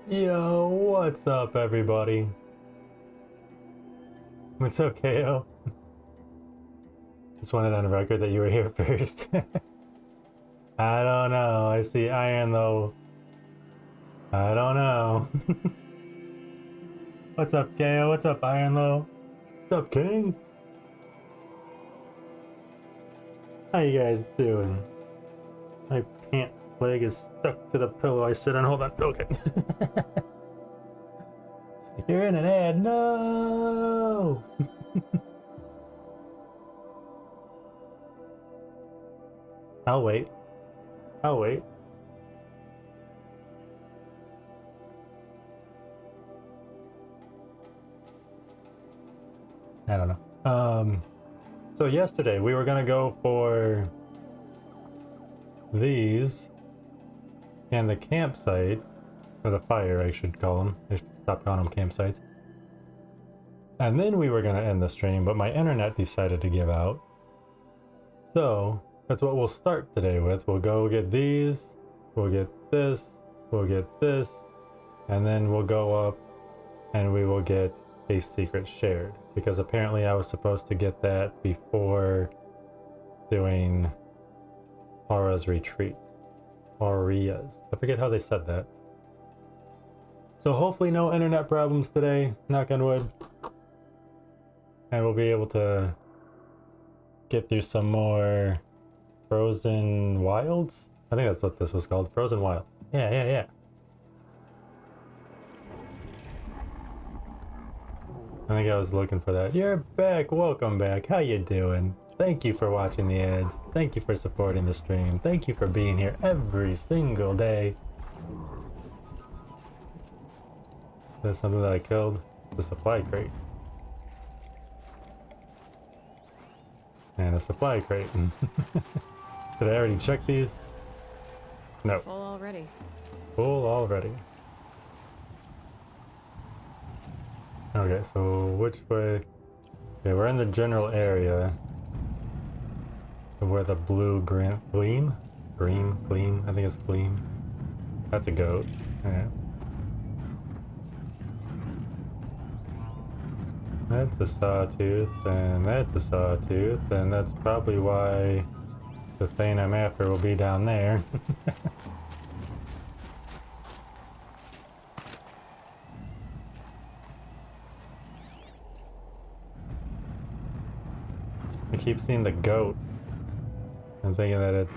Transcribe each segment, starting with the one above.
Yo, what's up, everybody? What's up, KO? Just wanted on record that you were here first. I don't know. I see Iron though. I don't know. What's up, KO? What's up, Iron though? What's up, King? How you guys doing? My pant leg is stuck to the pillow I sit on. Hold on. Okay. You're in an ad. No. I'll wait. I'll wait. I don't know. So yesterday we were gonna go for these and the campsite, or the fire I should call them. I should stop calling them campsites. And then we were gonna end the stream, but my internet decided to give out. So that's what we'll start today with. We'll go get these, we'll get this, we'll get this, and then we'll go up and we will get a secret shared. Because apparently I was supposed to get that before doing Aura's retreat. Auria's. I forget how they said that. So hopefully no internet problems today, knock on wood. And we'll be able to get through some more Frozen Wilds? I think that's what this was called, Frozen Wilds. Yeah. I think I was looking for that. You're back, welcome back, how you doing? Thank you for watching the ads, thank you for supporting the stream, thank you for being here every single day. Is that something that I killed? The supply crate. And a supply crate. Did I already check these? No. Full already. Full already. Okay, so which way? Okay, we're in the general area of where the blue gleam? Gleam? I think it's gleam. That's a goat. Yeah. That's a sawtooth, and that's a sawtooth, and that's probably why the thing I'm after will be down there. I keep seeing the goat. I'm thinking that it's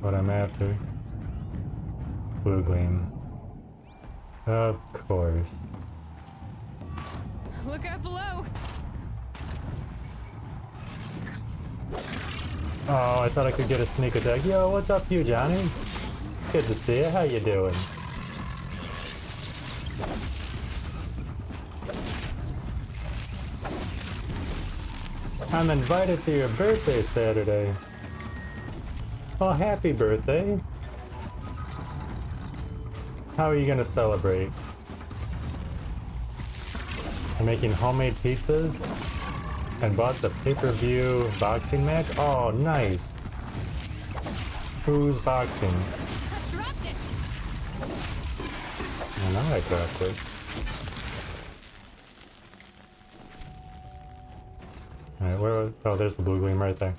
what I'm after. Blue gleam. Of course. Look out below! Oh, I thought I could get a sneak attack. Yo, what's up, you Johnnies? Good to see you. How you doing? I'm invited to your birthday Saturday. Oh, happy birthday. How are you gonna celebrate? You're making homemade pizzas? And bought the pay-per-view boxing match? Oh, nice. Who's boxing? I dropped it! Oh, now I dropped it. Alright, where? Oh, there's the blue gleam right there.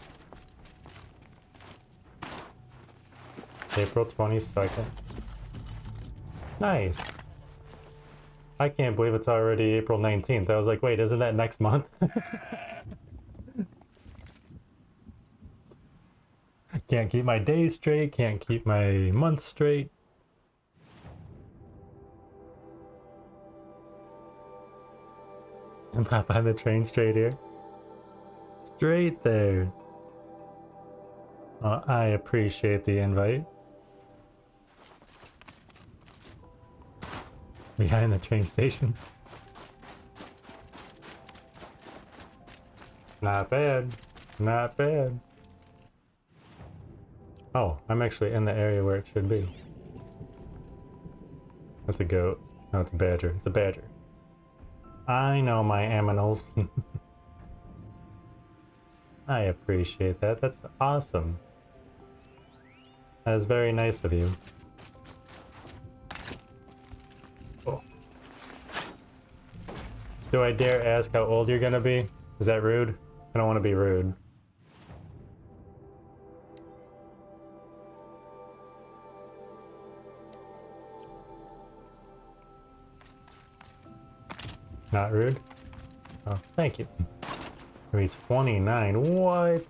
April 22nd. Nice. I can't believe it's already April 19th. I was like, wait, isn't that next month? Can't keep my days straight, can't keep my months straight. I'm not on the train straight here. Straight there. Oh, I appreciate the invite. Behind the train station. Not bad. Not bad. Oh, I'm actually in the area where it should be. That's a goat. No, it's a badger. It's a badger. I know my aminals. I appreciate that. That's awesome. That is very nice of you. Do I dare ask how old you're gonna be? Is that rude? I don't want to be rude. Not rude? Oh, thank you. Maybe 29. What?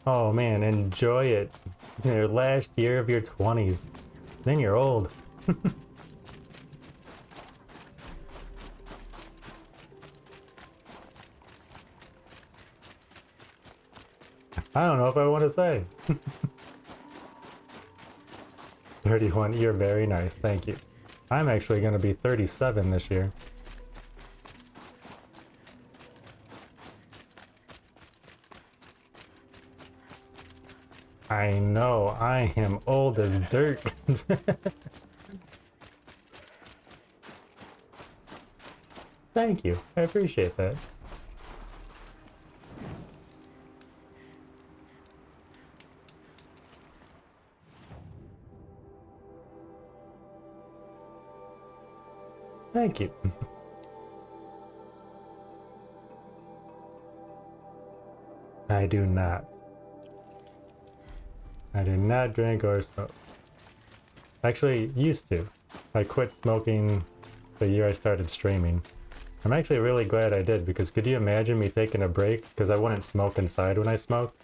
Oh man, enjoy it. Your last year of your 20s. Then you're old. I don't know if I want to say. 31, you're very nice, thank you. I'm actually going to be 37 this year. I know, I am old as dirt. Thank you, I appreciate that. Thank you. I do not. I do not drink or smoke. Actually, used to. I quit smoking the year I started streaming. I'm actually really glad I did, because could you imagine me taking a break? Because I wouldn't smoke inside when I smoked.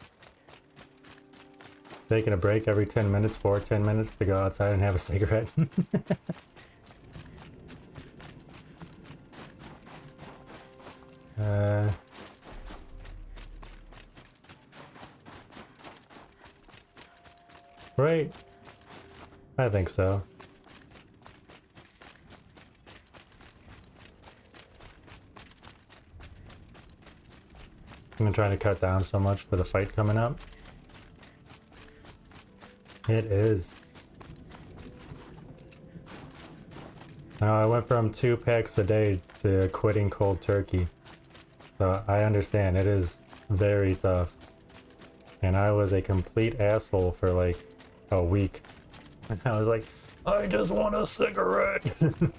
Taking a break every 10 minutes for 10 minutes to go outside and have a cigarette. Right? I think so. I'm trying to cut down so much for the fight coming up. It is. I went from 2 packs a day to quitting cold turkey. So I understand, it is very tough. And I was a complete asshole for like a week. And I was like, I just want a cigarette. And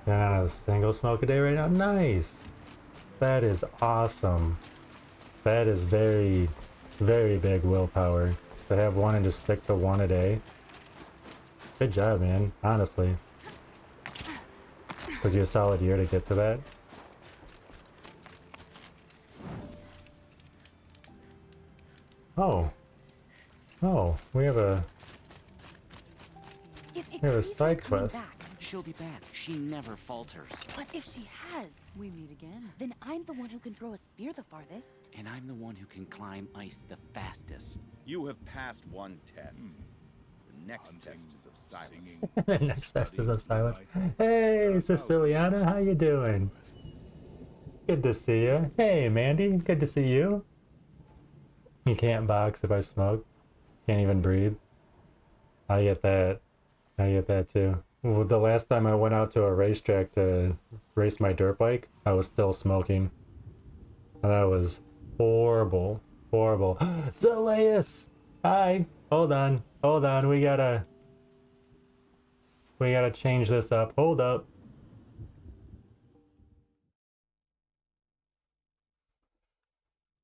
on a single smoke a day right now? Nice! That is awesome. That is very, very big willpower. To have one and just stick to one a day. Good job, man. Honestly. Took you a solid year to get to that. Oh. Oh, we have a side quest. She'll be back. She never falters. What if she has? We meet again. Then I'm the one who can throw a spear the farthest. And I'm the one who can climb ice the fastest. You have passed one test. The next test is of silence. The next test is of silence. Hey, Siciliana, how you doing? Good to see you. Hey, Mandy, good to see you. You can't box if I smoke. Can't even breathe. I get that. I get that too. Well, the last time I went out to a racetrack to race my dirt bike, I was still smoking. That was horrible. Horrible. Zeleus! Hi! Hold on. Hold on. We gotta change this up. Hold up.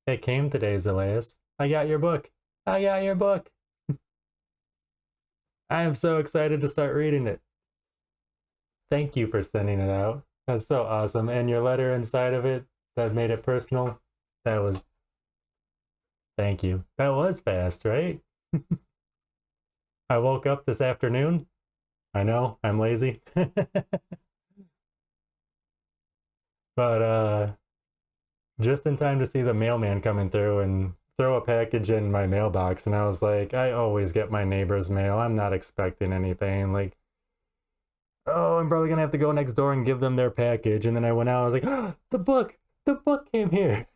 It came today, Zeleus. I got your book. I got your book. I am so excited to start reading it. Thank you for sending it out. That's so awesome. And your letter inside of it that made it personal. That was... Thank you. That was fast, right? I woke up this afternoon. I know, I'm lazy. But just in time to see the mailman coming through and throw a package in my mailbox, and I was like, I always get my neighbor's mail. I'm not expecting anything. Like, oh, I'm probably gonna have to go next door and give them their package. And then I went out, I was like, oh, the book came here.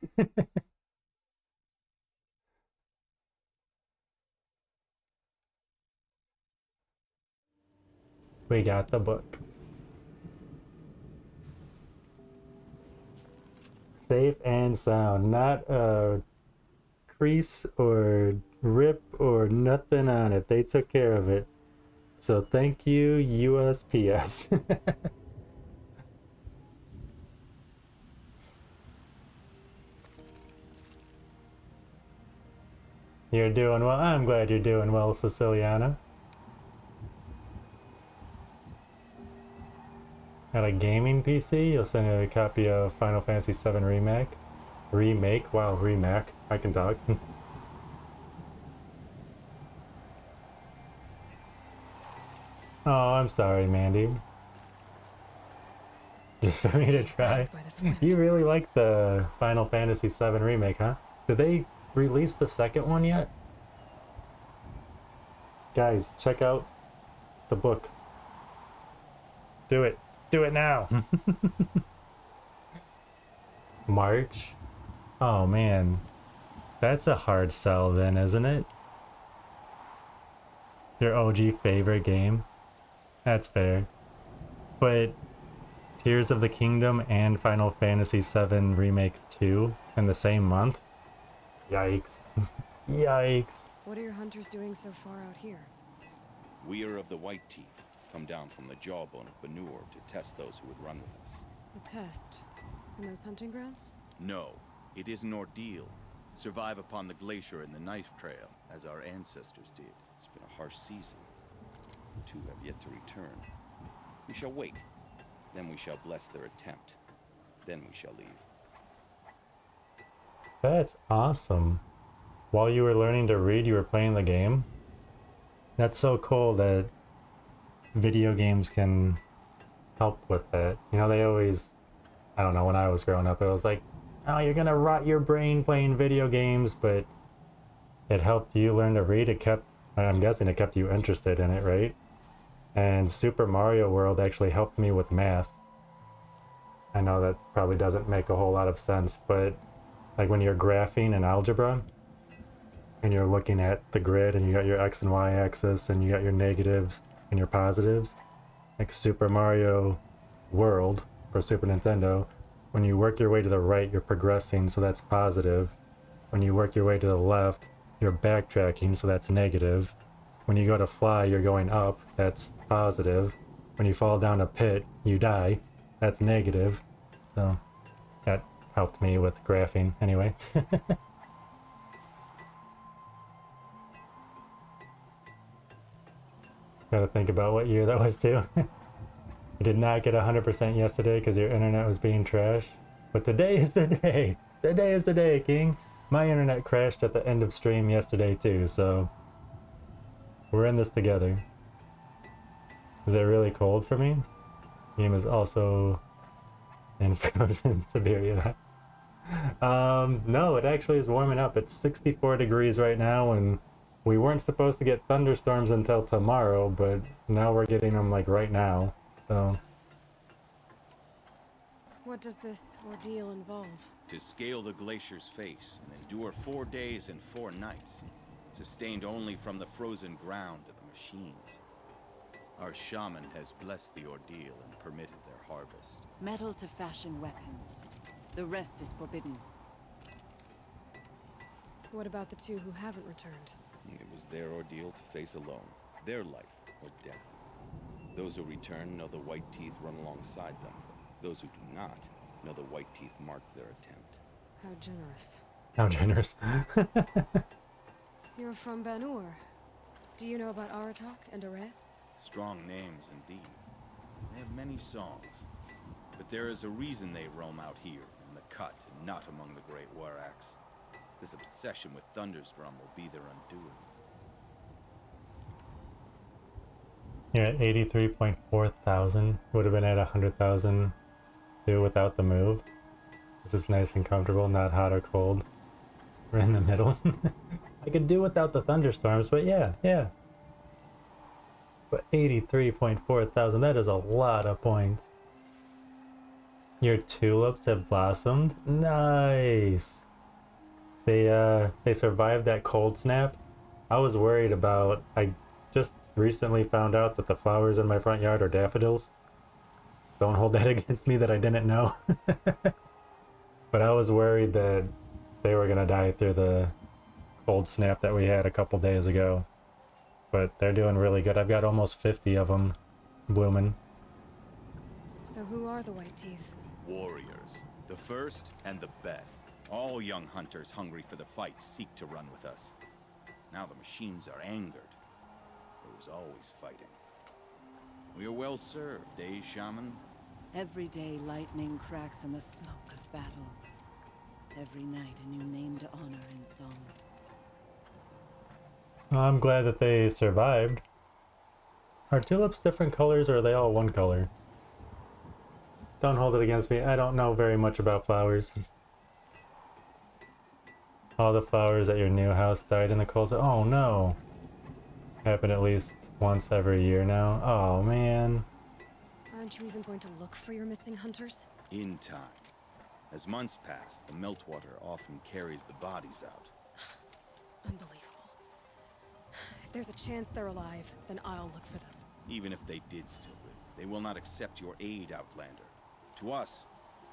We got the book. Safe and sound, not a crease or rip or nothing on it. They took care of it. So thank you, USPS. You're doing well. I'm glad you're doing well, Siciliana. At a gaming PC, you'll send a copy of Final Fantasy VII Remake. Remake? Wow, remake. I can talk. Oh, I'm sorry, Mandy. Just for me to try. By this wind. You really like the Final Fantasy VII Remake, huh? Did they release the second one yet? Guys, check out the book. Do it. Do it now. March? Oh man. That's a hard sell then, isn't it? Your OG favorite game? That's fair. But Tears of the Kingdom and Final Fantasy VII Remake 2 in the same month? Yikes. Yikes. What are your hunters doing so far out here? We are of the White Teeth, come down from the jawbone of Banur to test those who would run with us. A test? In those hunting grounds? No, it is an ordeal. Survive upon the glacier and the knife trail, as our ancestors did. It's been a harsh season. Two have yet to return. We shall wait. Then we shall bless their attempt. Then we shall leave. That's awesome. While you were learning to read, you were playing the game? That's so cool that video games can help with that. You know, they always, I don't know, when I was growing up, it was like, oh, you're gonna rot your brain playing video games, but it helped you learn to read. It kept, I'm guessing it kept you interested in it, right? And Super Mario World actually helped me with math. I know that probably doesn't make a whole lot of sense, but like when you're graphing in algebra and you're looking at the grid and you got your X and Y axis and you got your negatives and your positives, like Super Mario World for Super Nintendo, when you work your way to the right, you're progressing, so that's positive. When you work your way to the left, you're backtracking, so that's negative. When you go to fly, you're going up, that's positive. When you fall down a pit, you die, that's negative. So that helped me with graphing anyway. Gotta think about what year that was too. You did not get 100% yesterday because your internet was being trash. But today is the day. Today is the day, King. My internet crashed at the end of stream yesterday too, so we're in this together. Is it really cold for me? Game is also in frozen Siberia. No, it actually is warming up. It's 64 degrees right now, and we weren't supposed to get thunderstorms until tomorrow, but now we're getting them like right now. So What does this ordeal involve? To scale the glacier's face and endure 4 days and 4 nights, sustained only from the frozen ground of the machines. Our shaman has blessed the ordeal and permitted their harvest. Metal to fashion weapons. The rest is forbidden. What about the two who haven't returned? It was their ordeal to face alone, their life or death. Those who return know the White Teeth run alongside them. Those who do not know the White Teeth marked their attempt. How generous. how generous. You're from Banur. Do you know about Aratak and Aray? Strong names indeed. They have many songs. But there is a reason they roam out here, in the cut, and not among the great Waraks. This obsession with Thundersdrum will be their undoing. You're at 83.4 thousand. Would have been at 100,000 too without the move. This is nice and comfortable, not hot or cold. We're in the middle. I could do without the thunderstorms, but yeah. But 83.4 thousand, that is a lot of points. Your tulips have blossomed? Nice! They survived that cold snap. I was worried about, I just recently found out that the flowers in my front yard are daffodils. Don't hold that against me that I didn't know. But I was worried that they were gonna die through the cold snap that we had a couple days ago. But they're doing really good. I've got almost 50 of them blooming. So who are the White Teeth? Warriors. The first and the best. All young hunters hungry for the fight seek to run with us. Now the machines are angered. There was always fighting. We are well served, eh, Shaman? Every day lightning cracks in the smoke of battle. Every night a new name to honor in song. I'm glad that they survived. Are tulips different colors or are they all one color? Don't hold it against me. I don't know very much about flowers. All the flowers at your new house died in the cold. Oh no. Happen at least once every year now. Oh man. Aren't you even going to look for your missing hunters? In time. As months pass, the meltwater often carries the bodies out. Unbelievable. If there's a chance they're alive, then I'll look for them. Even if they did still live, they will not accept your aid, Outlander. To us,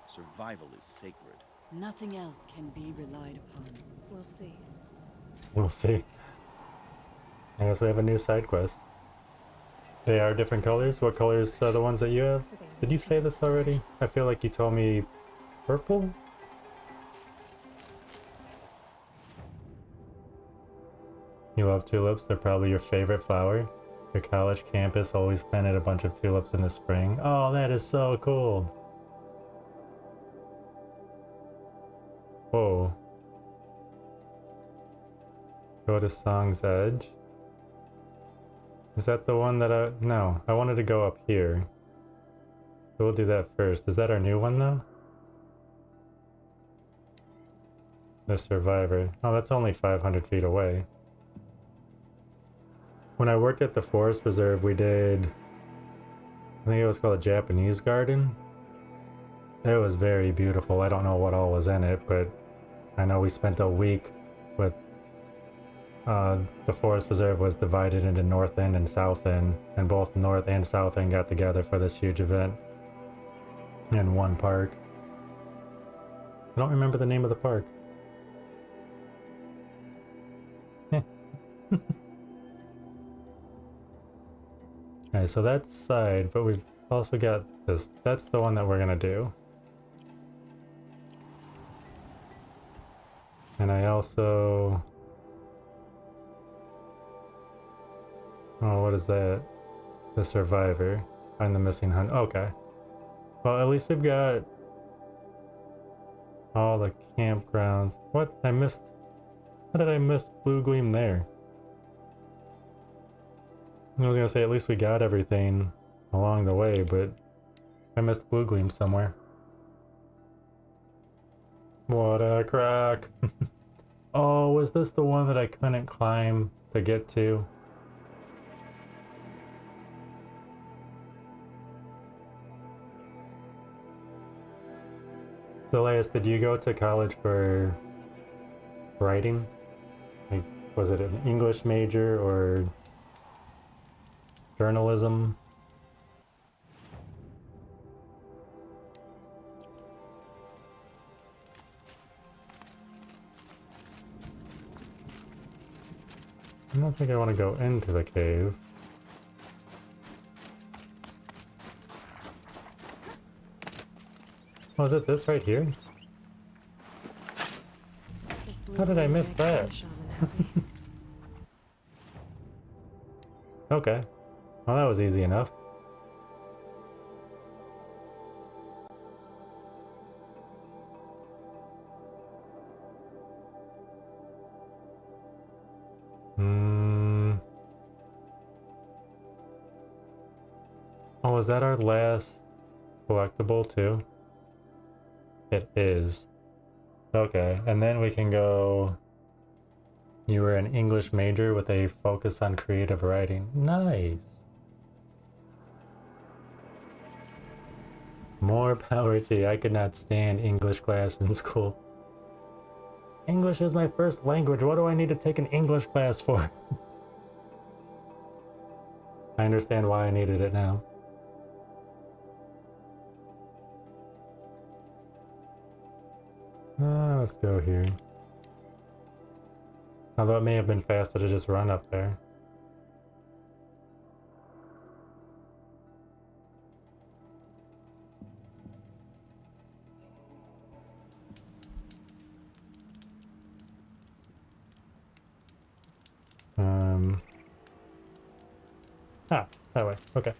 survival is sacred. Nothing else can be relied upon. We'll see. We'll see. I guess we have a new side quest. They are different colors? What colors are the ones that you have? Did you say this already? I feel like you told me purple? You love tulips? They're probably your favorite flower. Your college campus always planted a bunch of tulips in the spring. Oh, that is so cool. Whoa. Go to Song's Edge. Is that the one that I... No, I wanted to go up here. So we'll do that first. Is that our new one though? The Survivor. Oh, that's only 500 feet away. When I worked at the Forest Preserve, we did... I think it was called a Japanese garden. It was very beautiful. I don't know what all was in it, but I know we spent a week with... the Forest Preserve was divided into North End and South End, and both North and South End got together for this huge event in one park. I don't remember the name of the park. Alright, so that's side, but we've also got this. That's the one that we're gonna do. And I also... Oh, what is that? The Survivor. Find the missing hunt. Okay. Well, at least we've got all the campgrounds. What? I missed... How did I miss Blue Gleam there? I was gonna say at least we got everything along the way, but I missed Blue Gleam somewhere. What a crack! Oh, was this the one that I couldn't climb to get to? So, Laius, did you go to college for writing? Like, was it an English major or journalism? I don't think I want to go into the cave. Oh, is it this right here? This blue How did I gleam miss makes that? some shaman happy. Okay. Well, that was easy enough. Oh, is that our last collectible too? It is. Okay, and then we can go... You were an English major with a focus on creative writing. Nice! More power to you. I could not stand English class in school. English is my first language. What do I need to take an English class for? I understand why I needed it now. Let's go here. Although it may have been faster to just run up there. That way. Okay.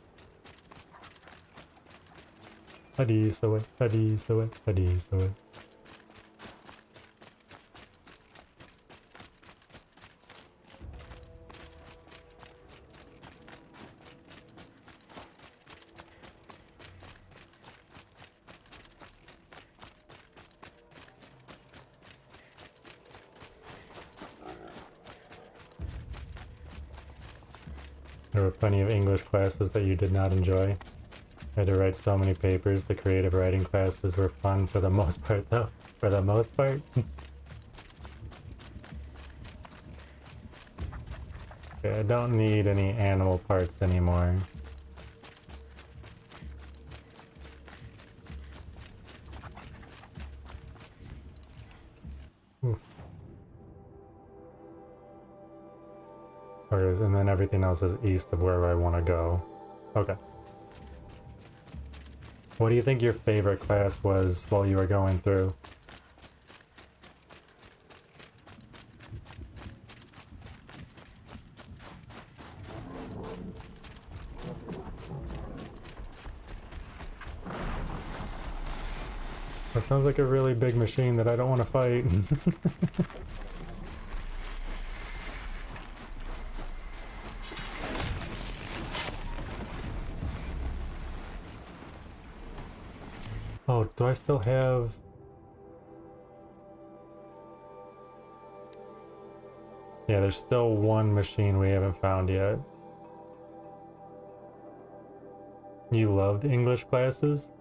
Hadis away, hadis away, hadis away. There were plenty of English classes that you did not enjoy. I had to write so many papers. The creative writing classes were fun for the most part, though. For the most part. Okay, I don't need any animal parts anymore. Oof. Okay, and then everything else is east of where I want to go. Okay. What do you think your favorite class was while you were going through? That sounds like a really big machine that I don't want to fight. Oh, do I still have... Yeah, there's still one machine we haven't found yet. You loved English classes?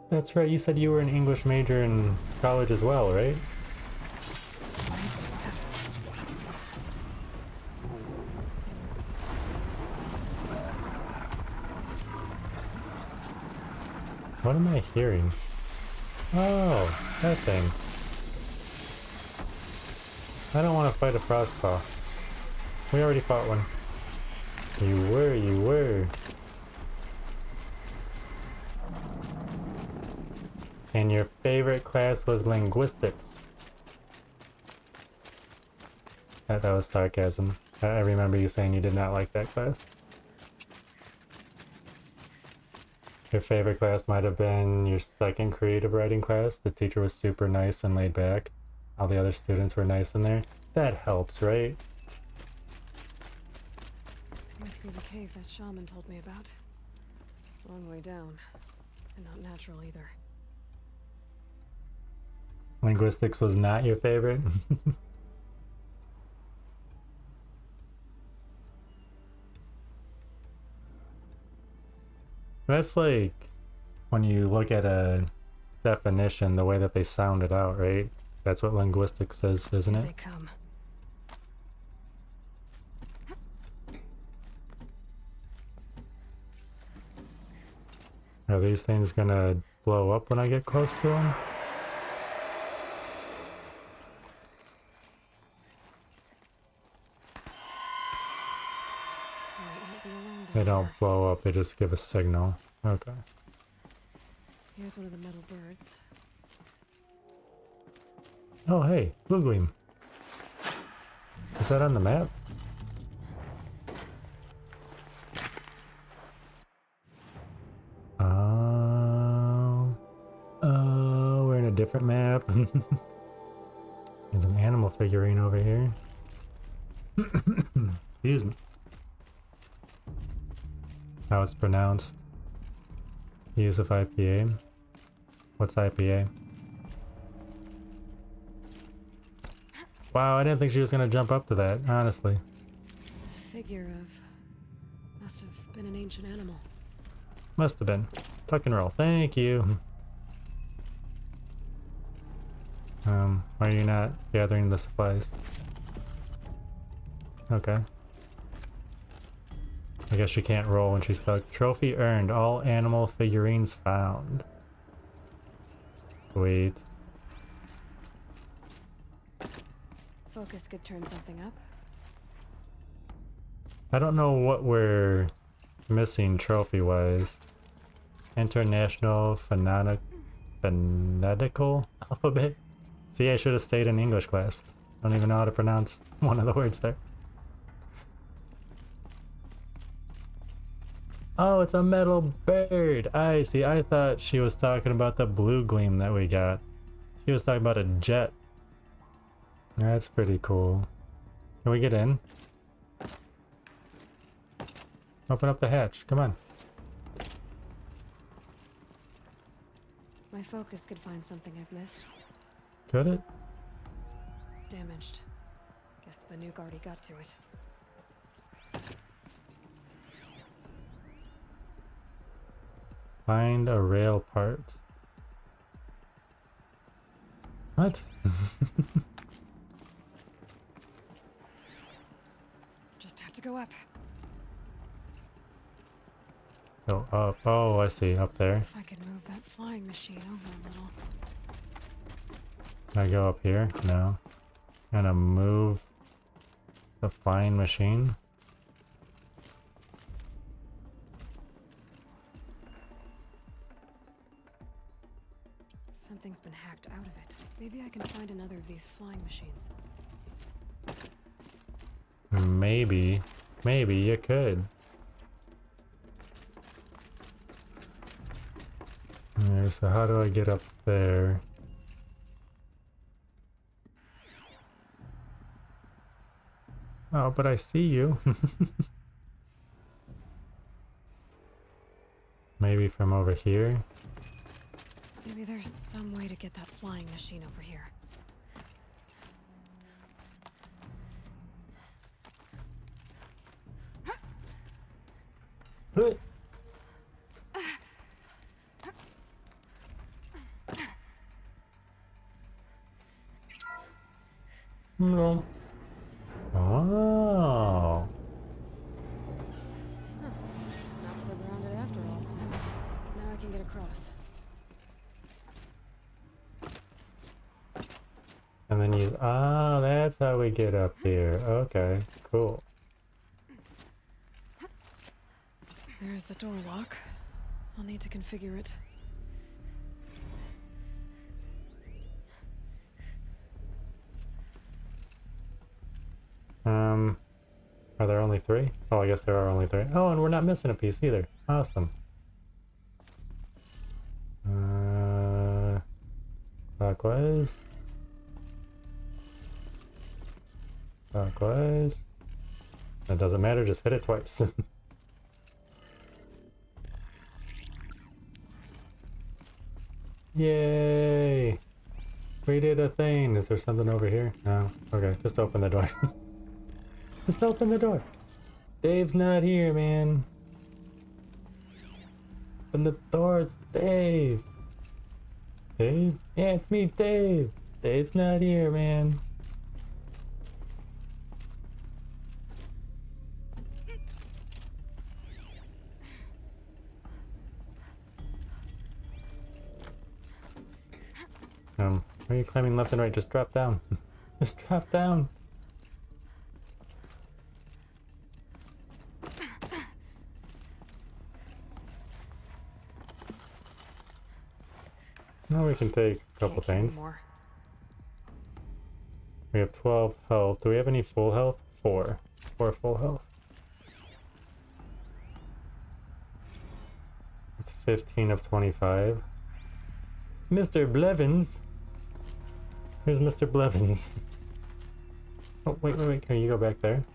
That's right, you said you were an English major in college as well, right? What am I hearing? Oh, that thing. I don't want to fight a frostpaw. We already fought one. You were. And your favorite class was linguistics. That was sarcasm. I remember you saying you did not like that class. Your favorite class might have been your second creative writing class. The teacher was super nice and laid back. All the other students were nice in there. That helps, right? Must be the cave that shaman told me about. Long way down. And not natural either. Linguistics was not your favorite? That's like when you look at a definition, the way that they sound it out, right? That's what linguistics is, isn't Here it? they come. Are these things gonna blow up when I get close to them? They don't blow up, they just give a signal. Okay. Here's one of the metal birds. Oh, hey, Blue Gleam. Is that on the map? Oh, we're in a different map. There's an animal figurine over here. Excuse me. How it's pronounced. Use of IPA. What's IPA? Wow, I didn't think she was gonna jump up to that, honestly. It's a figure of... must have been an ancient animal. Must have been. Tuck and roll. Thank you. Why are you not gathering the supplies? Okay. I guess she can't roll when she's stuck. Trophy earned. All animal figurines found. Sweet. focus could turn something up. I don't know what we're missing trophy-wise. International phonetical alphabet? See, I should have stayed in English class. I don't even know how to pronounce one of the words there. Oh, it's a metal bird. I see. I thought she was talking about the blue gleam that we got. She was talking about a jet. That's pretty cool. Can we get in? Open up the hatch. Come on. My focus could find something I've missed. Could it? Damaged. Guess the Banuk already got to it. Find a rail part. What? Just have to go up. Go up. Oh, I see. Up there. If I could move that flying machine over a little. Can I go up here? No. Gonna move the flying machine. Something's been hacked out of it. Maybe I can find another of these flying machines. Maybe. Maybe you could. Okay, so how do I get up there? Oh, but I see you. Maybe from over here? Maybe there's some way to get that flying machine over here. No. Oh. Not so grounded after all. Now I can get across. And then you... Ah, that's how we get up here. Okay, cool. There's the door lock. I'll need to configure it. Are there only 3? Oh, I guess there are only 3. Oh, and we're not missing a piece either. Awesome. Clockwise. Clockwise. That doesn't matter, just hit it twice. Yay! We did a thing. Is there something over here? No? Okay, just open the door. Just open the door. Dave's not here, man. Open the door, it's Dave. Dave? Yeah, it's me, Dave. Dave's not here, man. Why are you climbing left and right? Just drop down. Just drop down. Now we can take a couple Can't carry things. more. We have 12 health. Do we have any full health? 4. 4 full health. It's 15 of 25. Mr. Blevins! Here's Mr. Blevins. Oh, wait. Can you go back there?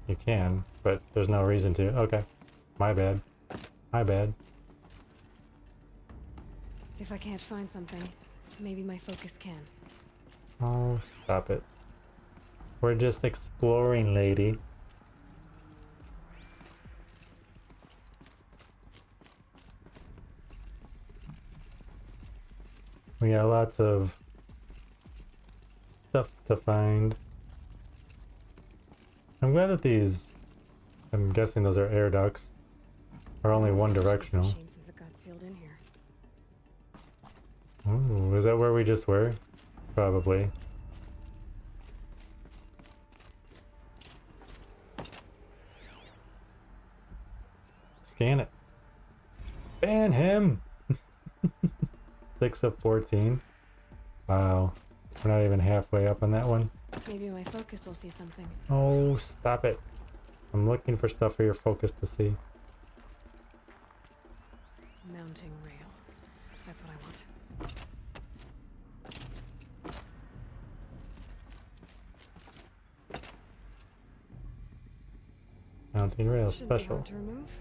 You can, but there's no reason to. Okay. My bad. My bad. If I can't find something, maybe my focus can. Oh, stop it. We're just exploring, lady. We got lots of stuff to find. I'm glad that these, I'm guessing those are air ducts, are only one directional. Machine since it got sealed in here. Ooh, is that where we just were? Probably. 6 of 14. Wow. We're not even halfway up on that one. Maybe my focus will see something. Oh, stop it. I'm looking for stuff for your focus to see. Mounting rail. That's what I want. Mounting rail Shouldn't be special. hard to remove.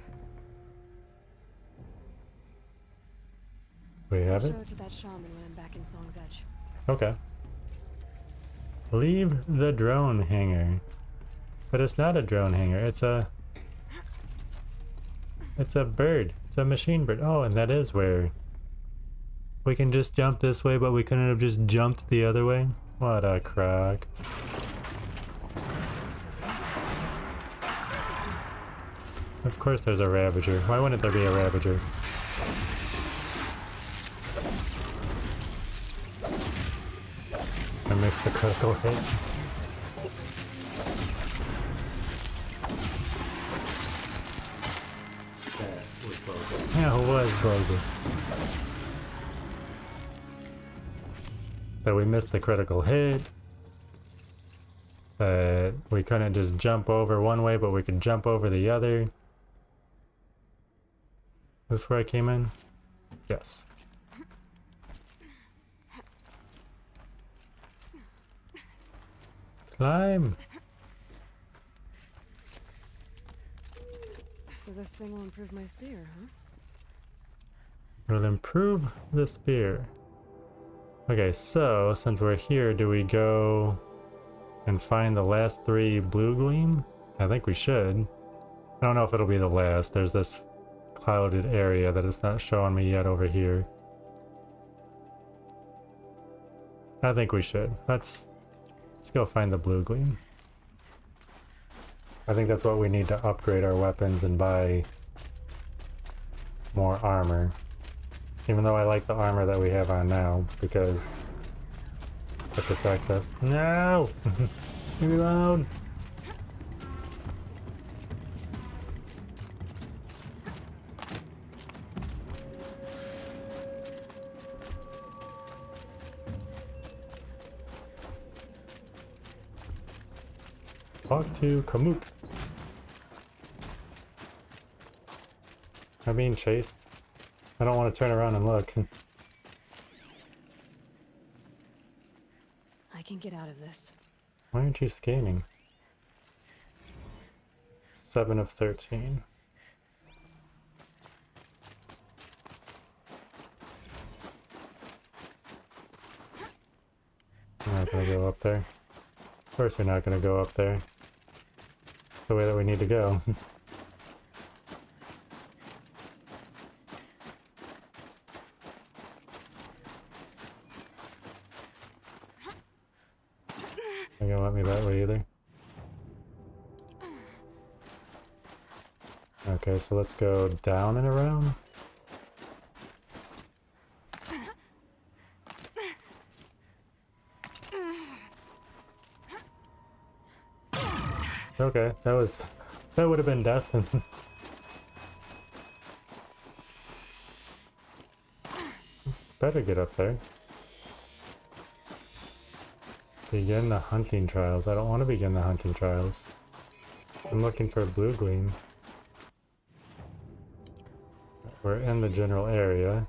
We have Show it? it to that shaman when I'm back in Song's Edge. Okay. Leave the drone hangar. But it's not a drone hangar, it's a bird. It's a machine bird. Oh, and that is where we can just jump this way, but we couldn't have just jumped the other way? What a crock. Of course there's a Ravager. Why wouldn't there be a Ravager? I missed the critical hit. Yeah, it was bogus. But we missed the critical hit. We couldn't just jump over one way, but we could jump over the other. This where I came in? Yes. Climb! So this thing will improve my spear, huh? Will improve the spear. Okay, so since we're here, do we go and find the last 3 blue gleam? I think we should. I don't know if it'll be the last. There's this clouded area that it's not showing me yet over here. I think we should. Let's go find the blue gleam. I think that's what we need to upgrade our weapons and buy more armor. Even though I like the armor that we have on now, because it protects us. No! Leave me alone! Talk to Kamuk. I'm being chased. I don't want to turn around and look. I can get out of this. Why aren't you scanning? 7 of 13. I'm not gonna go up there. Of course we're not gonna go up there. It's the way that we need to go. Not gonna let me that way either. Okay, so let's go down and around. Okay, that would have been death. Better get up there. Begin the hunting trials. I don't want to begin the hunting trials. I'm looking for a blue gleam. We're in the general area.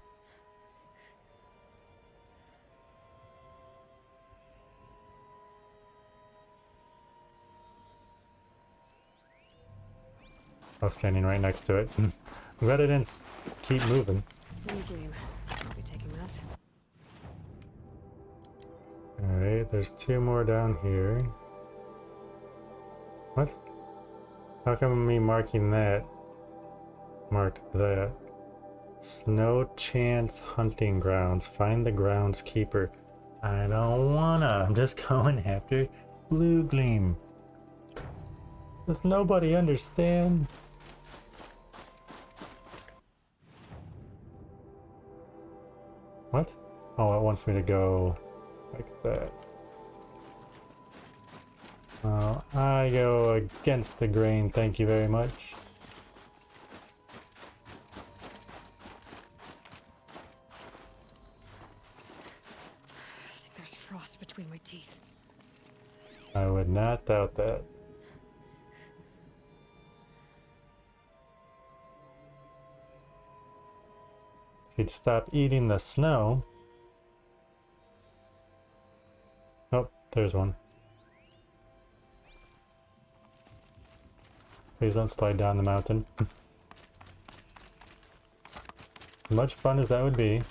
I was standing right next to it. I'm glad I didn't keep moving. Blue gleam. I'll be taking that. Alright, there's 2 more down here. What? How come me marking that marked that? Snow Chance Hunting Grounds. Find the groundskeeper. I don't wanna. I'm just going after blue gleam. Does nobody understand? What? Oh, it wants me to go like that. Oh, I go against the grain, thank you very much. I would not doubt that. If you'd stop eating the snow. Oh, there's one. Please don't slide down the mountain. As much fun as that would be.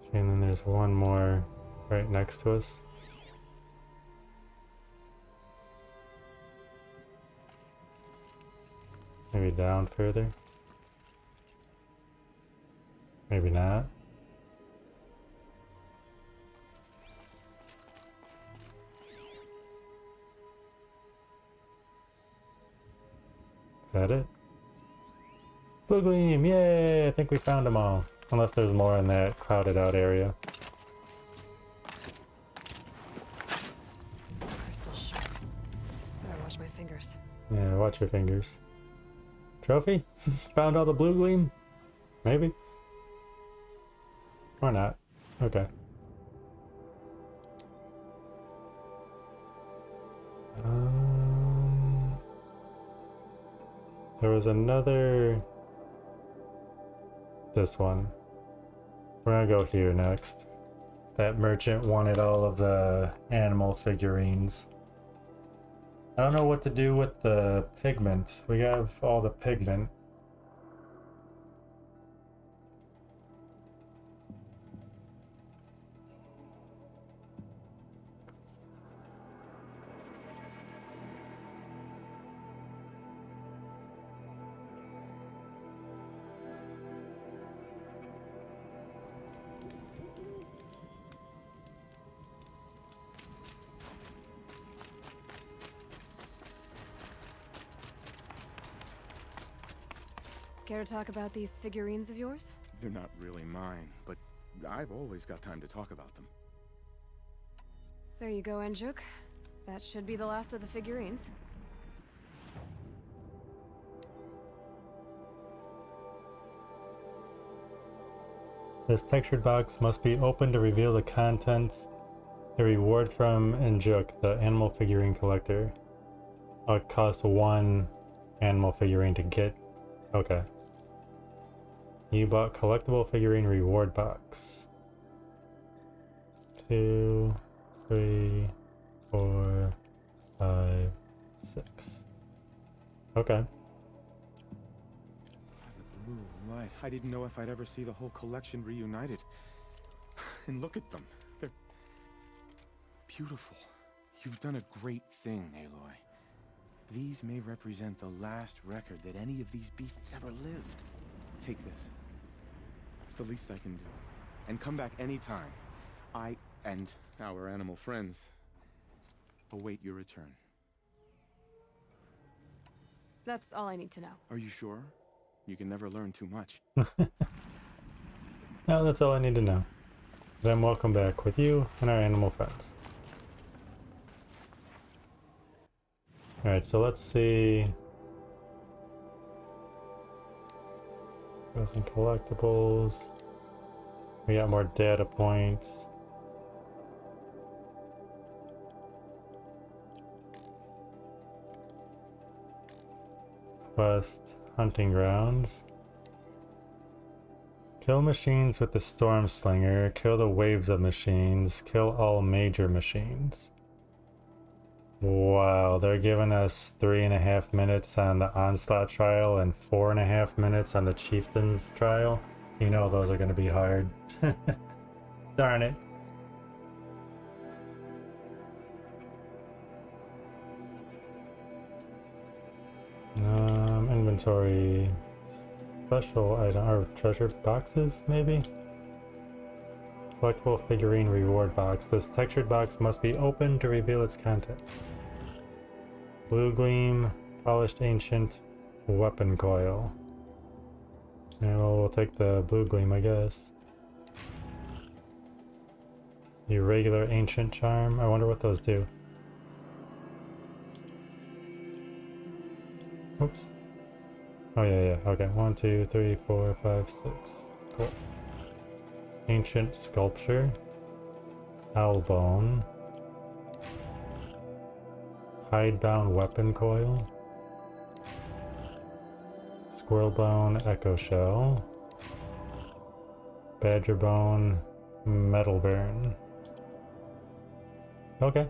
Okay, and then there's one more right next to us. Maybe down further. Maybe not. Is that it? Blue gleam! Yay! I think we found them all. Unless there's more in that clouded out area. Crystal sharp. Better watch my fingers. Yeah, watch your fingers. Trophy? Found all the blue gleam? Maybe? Or not. Okay. There was another... This one. We're gonna go here next. That merchant wanted all of the animal figurines. I don't know what to do with the pigment. We have all the pigment. Care to talk about these figurines of yours? They're not really mine, but I've always got time to talk about them. There you go, Enjuk. That should be the last of the figurines. This textured box must be opened to reveal the contents. A reward from Enjuk, the animal figurine collector. It costs 1 animal figurine to get. Okay. You bought collectible figurine reward box. 2, 3, 4, 5, 6. Okay. The blue light. I didn't know if I'd ever see the whole collection reunited. And look at them. They're beautiful. You've done a great thing, Aloy. These may represent the last record that any of these beasts ever lived. Take this. It's the least I can do. And come back anytime. I and our animal friends await your return. That's all I need to know. Are you sure? You can never learn too much. No, that's all I need to know. Then welcome back with you and our animal friends. Alright, so let's see. Goes in collectibles. We got more data points. Quest, hunting grounds. Kill machines with the Storm Slinger. Kill the waves of machines. Kill all major machines. Wow, they're giving us 3.5 minutes on the Onslaught trial and 4.5 minutes on the Chieftains trial. You know those are going to be hard. Darn it. Inventory. Special item or treasure boxes, maybe? Collectible figurine reward box. This textured box must be opened to reveal its contents. Blue gleam, polished ancient weapon coil. Yeah, well, we'll take the blue gleam, I guess. Irregular ancient charm. I wonder what those do. Oops. Oh yeah, yeah. Okay. 1, 2, 3, 4, 5, 6. Cool. Ancient sculpture. Owl bone. Hidebound weapon coil. Squirrel bone echo shell. Badger bone metal burn. Okay.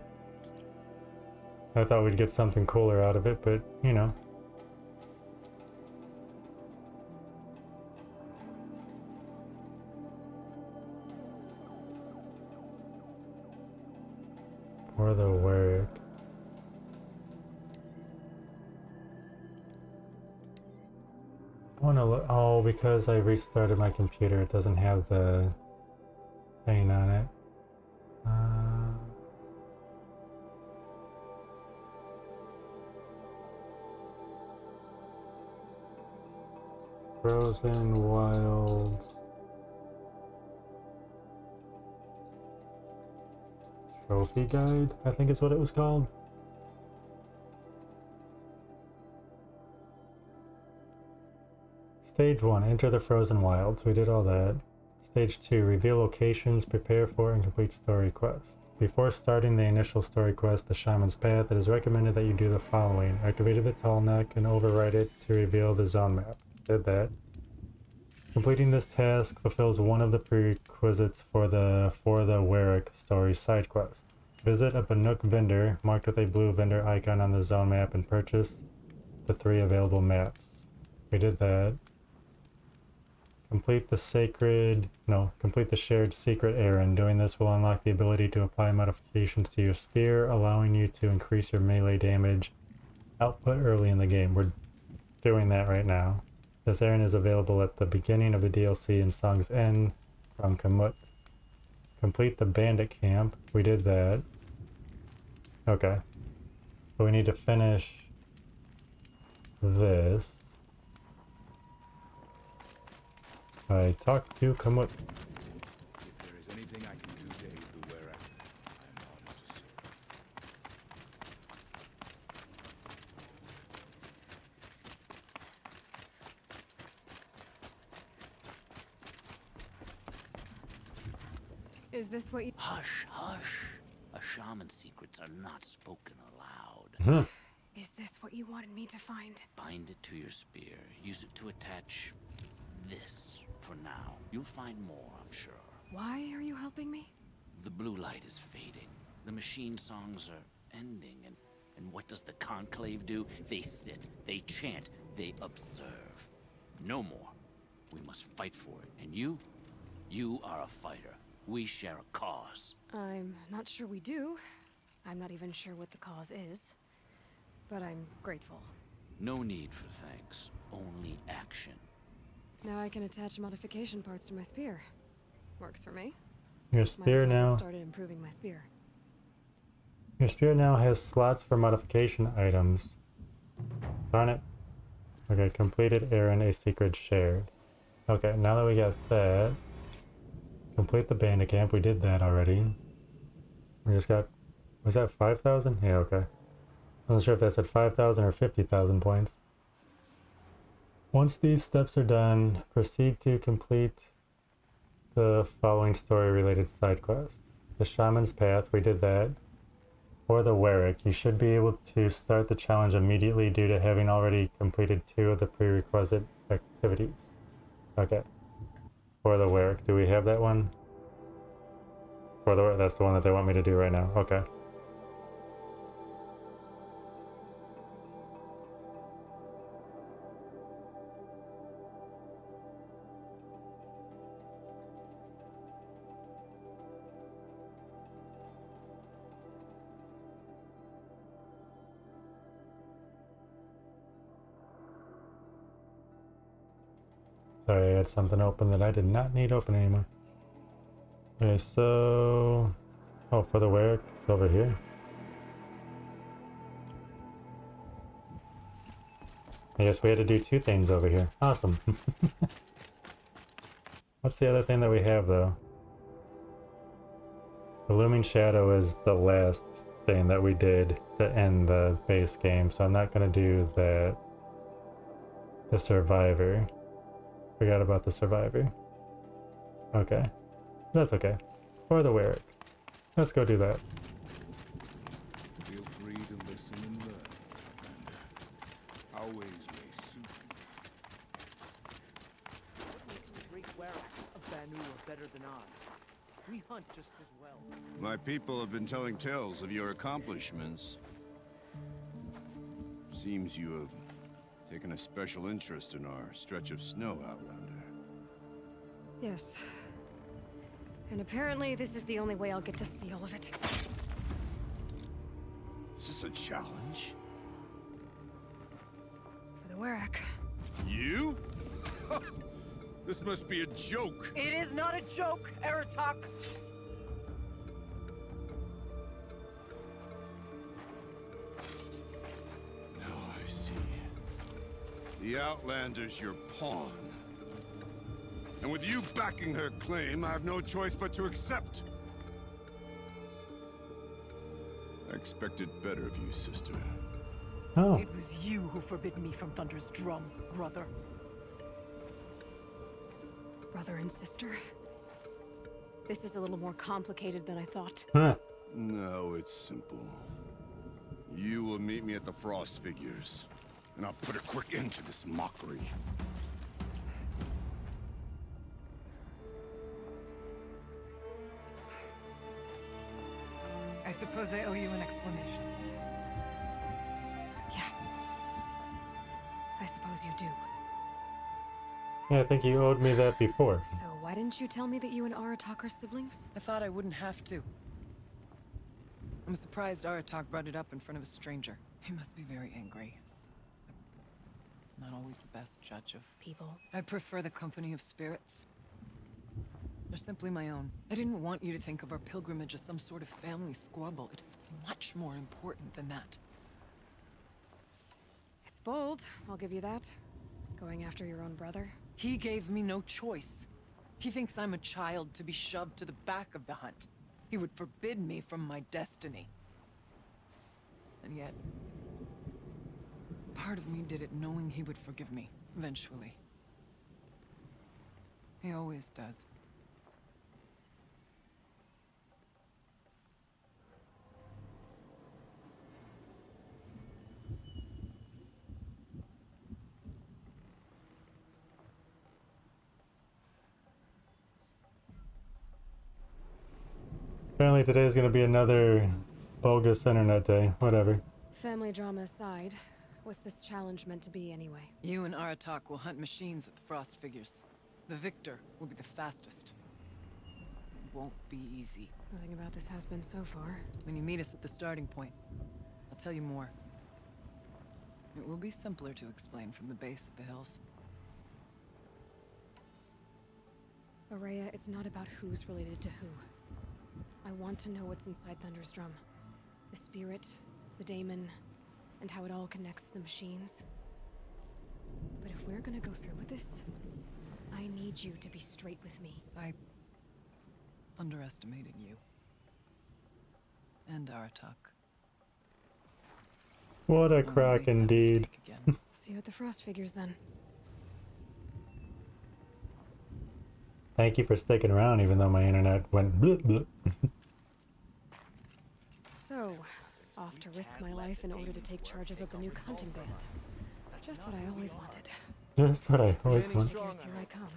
I thought we'd get something cooler out of it, but you know. For the work. I want to look. Oh, because I restarted my computer, it doesn't have the thing on it. Frozen Wilds Trophy Guide, I think is what it was called. Stage 1, enter the Frozen Wilds. We did all that. Stage 2, reveal locations, prepare for and complete story quest. Before starting the initial story quest, the Shaman's Path, it is recommended that you do the following. Activate the tall neck and overwrite it to reveal the zone map. Did that. Completing this task fulfills one of the prerequisites for the Warwick story side quest. Visit a Banuk vendor marked with a blue vendor icon on the zone map and purchase the 3 available maps. We did that. Complete the shared secret errand. Doing this will unlock the ability to apply modifications to your spear, allowing you to increase your melee damage output early in the game. We're doing that right now. This errand is available at the beginning of the DLC in Song's End from Kamut. Complete the bandit camp. We did that. Okay. But we need to finish this. I talked to Kamut. If there is anything I can do to aid the Warwick, I am honored to serve. Is this what you... Hush, hush. A shaman's secrets are not spoken aloud. Huh. Is this what you wanted me to find? Bind it to your spear. Use it to attach this for now. You'll find more, I'm sure. Why are you helping me? The blue light is fading. The machine songs are ending, and what does the Conclave do? They sit, they chant, they observe. No more. We must fight for it. And you are a fighter. We share a cause. I'm not sure we do. I'm not even sure what the cause is. But I'm grateful. No need for thanks. Only action. Now I can attach modification parts to my spear. Works for me. Your Might as spear well get now. started improving my spear. Your spear now has slots for modification items. Darn it. Okay, completed errand, a secret shared. Okay, now that we got that, complete the bandit camp. We did that already. We just got, was that 5,000? Yeah, okay. I wasn't sure if that said 5,000 or 50,000 points. Once these steps are done, proceed to complete the following story-related side quest. The Shaman's Path, we did that. Or the Warwick, you should be able to start the challenge immediately due to having already completed 2 of the prerequisite activities. Okay. For the Warwick, do we have that one? For the that's the one that they want me to do right now. Okay. Sorry, I had something open that I did not need open anymore. Okay, so... Oh, for the Warwick, it's over here. I guess we had to do 2 things over here. Awesome. What's the other thing that we have, though? The Looming Shadow is the last thing that we did to end the base game, so I'm not going to do that. The survivor. Forgot about the survivor. Okay. That's okay. Or the Warwick. Let's go do that. Feel free to listen and learn, Commander. Our ways may suit you. What makes the great Warracks of Banu better than ours? We hunt just as well. My people have been telling tales of your accomplishments. Seems you have taken a special interest in our stretch of snow, Outlander. Yes. And apparently this is the only way I'll get to see all of it. Is this a challenge? For the Warwick. You? This must be a joke. It is not a joke, Aratak. Now I see. The Outlander's your pawn. And with you backing her claim, I have no choice but to accept. I expected better of you, sister. Oh. It was you who forbid me from Thunder's drum, brother. Brother and sister? This is a little more complicated than I thought. Huh. No, it's simple. You will meet me at the Frost Figures, and I'll put a quick end to this mockery. I suppose I owe you an explanation. Yeah. I suppose you do. Yeah, I think you owed me that before. So why didn't you tell me that you and Aratak are siblings? I thought I wouldn't have to. I'm surprised Aratak brought it up in front of a stranger. He must be very angry. I'm not always the best judge of People. I prefer the company of spirits. They're simply my own. I didn't want you to think of our pilgrimage as some sort of family squabble. It's much more important than that. It's bold, I'll give you that. Going after your own brother. He gave me no choice. He thinks I'm a child to be shoved to the back of the hunt. He would forbid me from my destiny. And yet, part of me did it knowing he would forgive me, eventually. He always does. Apparently today's gonna be another bogus internet day. Whatever. Family drama aside, what's this challenge meant to be anyway? You and Aratak will hunt machines at the Frost Figures. The victor will be the fastest. It won't be easy. Nothing about this has been so far. When you meet us at the starting point, I'll tell you more. It will be simpler to explain from the base of the hills. Ourea, it's not about who's related to who. I want to know what's inside Thunder's drum. The spirit, the daemon, and how it all connects to the machines. But if we're gonna go through with this, I need you to be straight with me. I underestimated you. And Aratak. What a I won't crack make that indeed. mistake again. See you at the Frost Figures then. Thank you for sticking around even though my internet went blip blip. So, off to risk my life in order to take charge of a Banuk hunting band. Just what I always wanted. Just what I always want. Figures, here I come.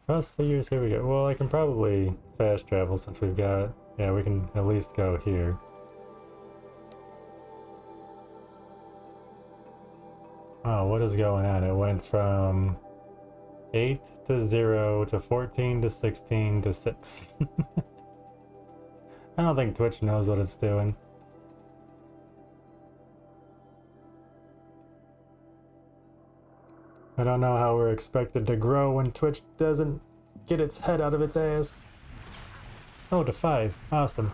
Cross figures, here we go. Well, I can probably fast travel since we've got... Yeah, we can at least go here. Oh, what is going on? It went from 8 to 0 to 14 to 16 to 6. I don't think Twitch knows what it's doing. I don't know how we're expected to grow when Twitch doesn't get its head out of its ass. Oh, to 5. Awesome.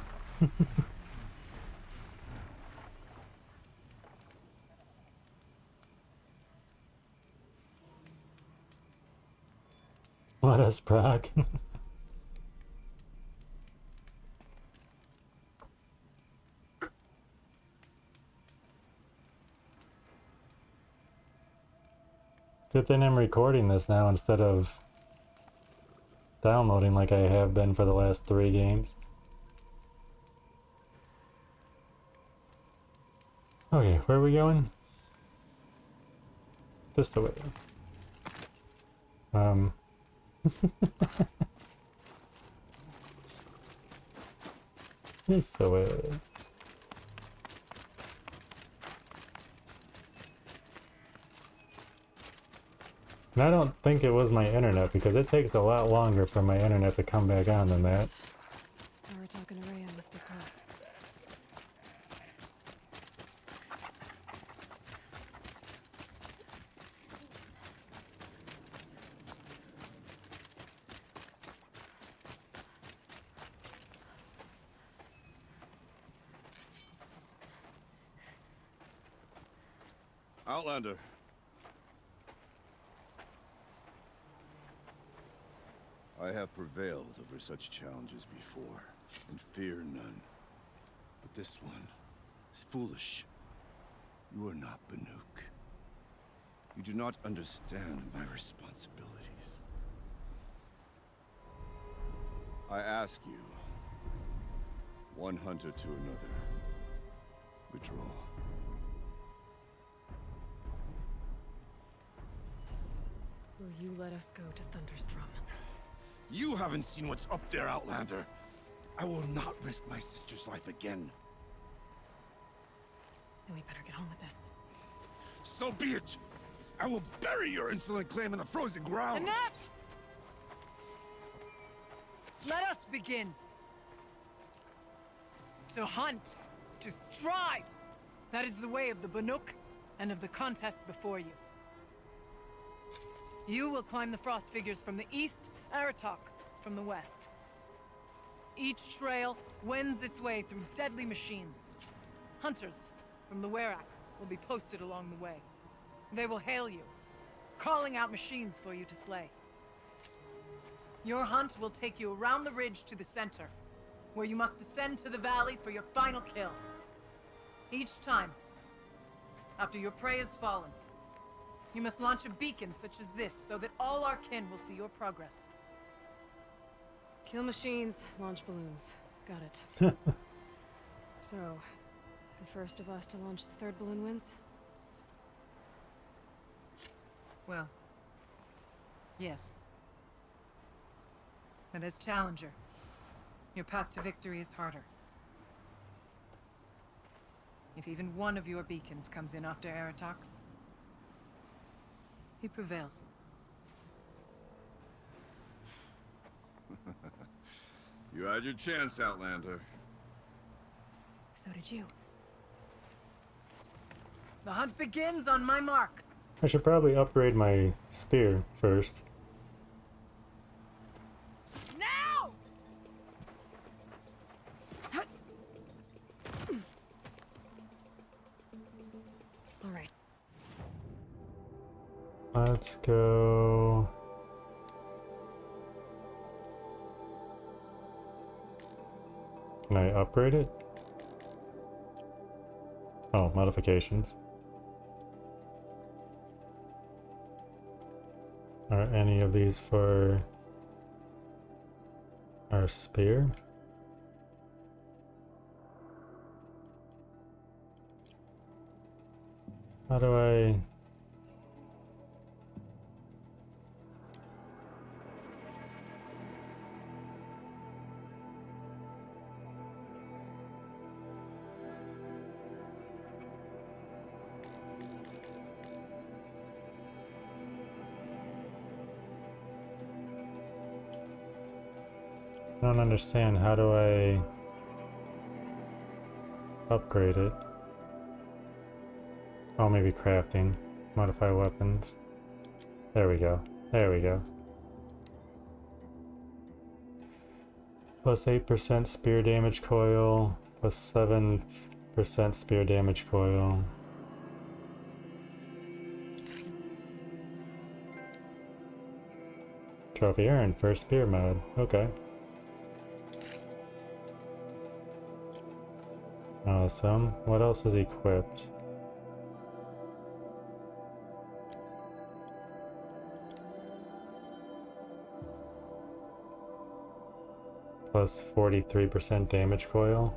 What a sprack. Good thing I'm recording this now instead of downloading like I have been for the last 3 games. Okay, where are we going? This way. This way. And I don't think it was my internet, because it takes a lot longer for my internet to come back on than that. Aratak and Araya must be close. Outlander. I have prevailed over such challenges before, and fear none. But this one is foolish. You are not Banuk. You do not understand my responsibilities. I ask you, one hunter to another, withdraw. Will you let us go to Thunderstrom? You haven't seen what's up there, Outlander. I will not risk my sister's life again. Then we better get on with this. So be it! I will bury your insolent claim in the frozen ground! Enough! Let us begin. To hunt. To strive. That is the way of the Banuk and of the contest before you. You will climb the frost figures from the east, Aratak from the west. Each trail wends its way through deadly machines. Hunters from the Werak will be posted along the way. They will hail you, calling out machines for you to slay. Your hunt will take you around the ridge to the center, where you must descend to the valley for your final kill. Each time, after your prey has fallen, you must launch a beacon such as this, so that all our kin will see your progress. Kill machines, launch balloons. Got it. So, the first of us to launch the 3rd balloon wins? Well, yes. But as Challenger, your path to victory is harder. If even one of your beacons comes in after Aratak's, he prevails. You had your chance, Outlander. So did you. The hunt begins on my mark. I should probably upgrade my spear first. Now! All right. Let's go. Can I upgrade it? Oh, modifications. Are any of these for our spear? How do I... I don't understand. How do I upgrade it? Oh, maybe crafting. Modify weapons. There we go. There we go. Plus 8% spear damage coil. Plus 7% spear damage coil. Trophy earned. First spear mode. Okay. Awesome. What else is equipped? Plus 43% damage coil.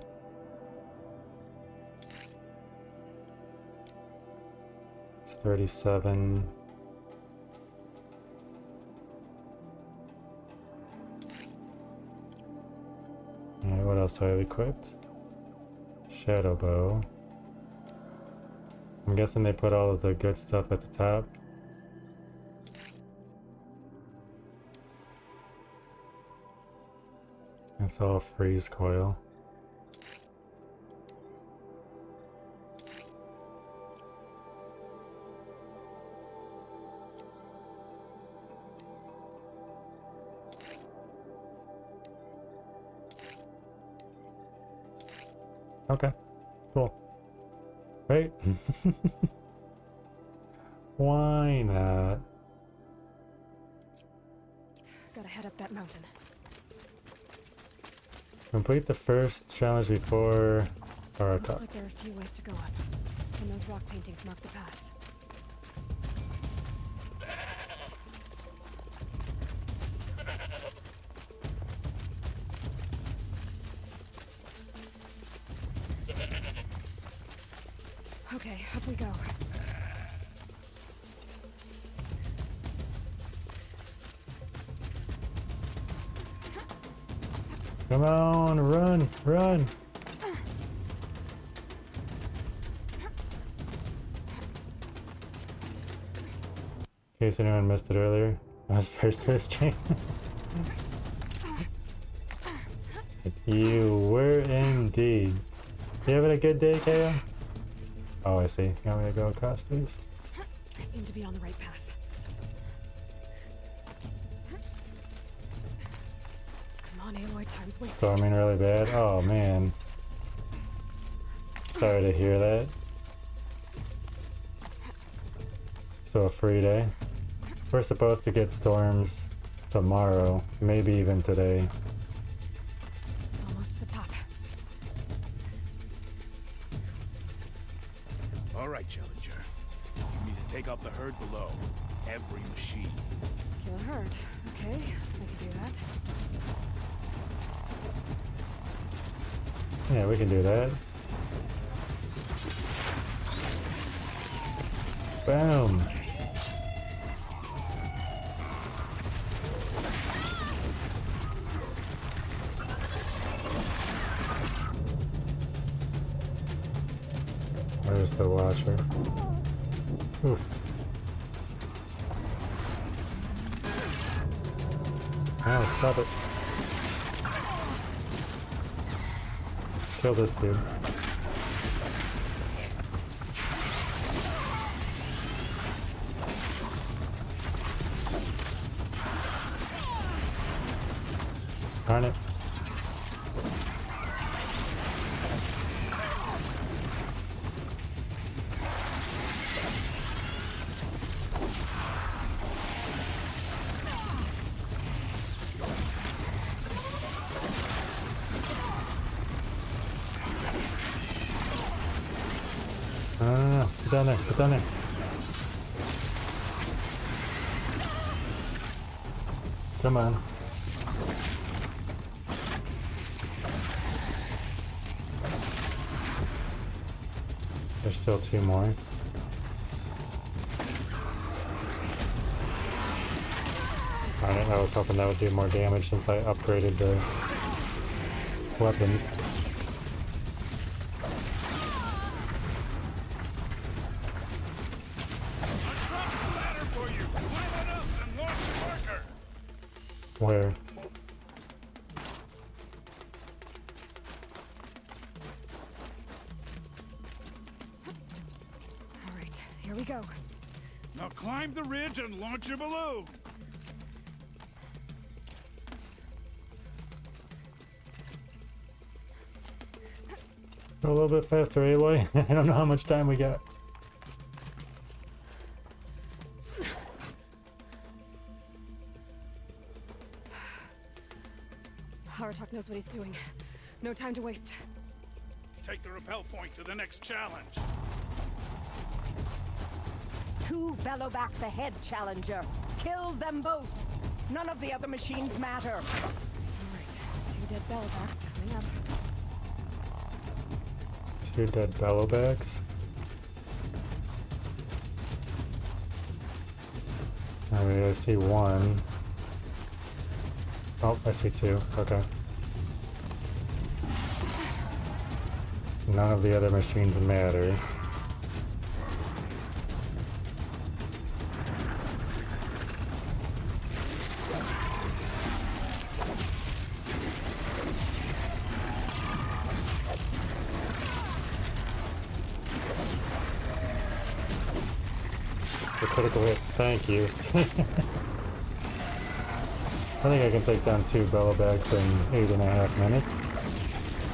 It's 37. Alright, what else do I have equipped? Shadow bow. I'm guessing they put all of the good stuff at the top. It's all freeze coil. Okay, cool. Right? Why not? Gotta head up that mountain. Complete the first challenge before Looks Aratok. like there are a few ways to go up, and those rock paintings mark the path. Okay, up we go. Come on, run, run! In case anyone missed it earlier, I was first to this chain. You were indeed. You having a good day, Kaya? Oh, I see. You want me to go across these? I seem to be on the right path. Come on, Aloy, time's wasting. Storming really bad. Oh man. Sorry to hear that. So a free day. We're supposed to get storms tomorrow, maybe even today. Almost to the top. All right, Challenger. You need to take out the herd below. Every machine. Kill a herd. Okay, I can do that. Yeah, we can do that. Boom. Where's the watcher? Oof. Ow, stop it. Kill this dude. Darn it. No, get down there, get down there. Come on. There's still two more. Alright, I was hoping that would do more damage since I upgraded the weapons. Where? All right, here we go. Now climb the ridge and launch your balloon. Go a little bit faster, Aloy. I don't know how much time we got. Aratok knows what he's doing. No time to waste. Take the rappel point to the next challenge. 2 Bellowbacks ahead, Challenger. Kill them both. None of the other machines matter. All right, 2 dead bellowbacks coming up. 2 dead bellowbacks. I see 1. Oh, I see 2. Okay. None of the other machines matter. The critical hit. Thank you. I think I can take down 2 bellowbacks in 8.5 minutes.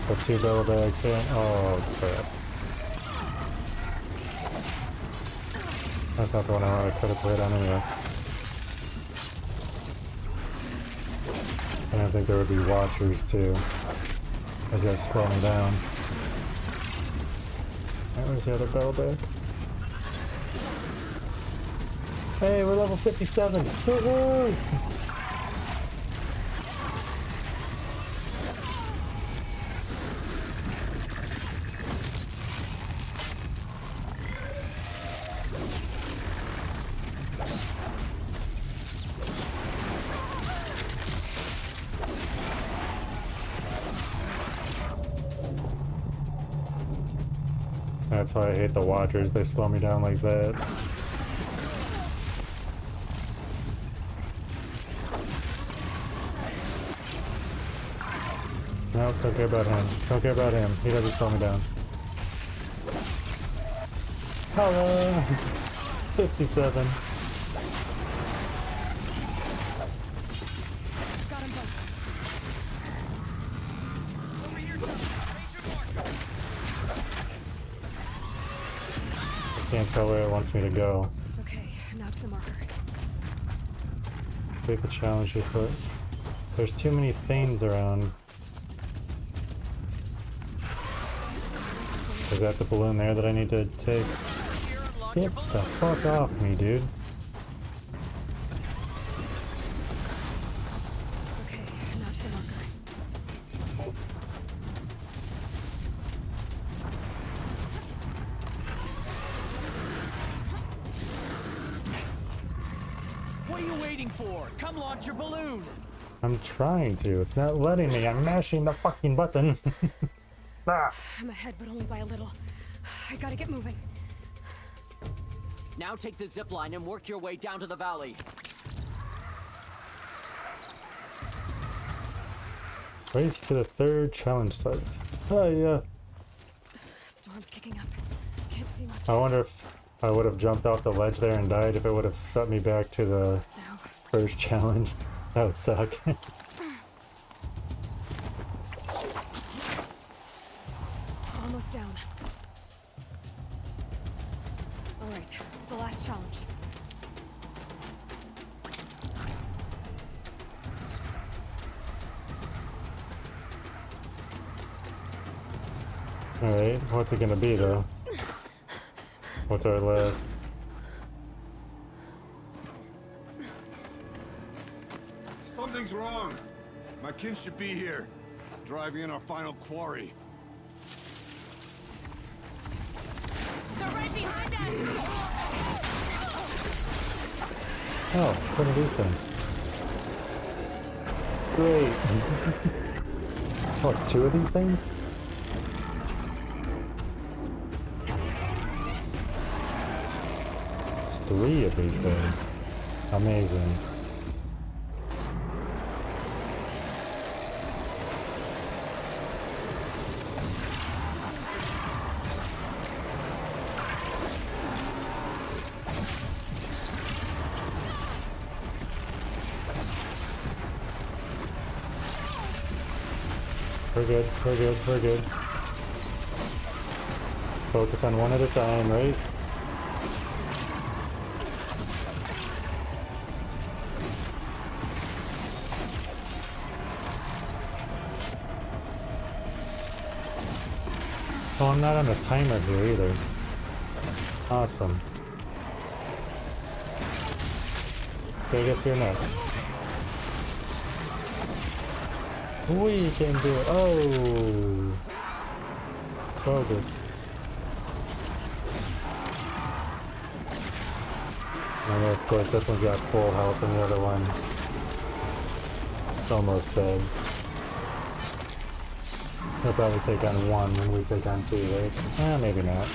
Put 2 bellowbacks in. Oh crap. That's not the one I want to critical hit on anyway. And I think there would be watchers too. Those guys slow me down. Alright, where's the other bellowback? Hey, we're level 57! Woohoo! That's why I hate the watchers, they slow me down like that. No, don't care about him. Don't care about him. He doesn't slow me down. Hello! 57. Got him both. Can't tell where it wants me to go. Okay, now to the marker. Take the challenge you put. There's too many things around. Is that the balloon there that I need to take? Get the fuck off me, dude. Okay, now to the marker. What are you waiting for? Come launch your balloon! I'm trying to. It's not letting me. I'm mashing the fucking button. Ah. I'm ahead, but only by a little. I gotta get moving. Now take the zip line and work your way down to the valley. Race to the 3rd challenge site. Oh yeah. Storm's kicking up. Can't see much. I wonder if I would have jumped off the ledge there and died if it would have set me back to the 1st challenge. That would suck. Almost down. Alright, it's the last challenge. Alright, what's it gonna be though? What's our last? Something's wrong. My kin should be here, driving in our final quarry. They're right behind us! Oh, what are these things? Great. Oh, it's 2 of these things? It's 3 of these things. Amazing. We're good, we're good, we're good. Let's focus on one at a time, right? Oh, I'm not on a timer here either. Awesome. Okay, I guess you're next. We can do it. Oh! Focus. And of course, this one's got full health, and the other one is almost dead. He'll probably take on one when we take on two, right? Maybe not.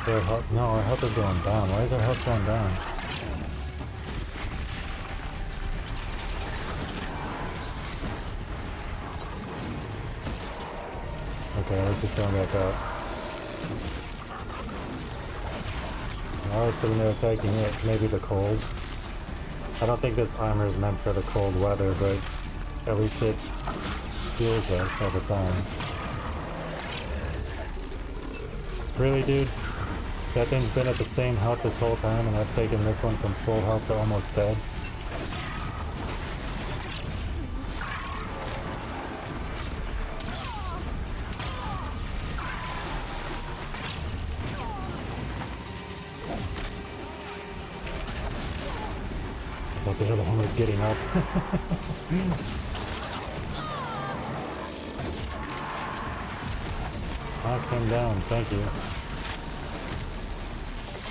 Their health, no, our health is going down. Why is our health going down? Okay, let's just go back up. I was sitting there attacking it, maybe the cold. I don't think this armor is meant for the cold weather, but at least it heals us all the time. Really, dude? That thing's been at the same health this whole time, and I've taken this one from full health to almost dead. But the other one was getting up. Knock him down, thank you.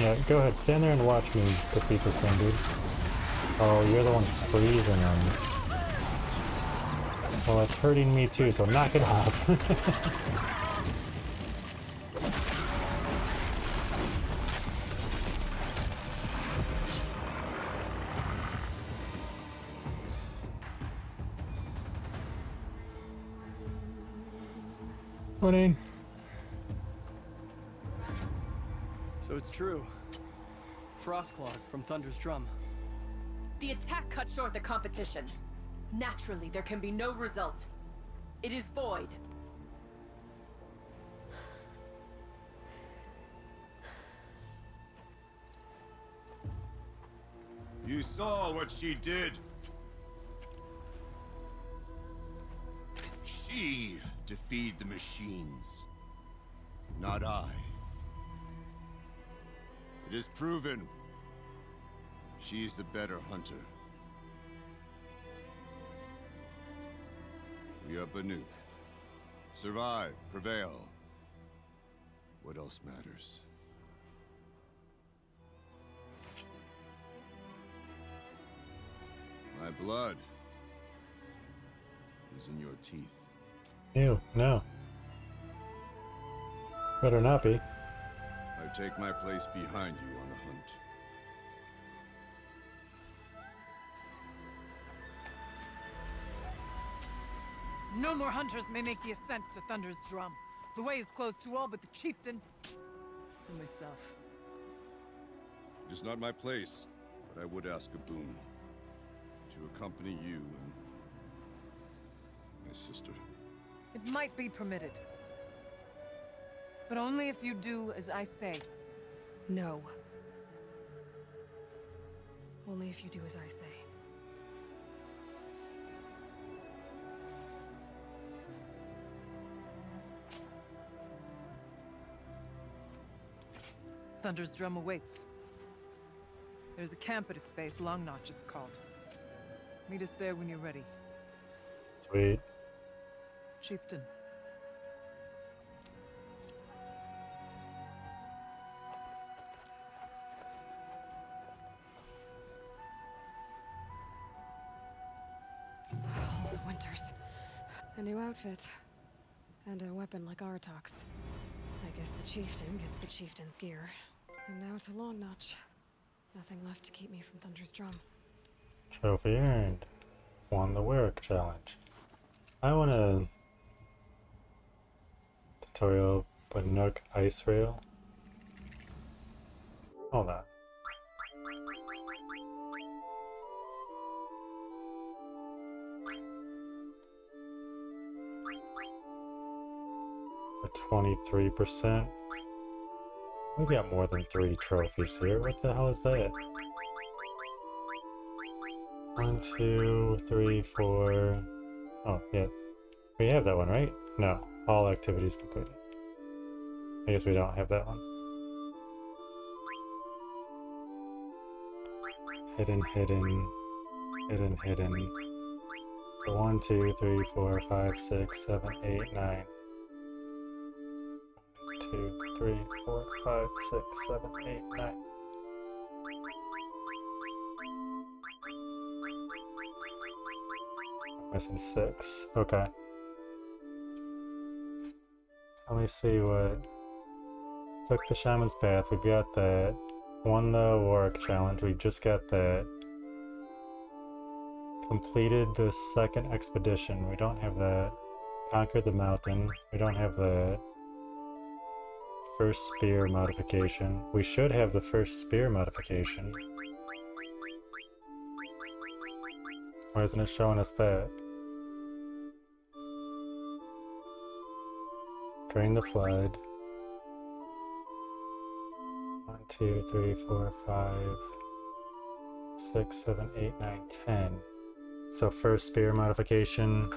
Yeah, go ahead, stand there and watch me defeat this thing, dude. Oh, you're the one freezing on me. Well, that's hurting me too, so knock it off. Morning. So it's true. Frostclaws from Thunder's Drum. The attack cut short the competition. Naturally, there can be no result. It is void. You saw what she did. She defeated the machines, not I. It is proven. She is the better hunter. We are Banuk. Survive, prevail. What else matters? My blood is in your teeth. Ew, no. Better not be. I take my place behind you on the hunt. No more hunters may make the ascent to Thunder's Drum. The way is closed to all but the chieftain and myself. It is not my place, but I would ask a boon. To accompany you and my sister. It might be permitted. But only if you do as I say. No. Only if you do as I say. Thunder's Drum awaits. There's a camp at its base, Long Notch it's called. Meet us there when you're ready. Sweet. Chieftain. Oh, Winters. A new outfit. And a weapon like Artok's. I guess the chieftain gets the chieftain's gear. And now to Long Notch. Nothing left to keep me from Thunder's Drum. Trophy earned. Won the Werrick challenge. I want a tutorial Banuk ice rail. Hold on. A 23%. We got more than 3 trophies here. What the hell is that? 1, 2, 3, 4. Oh, yeah. We have that one, right? No. All activities completed. I guess we don't have that one. Hidden, hidden, hidden, hidden. So 1, 2, 3, 4, 5, 6, 7, 8, 9. 2, 3, 4, 5, 6, 7, 8, 9. Missing 6. Okay. Let me see what. Took the Shaman's Path, we got that. Won the Warwick Challenge, we just got that. Completed the second expedition, we don't have that. Conquered the mountain, we don't have that. First spear modification. We should have the first spear modification. Why isn't it showing us that? Drain the flood. 1, 2, 3, 4, 5, 6, 7, 8, 9, 10. So first spear modification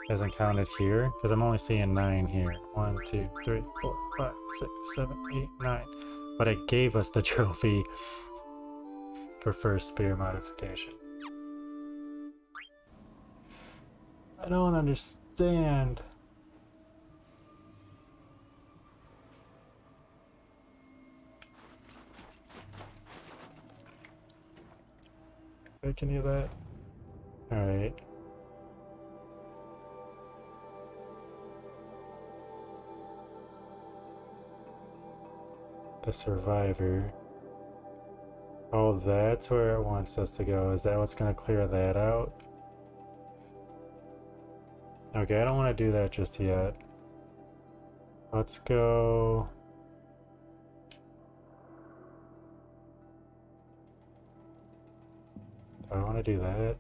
isn't counted here, because I'm only seeing 9 here. 1, 2, 3, 4, 5, 6, 7, 8, 9. But it gave us the trophy for first spear modification. I don't understand. Make any of that? Alright. The survivor. Oh, that's where it wants us to go. Is that what's gonna clear that out? Okay, I don't want to do that just yet. Let's go. Do I want to do that?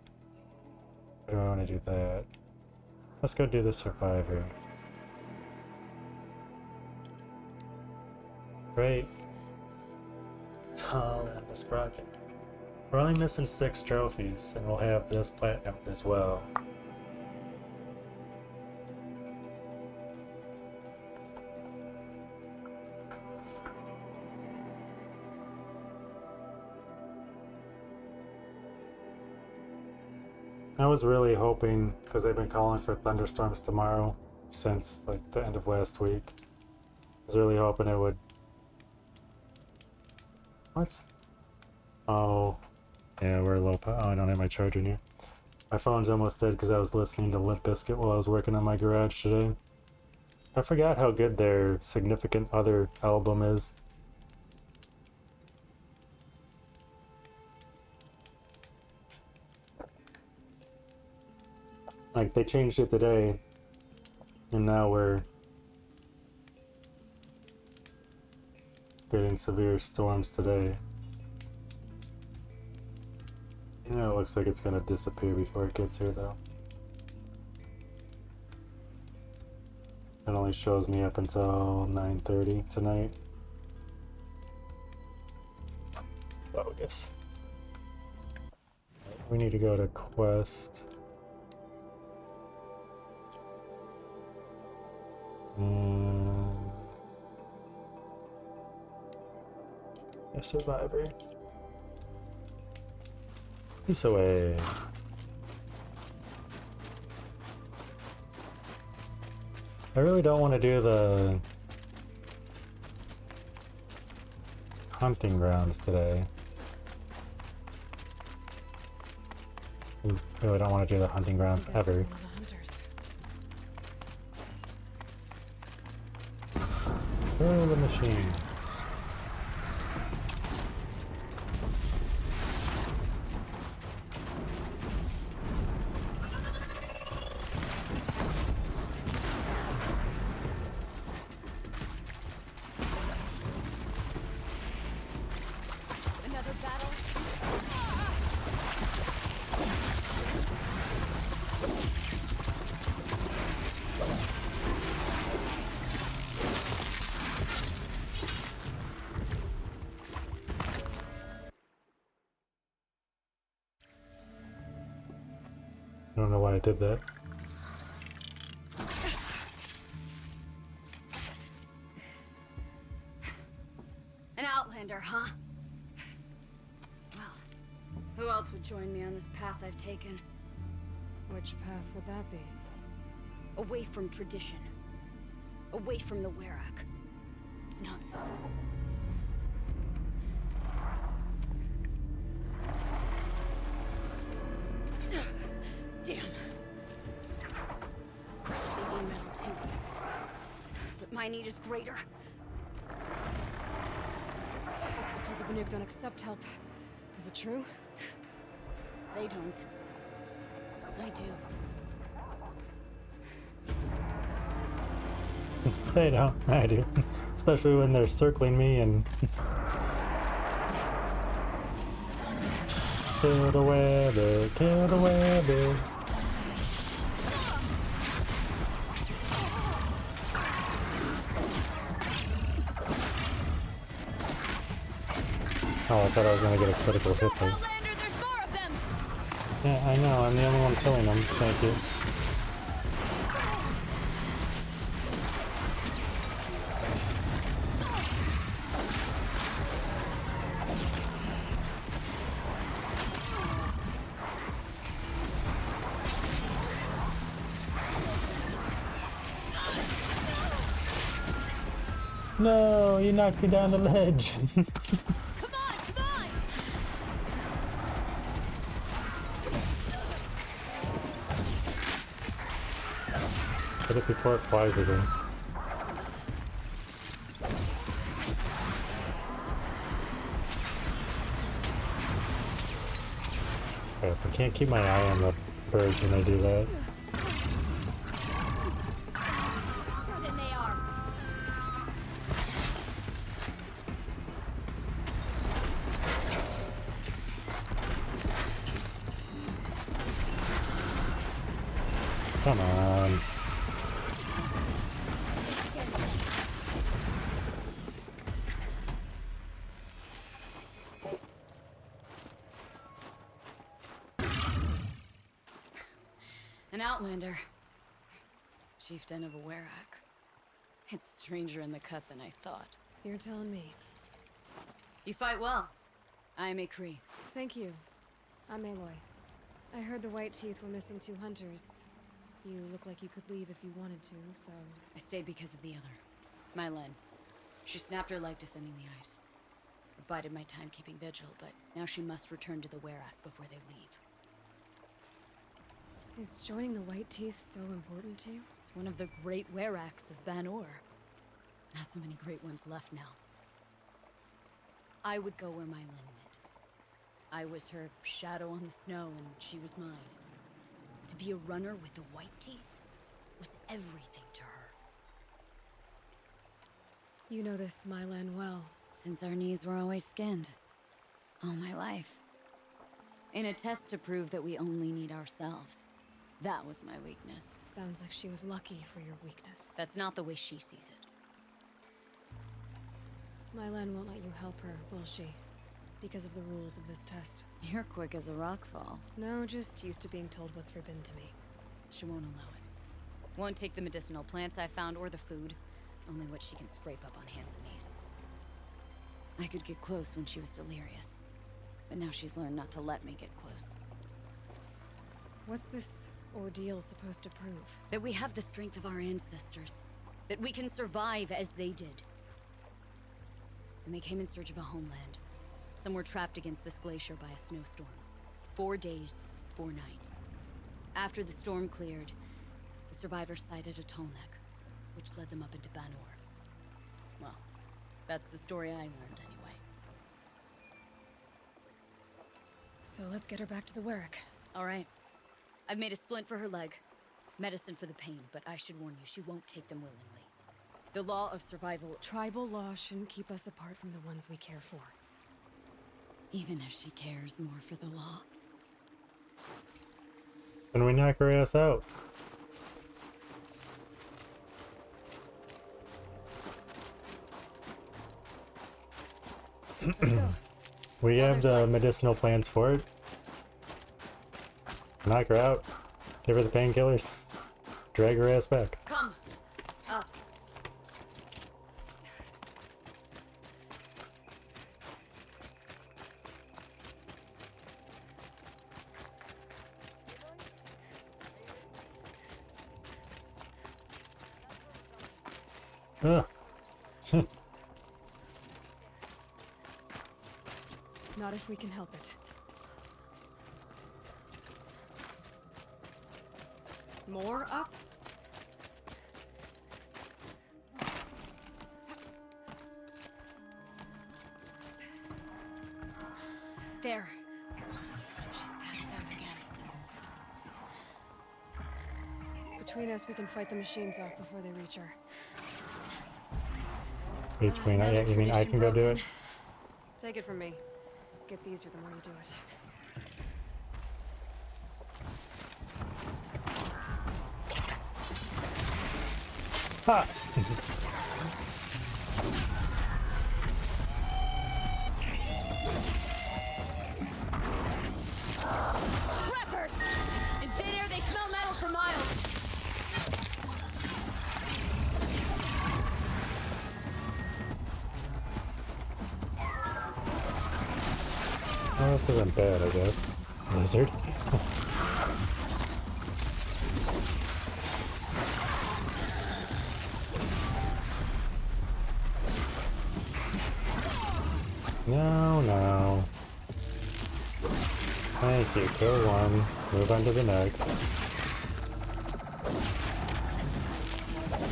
Or do I want to do that? Let's go do the survivor. Great. Tall and the sprocket. We're only missing 6 trophies, and we'll have this platinum as well. I was really hoping, because they've been calling for thunderstorms tomorrow since like the end of last week. I was really hoping it would. What? Oh, yeah, we're low power. Oh, I don't have my charger near. My phone's almost dead because I was listening to Limp Bizkit while I was working on my garage today. I forgot how good their Significant Other album is. Like, they changed it today, and now we're getting severe storms today. Yeah, it looks like it's gonna disappear before it gets here, though. It only shows me up until 9:30 tonight. Bogus. We need to go to Quest. A survivor. This away. I really don't want to do the hunting grounds today. I really don't want to do the hunting grounds ever. Throw the machines. Another battle? I don't know why I did that. huh? Well, who else would join me on this path I've taken? Which path would that be? Away from tradition. Away from the Werak. It's not so. Damn. They need metal too. But my need is greater. I was told the Banuk don't accept help. Is it true? They don't. I do. They don't. I do. Especially when they're circling me and... Kill the webber, kill the webber. Oh, I thought I was gonna get a critical hit there. Yeah, I know, I'm the only one killing them. Thank you. No, you knocked me down the ledge. Hit it before it flies again. Crap, I can't keep my eye on the birds when I do that. Come on. An outlander. Chieftain of a Werak. It's stranger in the cut than I thought. You're telling me. You fight well. I am a Kree. Thank you. I'm Aloy. I heard the White Teeth were missing 2 hunters. You look like you could leave if you wanted to, so... I stayed because of the other. Mylen. She snapped her leg descending the ice. I bided my time keeping vigil, but now she must return to the Werak before they leave. Is joining the White Teeth so important to you? It's one of the great Weraks of Ban-Ur. Not so many great ones left now. I would go where Mylen went. I was her shadow on the snow, and she was mine. To be a runner with the White Teeth was everything to her. You know this Mylen well. Since our knees were always skinned. All my life. In a test to prove that we only need ourselves. That was my weakness. Sounds like she was lucky for your weakness. That's not the way she sees it. Mylen won't let you help her, will she? Because of the rules of this test. You're quick as a rockfall. No, just used to being told what's forbidden to me. She won't allow it. Won't take the medicinal plants I found or the food. Only what she can scrape up on hands and knees. I could get close when she was delirious. But now she's learned not to let me get close. What's this ordeal supposed to prove? That we have the strength of our ancestors. That we can survive as they did. When they came in search of a homeland, some were trapped against this glacier by a snowstorm. 4 days, 4 nights. After the storm cleared, the survivors sighted a Tolnek, which led them up into Ban-Ur. Well, that's the story I learned anyway. So let's get her back to the Werak. All right. I've made a splint for her leg. Medicine for the pain, but I should warn you, she won't take them willingly. The law of survival... Tribal law shouldn't keep us apart from the ones we care for. Even if she cares more for the law. When we knock her ass out. We have the medicinal plants for it. Knock her out. Give her the painkillers. Drag her ass back. Come. Up. Ugh. Not if we can help it. More up? There. She's passed out again. Between us, we can fight the machines off before they reach her. Between yeah, you mean I can go do it? Take it from me. It gets easier the more you do it. Ha! Preppers! In thin air, they smell metal for miles. Oh, this isn't bad, I guess. Lizard. No, no. Thank you. Kill one. Move on to the next.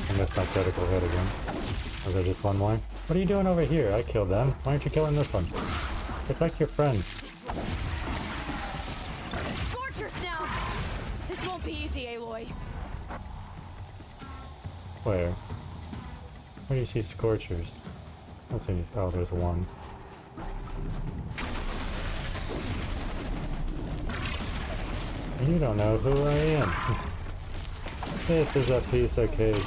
I missed my critical hit again. Was there just one more? What are you doing over here? I killed them. Why aren't you killing this one? Protect your friend. Scorchers now! This won't be easy, Aloy. Where? Where do you see Scorchers? Let's see. Oh, there's one. You don't know who I am. This is a piece of cake.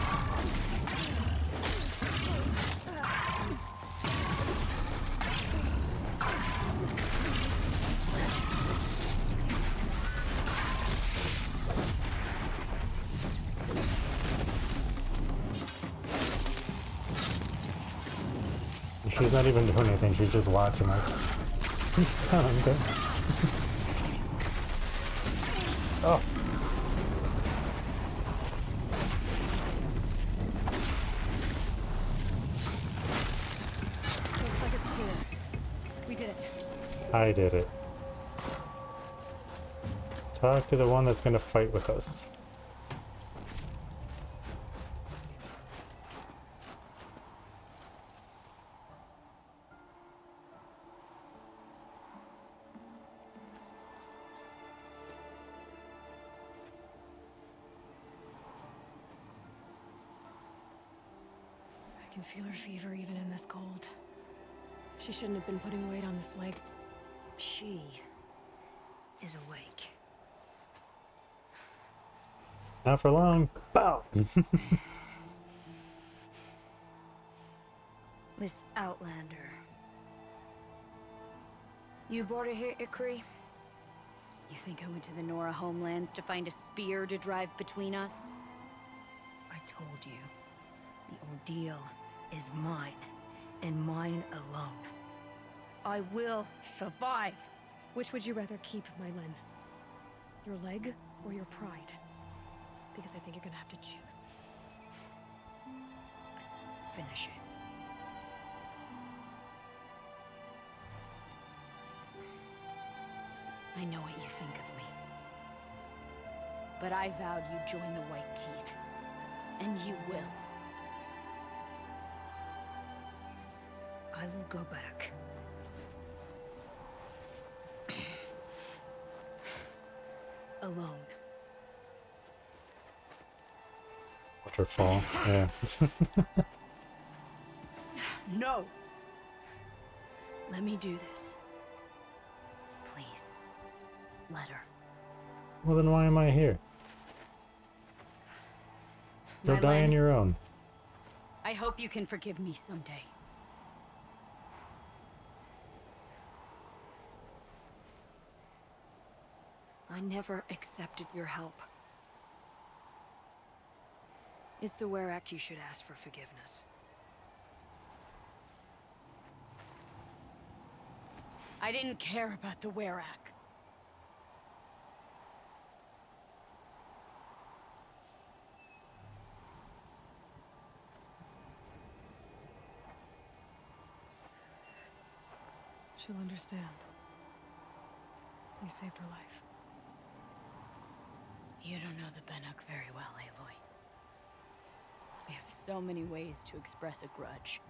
She's not even doing anything, she's just watching us. Oh. Looks like it's clear. We did it. I did it. Talk to the one that's gonna fight with us. I can feel her fever even in this cold. She shouldn't have been putting weight on this leg. She is awake. Not for long. Bow! Miss Outlander. You brought her here, Ikri? You think I went to the Nora homelands to find a spear to drive between us? I told you. The ordeal is mine, and mine alone. I will survive. Which would you rather keep, Mylin? Your leg or your pride? Because I think you're gonna have to choose. Finish it. I know what you think of me. But I vowed you'd join the White Teeth. And you will. I will go back. Alone. Watch her fall. Yeah. No! Let me do this. Please. Let her. Well, then why am I here? Go die on your own. I hope you can forgive me someday. I never accepted your help. It's the Werak you should ask for forgiveness. I didn't care about the Werak. She'll understand. You saved her life. You don't know the Banuk very well, Aloy. We have so many ways to express a grudge,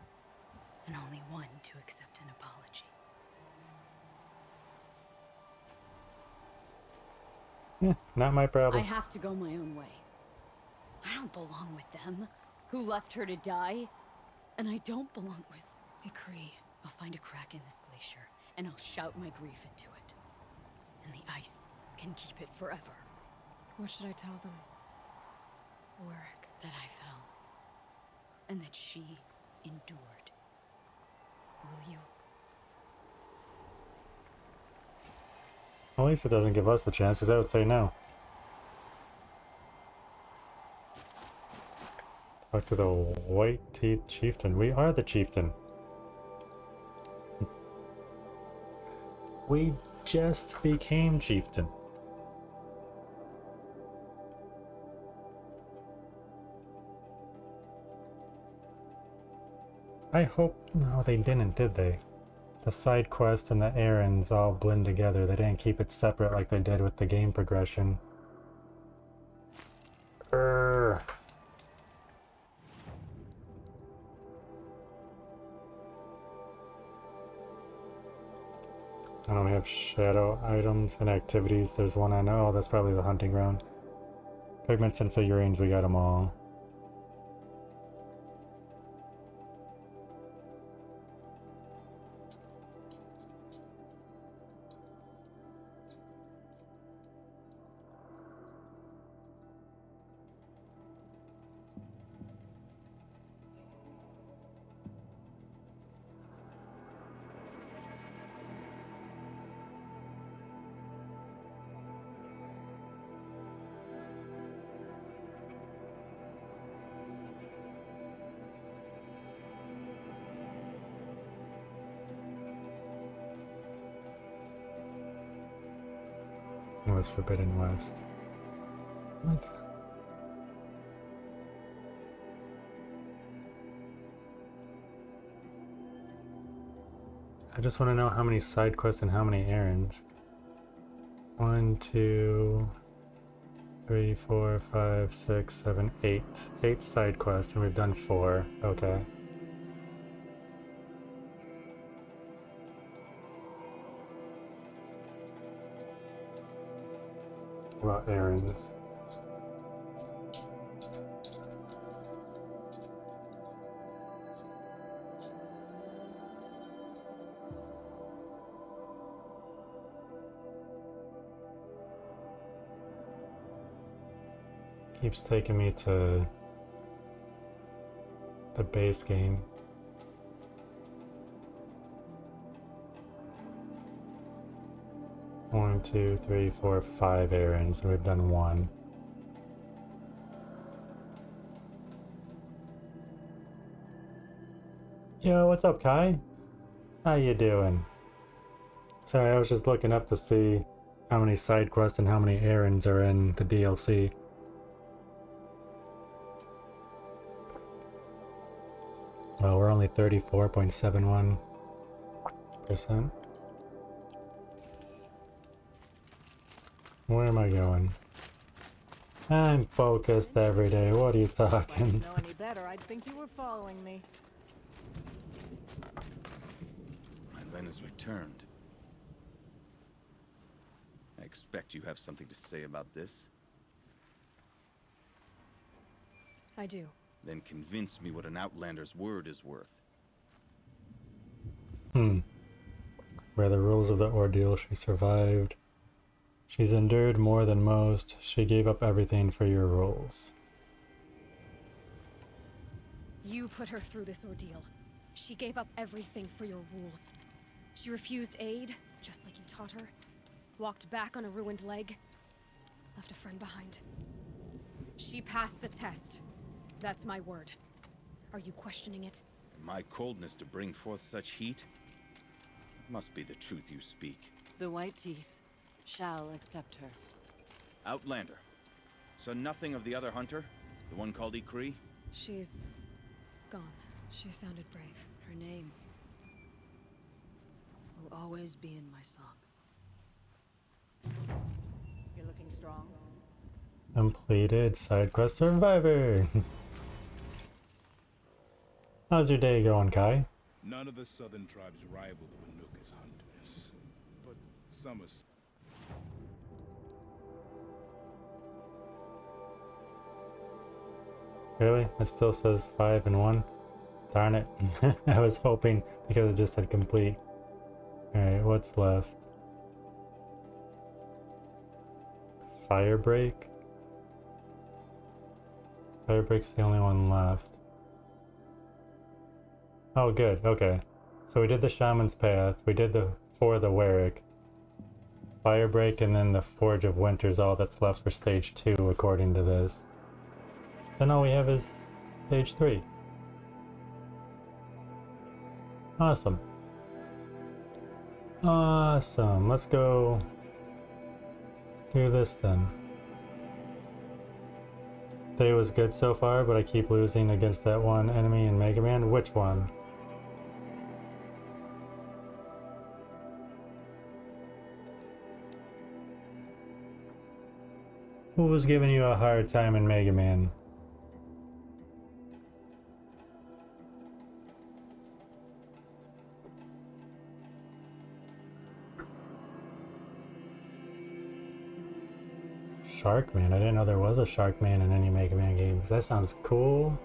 and only one to accept an apology. Not my problem. I have to go my own way. I don't belong with them, who left her to die. And I don't belong with Ikri. I'll find a crack in this glacier, and I'll shout my grief into it. And the ice can keep it forever. What should I tell them? Warwick. That I fell. And that she endured. Will you? At least it doesn't give us the chance, because I would say no. Talk to the White-Teeth Chieftain. We are the chieftain. We just became chieftain. I hope... No, they didn't, did they? The side quest and the errands all blend together. They didn't keep it separate like they did with the game progression. Urgh. I don't have shadow items and activities. There's one I know. Oh, that's probably the hunting ground. Pigments and figurines, we got them all. Was Forbidden West. What? I just want to know how many side quests and how many errands. 1, 2, 3, 4, 5, 6, 7, 8. 8 side quests, and we've done 4. Okay. About errands. Keeps taking me to the base game. One, 2, 3, 4, 5 errands, and we've done 1. Yo, what's up, Kai? How you doing? Sorry, I was just looking up to see how many side quests and how many errands are in the DLC. Well, we're only 34.71%. Where am I going? I'm focused every day. What are you talking? If I didn't know any better, I'd think you were following me. Mylen has returned. I expect you have something to say about this. I do. Then convince me what an Outlander's word is worth. By the rules of the ordeal, she survived. She's endured more than most. She gave up everything for your rules. You put her through this ordeal. She gave up everything for your rules. She refused aid, just like you taught her. Walked back on a ruined leg. Left a friend behind. She passed the test. That's my word. Are you questioning it? My coldness to bring forth such heat? Must be the truth you speak. The White Teeth shall accept her. Outlander. So nothing of the other hunter? The one called Ikri? She's gone. She sounded brave. Her name. will always be in my song. You're looking strong. Completed side quest survivor. How's your day going, Kai? None of the southern tribes rival the Banuk as hunters, but some are... Really? It still says 5 and 1? Darn it. I was hoping because it just said complete. Alright, what's left? Firebreak? Firebreak's the only one left. Oh, good. Okay. So we did the Shaman's Path. We did the For the Warwick. Firebreak and then the Forge of Winter's all that's left for stage 2 according to this. Then all we have is stage 3. Awesome. Awesome. Let's go do this then. Day was good so far, but I keep losing against that one enemy in Mega Man. Which one? Who was giving you a hard time in Mega Man? Sharkman? I didn't know there was a Sharkman in any Mega Man games. That sounds cool.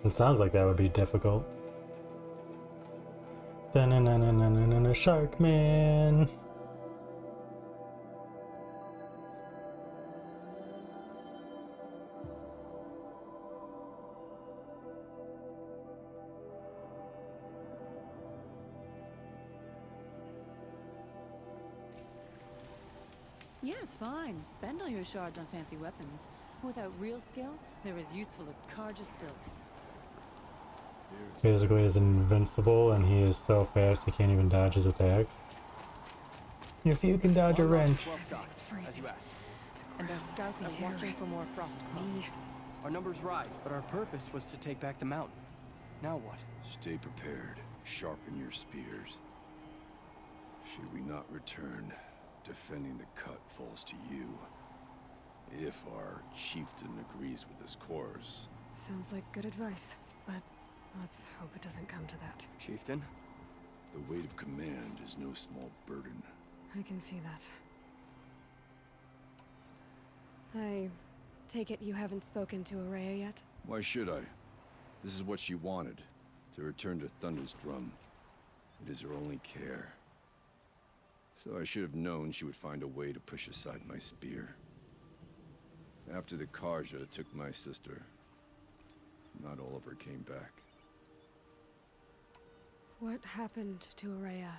It sounds like that would be difficult. Sharkman! Yes, fine. Spend all your shards on fancy weapons. Without real skill, they're as useful as Karja silks. Basically is invincible and he is so fast he can't even dodge his attacks. If you can dodge a wrench. Well stocked, as you asked. And our scouts are watching for more frost crops. Our numbers rise, but our purpose was to take back the mountain. Now what? Stay prepared. Sharpen your spears. Should we not return, defending the cut falls to you. If our chieftain agrees with his course. Sounds like good advice, but let's hope it doesn't come to that. Chieftain? The weight of command is no small burden. I can see that. I take it you haven't spoken to Araya yet? Why should I? This is what she wanted. To return to Thunder's Drum. It is her only care. So I should have known she would find a way to push aside my spear. After the Karja took my sister, not all of her came back. What happened to Araya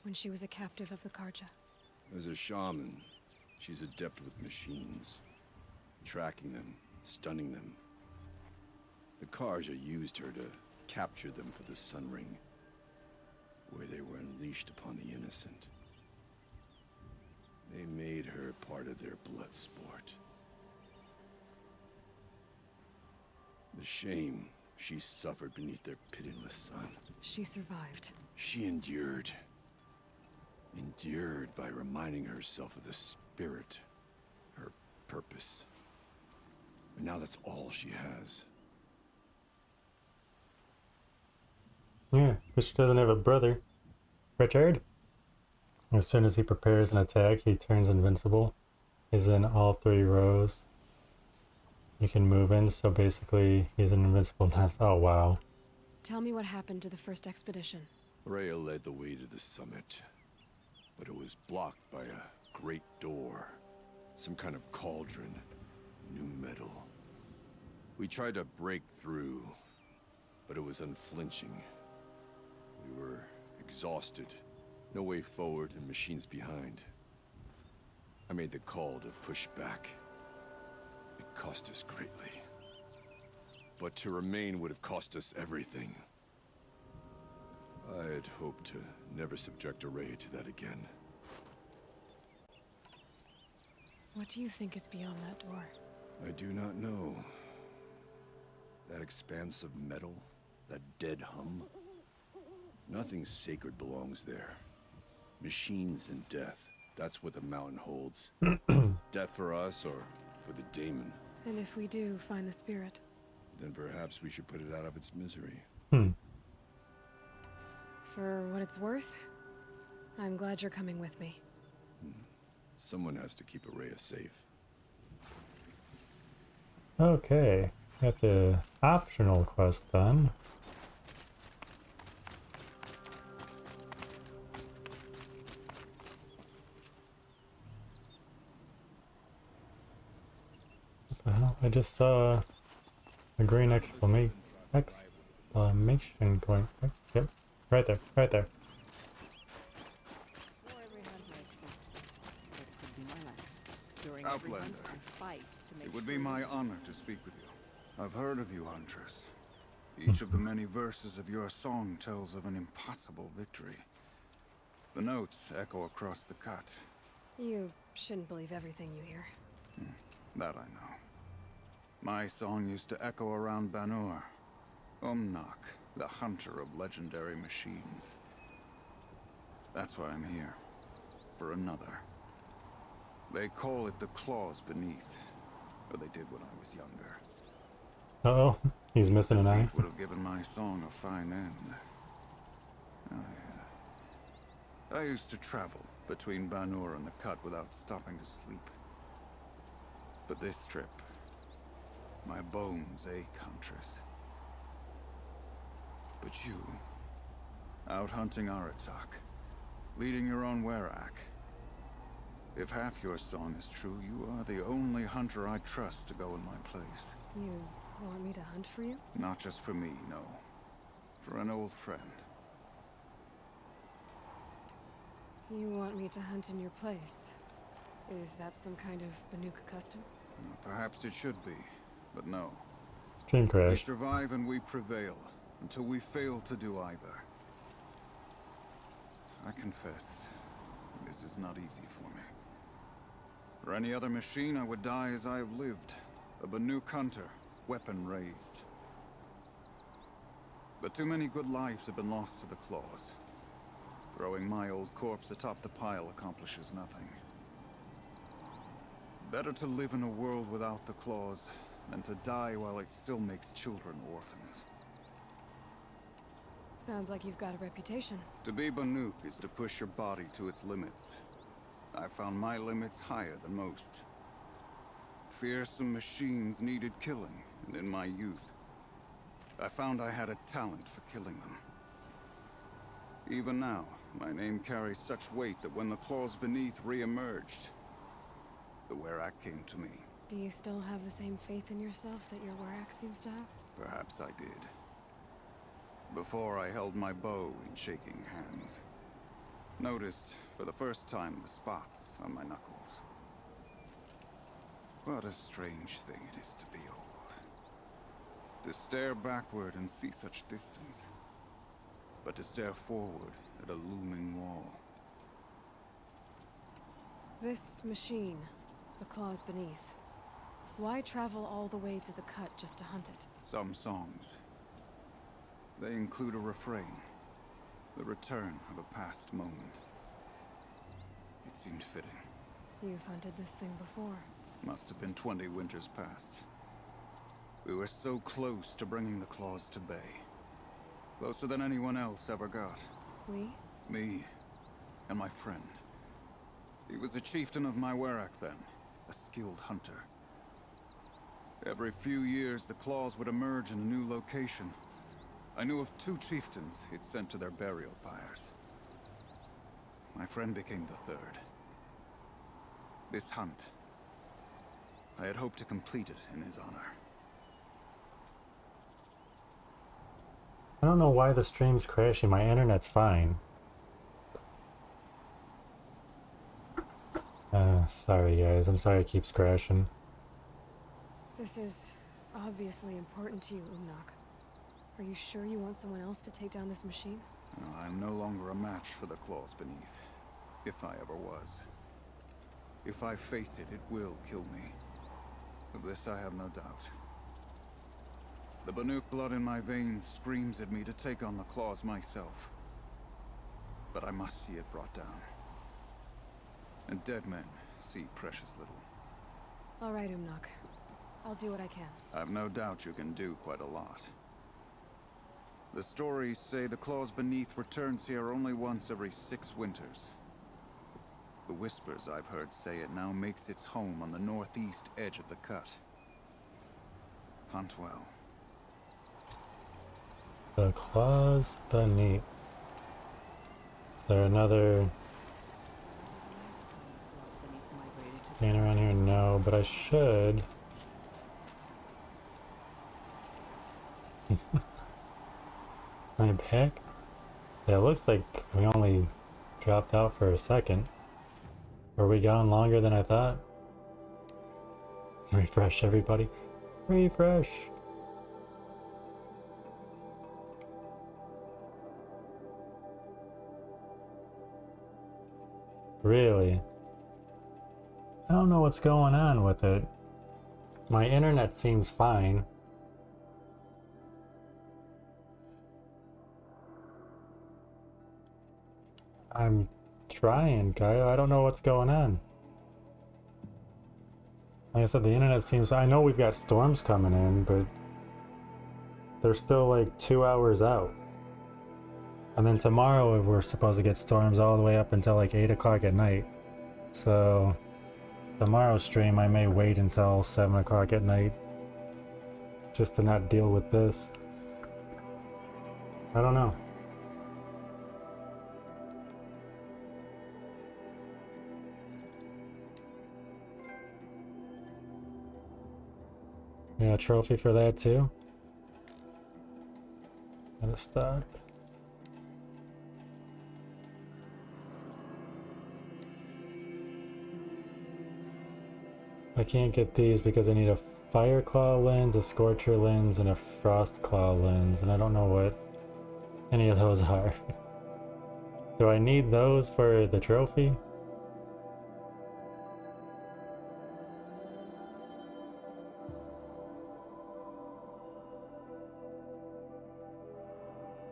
when she was a captive of the Karja? As a shaman, she's adept with machines. Tracking them, stunning them. The Karja used her to capture them for the Sun Ring, where they were unleashed upon the innocent. They made her part of their blood sport. The shame she suffered beneath their pitiless sun. She survived. She endured. Endured by reminding herself of the spirit, her purpose. And now that's all she has. Yeah, but she doesn't have a brother. Richard? As soon as he prepares an attack, he turns invincible. He's in all 3 rows. You can move in, so basically he's an invincible nest. Oh, wow. Tell me what happened to the first expedition. Rhea led the way to the summit, but it was blocked by a great door. Some kind of cauldron. New metal. We tried to break through, but it was unflinching. We were exhausted. No way forward and machines behind. I made the call to push back. It cost us greatly. But to remain would have cost us everything. I had hoped to never subject Araya to that again. What do you think is beyond that door? I do not know. That expanse of metal, that dead hum. Nothing sacred belongs there. Machines and death. That's what the mountain holds. Death for us or for the daemon. And if we do find the spirit, Then perhaps we should put it out of its misery. for what it's worth, I'm glad you're coming with me. Someone has to keep Araya safe. Okay, got the optional quest done. What the hell? I just saw a green exclamation going. Yep, right there, right there. Outlander, it would be my honor to speak with you. I've heard of you, Huntress. Each of the many verses of your song tells of an impossible victory. The notes echo across the cut. You shouldn't believe everything you hear. That I know. My song used to echo around Banur. Umnak, the hunter of legendary machines. That's why I'm here. For another. They call it the Claws Beneath. Or they did when I was younger. Uh-oh, he's missing an eye. Would have given my song a fine end. Oh, yeah. I used to travel between Banur and the Cut without stopping to sleep. But this trip, my bones ache, Huntress. But you, out hunting Aratak, leading your own Werak. If half your song is true, you are the only hunter I trust to go in my place. You want me to hunt for you? Not just for me, no. For an old friend. You want me to hunt in your place? Is that some kind of Banuk custom? Perhaps it should be, but no. Stream We crash. survive and we prevail, until we fail to do either. I confess, this is not easy for me. For any other machine, I would die as I have lived. A Banuk hunter, weapon raised. But too many good lives have been lost to the Claws. Throwing my old corpse atop the pile accomplishes nothing. Better to live in a world without the Claws than to die while it still makes children orphans. Sounds like you've got a reputation. To be Banuk is to push your body to its limits. I found my limits higher than most. Fearsome machines needed killing, and in my youth, I found I had a talent for killing them. Even now, my name carries such weight that when the Claws Beneath re-emerged, the Werak came to me. Do you still have the same faith in yourself that your Werak seems to have? Perhaps I did. Before I held my bow in shaking hands. Noticed, for the first time, the spots on my knuckles. What a strange thing it is to be old. To stare backward and see such distance. But to stare forward at a looming wall. This machine, the Claws Beneath. Why travel all the way to the Cut just to hunt it? Some songs. They include a refrain. The return of a past moment. It seemed fitting. You've hunted this thing before. Must have been 20 winters past. We were so close to bringing the Claws to bay. Closer than anyone else ever got. We? Me. And my friend. He was a chieftain of my Werak then. A skilled hunter. Every few years, the Claws would emerge in a new location. I knew of 2 chieftains he'd sent to their burial pyres. My friend became the 3rd. This hunt, I had hoped to complete it in his honor. I don't know why the stream's crashing. My internet's fine. Sorry guys. I'm sorry it keeps crashing. This is obviously important to you, Umnak. Are you sure you want someone else to take down this machine? I'm no longer a match for the Claws Beneath. If I ever was. If I face it, it will kill me. Of this I have no doubt. The Banuk blood in my veins screams at me to take on the Claws myself. but I must see it brought down. And dead men see precious little. All right, Umnok. I'll do what I can. I've no doubt you can do quite a lot. The stories say the claws beneath returns here only once every 6 winters. The whispers I've heard say it now makes its home on the northeast edge of the cut. Hunt well. The claws beneath. Is there another thing around here? No, but I should. Am I back? Yeah, it looks like we only dropped out for a second. Were we gone longer than I thought? Refresh, everybody. Refresh. Really? I don't know what's going on with it. My internet seems fine. I'm trying, Kyle. I don't know what's going on. Like I said, the internet seems... I know we've got storms coming in, but they're still like 2 hours out. And then tomorrow we're supposed to get storms all the way up until like 8 o'clock at night. So tomorrow's stream I may wait until 7 o'clock at night just to not deal with this. I don't know. Yeah, a trophy for that too. Out of stock. I can't get these because I need a Fire Claw lens, a Scorcher lens, and a Frost Claw lens, and I don't know what any of those are. Do I need those for the trophy?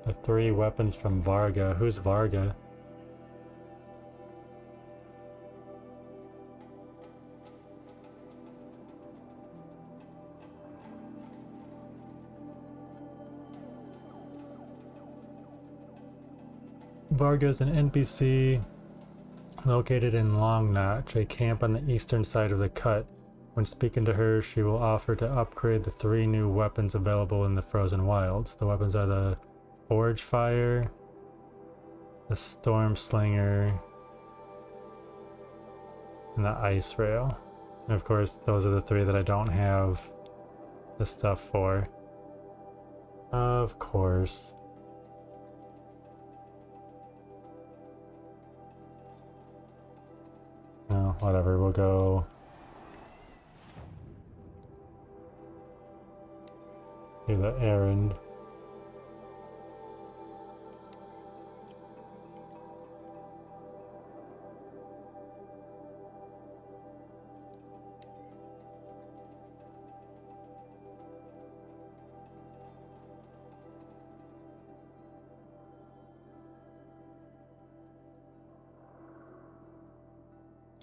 The 3 weapons from Varga. Who's Varga? Varga is an NPC located in Long Notch, a camp on the eastern side of the cut. When speaking to her, she will offer to upgrade the 3 new weapons available in the Frozen Wilds. The weapons are the Forge Fire, the Storm Slinger, and the Ice Rail. And of course, those are the 3 that I don't have the stuff for. Of course. No, whatever, we'll go... do the errand.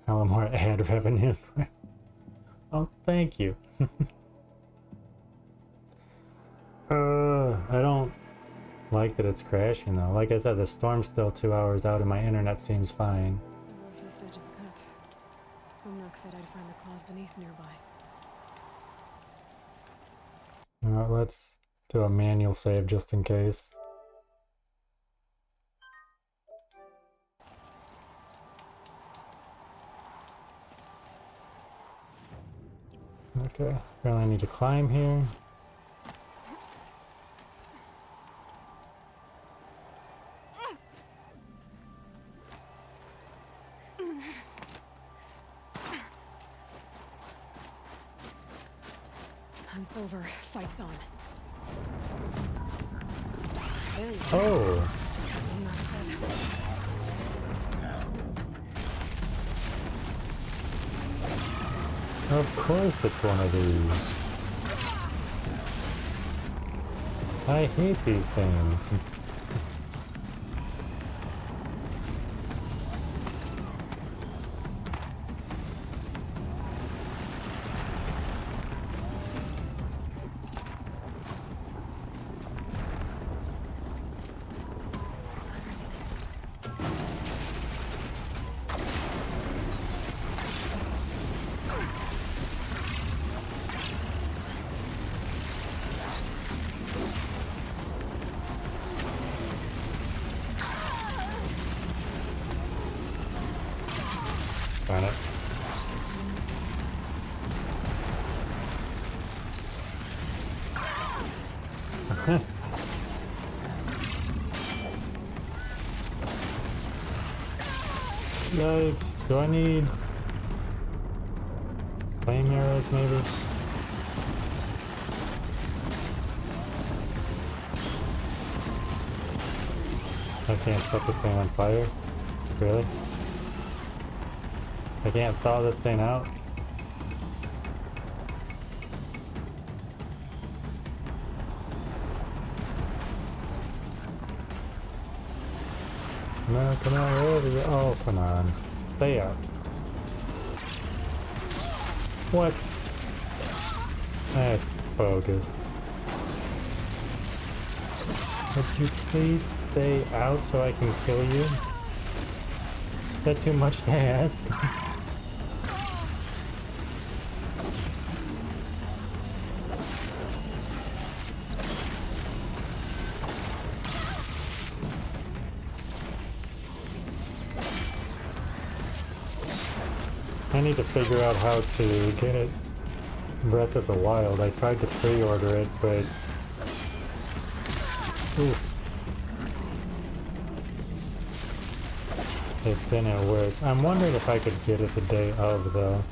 A lot more ad revenue. Oh, thank you. I don't like that it's crashing though. Like I said, the storm's still 2 hours out and my internet seems fine. The northeast edge of the cut. Umnok said I'd find the claws beneath nearby. Alright, let's do a manual save just in case. Okay, apparently I need to climb here. Hunt's over. Fight's on. Oh! Of course it's one of these. I hate these things. Yikes. Do I need flame arrows maybe? I can't set this thing on fire? Really? I can't thaw this thing out? No, come on, wherever you— oh, come on. Stay out. What? That's bogus. Would you please stay out so I can kill you? Is that too much to ask? I need to figure out how to get Breath of the Wild. I tried to pre-order it, but oof. It didn't work. I'm wondering if I could get it the day of, though.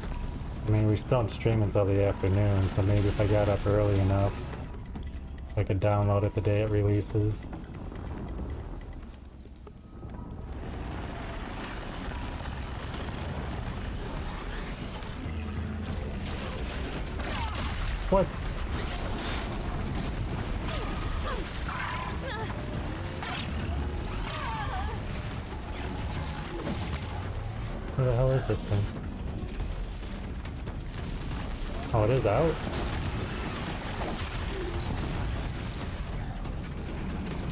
I mean, we still don't stream until the afternoon, so maybe if I got up early enough, I could download it the day it releases. What? Where the hell is this thing? Oh, it is out?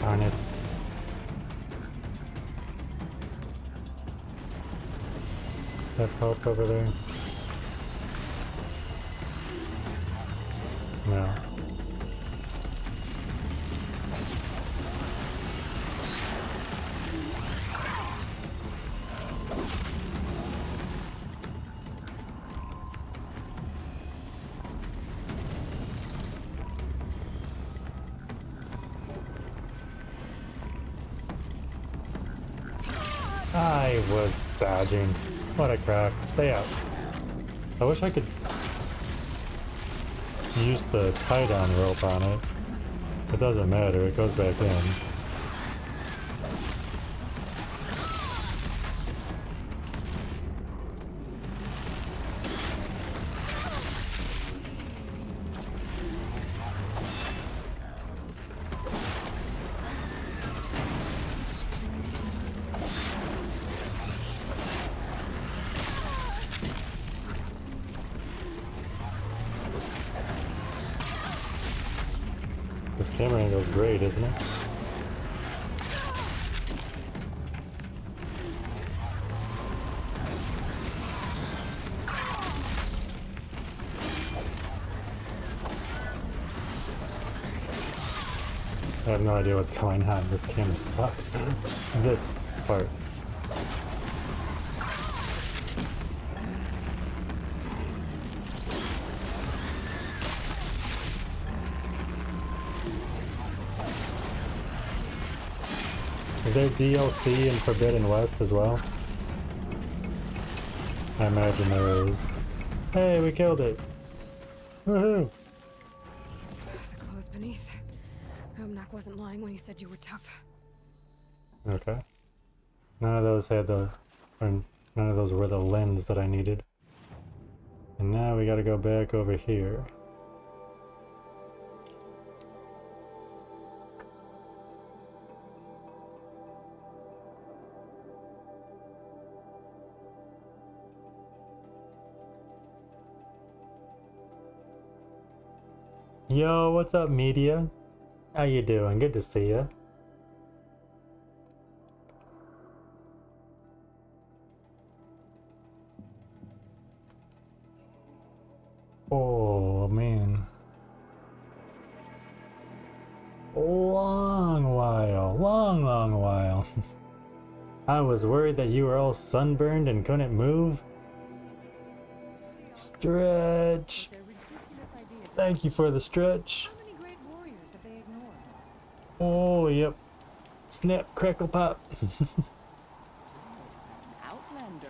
Darn it. That help over there? No. I was dodging. What a crap. Stay out. I wish I could use the tie-down rope on it. It doesn't matter, it goes back in. This camera angle's great, isn't it? I have no idea what's going on. This camera sucks. This part. Is there DLC in Forbidden West as well? I imagine there is. Hey, we killed it! Woohoo! The clothes beneath. Omnak wasn't lying when he said you were tough. Okay. None of those had the... or none of those were the lens that I needed. And now we gotta go back over here. Yo, what's up, media? How you doing? Good to see ya. Oh, man. Long while. I was worried that you were all sunburned and couldn't move. Stretch. Thank you for the stretch. How many great warriors have they ignored? Oh, yep. Snap, crackle, pop. Outlander.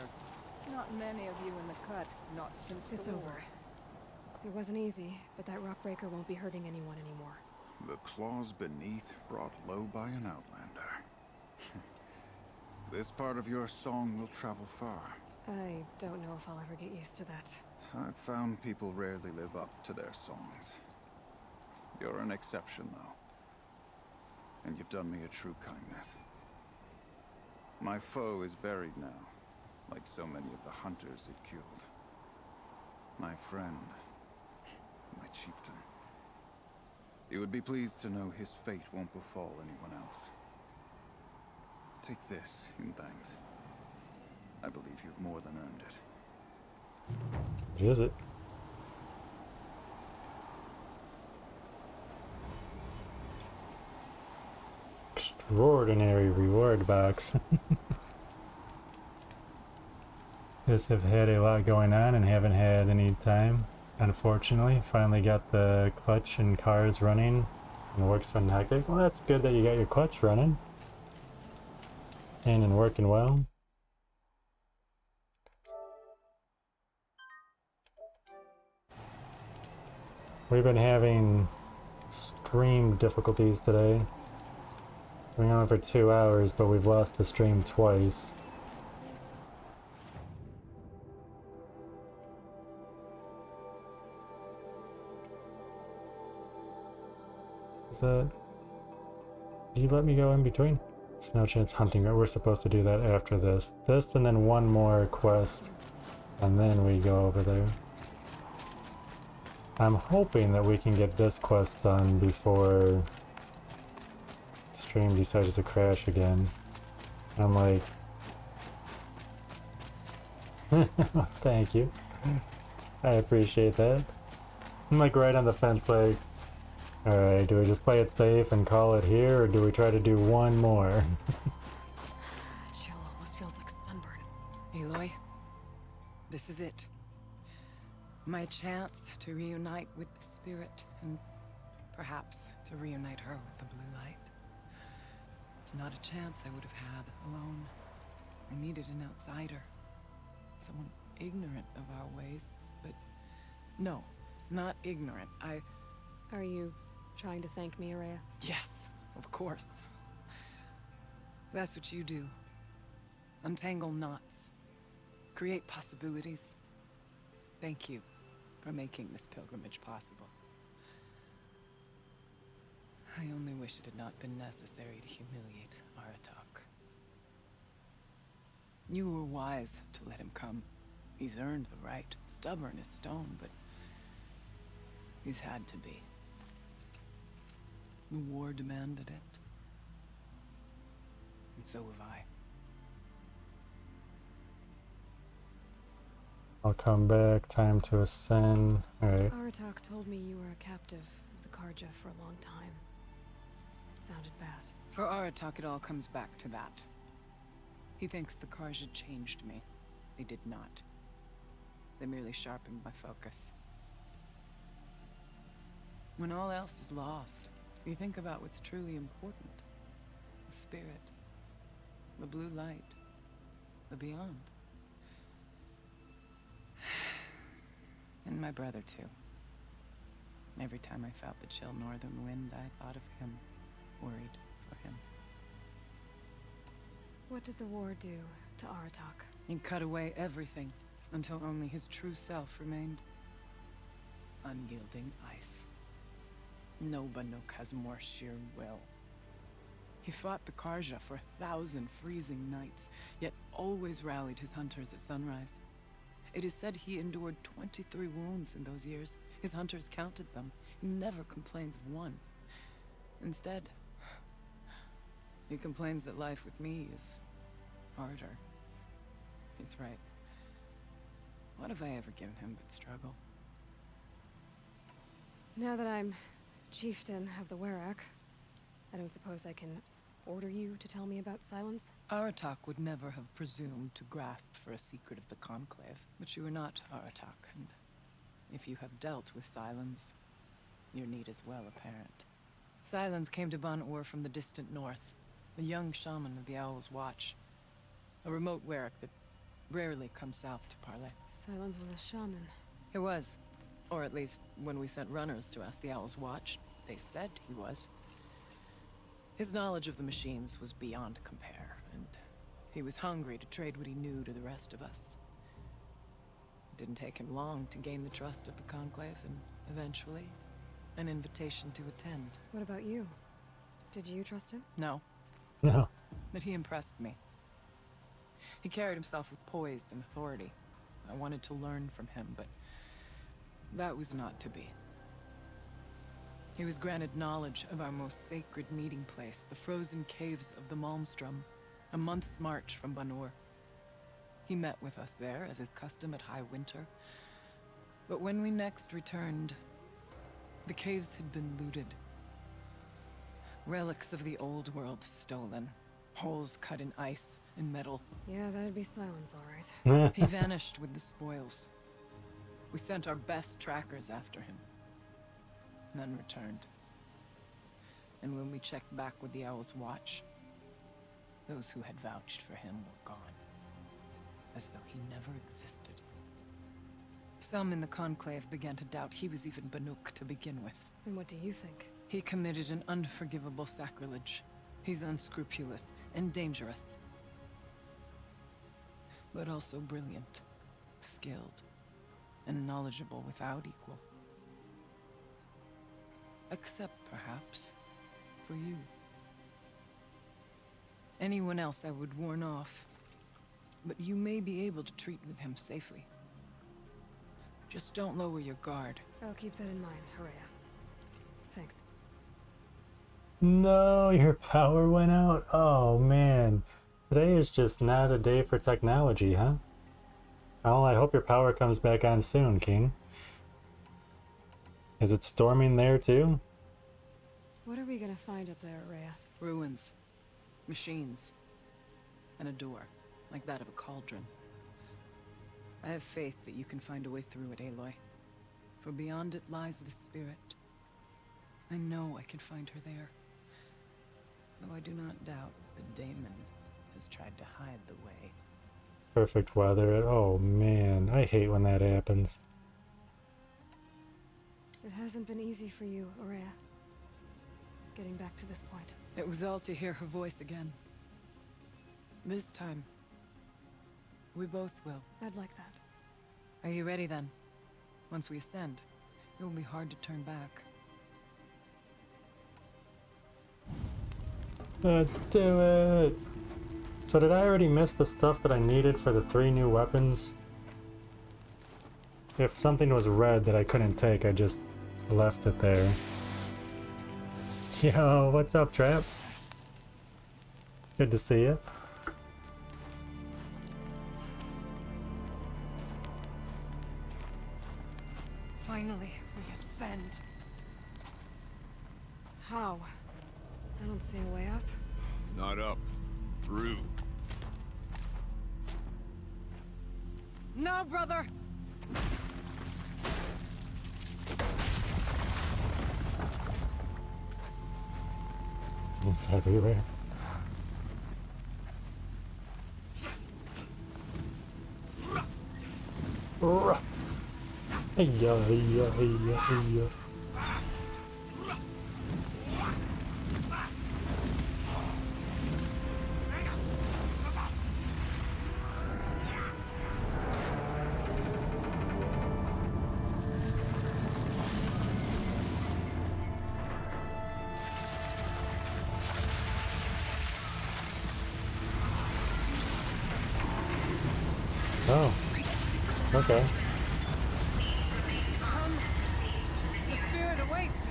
Not many of you in the cut, not since It's the war. over. It wasn't easy, but that rockbreaker won't be hurting anyone anymore. The claws beneath brought low by an outlander. This part of your song will travel far. I don't know if I'll ever get used to that. I've found people rarely live up to their songs. You're an exception, though. And you've done me a true kindness. My foe is buried now, like so many of the hunters it killed. My friend, my chieftain. You would be pleased to know his fate won't befall anyone else. Take this in thanks. I believe you've more than earned it. What is it? Extraordinary reward box. Guess I've had a lot going on and haven't had any time, unfortunately. Finally got the clutch and cars running and the work's been hectic. Well, that's good that you got your clutch running and working well. We've been having stream difficulties today. Going on for 2 hours, but we've lost the stream twice. Is that... Do you let me go in between? There's no chance hunting. We're supposed to do that after this. This and then one more quest. And then we go over there. I'm hoping that we can get this quest done before stream decides to crash again. I'm like, thank you. I appreciate that. I'm like right on the fence, like, alright, do we just play it safe and call it here, or do we try to do one more? Chill almost feels like sunburn. Aloy, this is it. My chance to reunite with the spirit, and perhaps to reunite her with the blue light. It's not a chance I would have had alone. I needed an outsider. Someone ignorant of our ways, but no, not ignorant. Are you trying to thank me, Ourea? Yes, of course. That's what you do. Untangle knots. Create possibilities. Thank you for making this pilgrimage possible. I only wish it had not been necessary to humiliate Aratak. You were wise to let him come. He's earned the right. Stubborn as stone, but he's had to be. The war demanded it. And so have I. I'll come back. Time to ascend. Alright. Aratak told me you were a captive of the Karja for a long time. It sounded bad. For Aratak, it all comes back to that. He thinks the Karja changed me. They did not. They merely sharpened my focus. When all else is lost, you think about what's truly important. The spirit. The blue light. The beyond. And my brother, too. Every time I felt the chill northern wind, I thought of him. Worried for him. What did the war do to Aratak? It cut away everything, until only his true self remained. Unyielding ice. No Banuk has more sheer will. He fought the Karja for 1,000 freezing nights, yet always rallied his hunters at sunrise. It is said he endured 23 wounds in those years. His hunters counted them. He never complains of one. Instead, he complains that life with me is harder. He's right. What have I ever given him but struggle? Now that I'm chieftain of the Werak, I don't suppose I can order you to tell me about Silence? Aratak would never have presumed to grasp for a secret of the Conclave. But you are not Aratak, and if you have dealt with Silence, your need is well apparent. Silence came to Ban-Ur from the distant north, a young shaman of the Owl's Watch. A remote Werak that rarely comes south to parley. Silence was a shaman. He was. Or at least, when we sent runners to ask the Owl's Watch, they said he was. His knowledge of the machines was beyond compare, and he was hungry to trade what he knew to the rest of us. It didn't take him long to gain the trust of the Conclave, and eventually, an invitation to attend. What about you? Did you trust him? No. No. But he impressed me. He carried himself with poise and authority. I wanted to learn from him, but that was not to be. He was granted knowledge of our most sacred meeting place, the frozen caves of the Malmstrom, a month's march from Ban-Ur. He met with us there, as is custom at High Winter. But when we next returned, the caves had been looted. Relics of the old world stolen. Holes cut in ice and metal. Yeah, that'd be Silence, all right. He vanished with the spoils. We sent our best trackers after him. None returned. And when we checked back with the Owl's Watch, those who had vouched for him were gone. As though he never existed. Some in the Conclave began to doubt he was even Banuk to begin with. And what do you think? He committed an unforgivable sacrilege. He's unscrupulous and dangerous. But also brilliant, skilled, and knowledgeable without equal. Except, perhaps, for you. Anyone else I would warn off, but you may be able to treat with him safely. Just don't lower your guard. I'll keep that in mind, Horea. Thanks. No, your power went out? Oh man. Today is just not a day for technology, huh? Well, I hope your power comes back on soon, King. Is it storming there too? What are we gonna find up there, Horea? Ruins. Machines. And a door, like that of a cauldron. I have faith that you can find a way through it, Aloy. For beyond it lies the spirit. I know I can find her there. Though I do not doubt that Daemon has tried to hide the way. Perfect weather. Oh man, I hate when that happens. It hasn't been easy for you, Horea. Getting back to this point. It was all to hear her voice again. This time, we both will. I'd like that. Are you ready then? Once we ascend, it will be hard to turn back. Let's do it! So did I already miss the stuff that I needed for the 3 new weapons? If something was red that I couldn't take, I just left it there. Yo, what's up, Trap? Good to see you. Finally, we ascend. How? I don't see a way up. Not up. Through. No, brother! It's everywhere. Hey-ya, hey-ya, hey-ya, hey-ya. Oh, okay. The spirit awaits!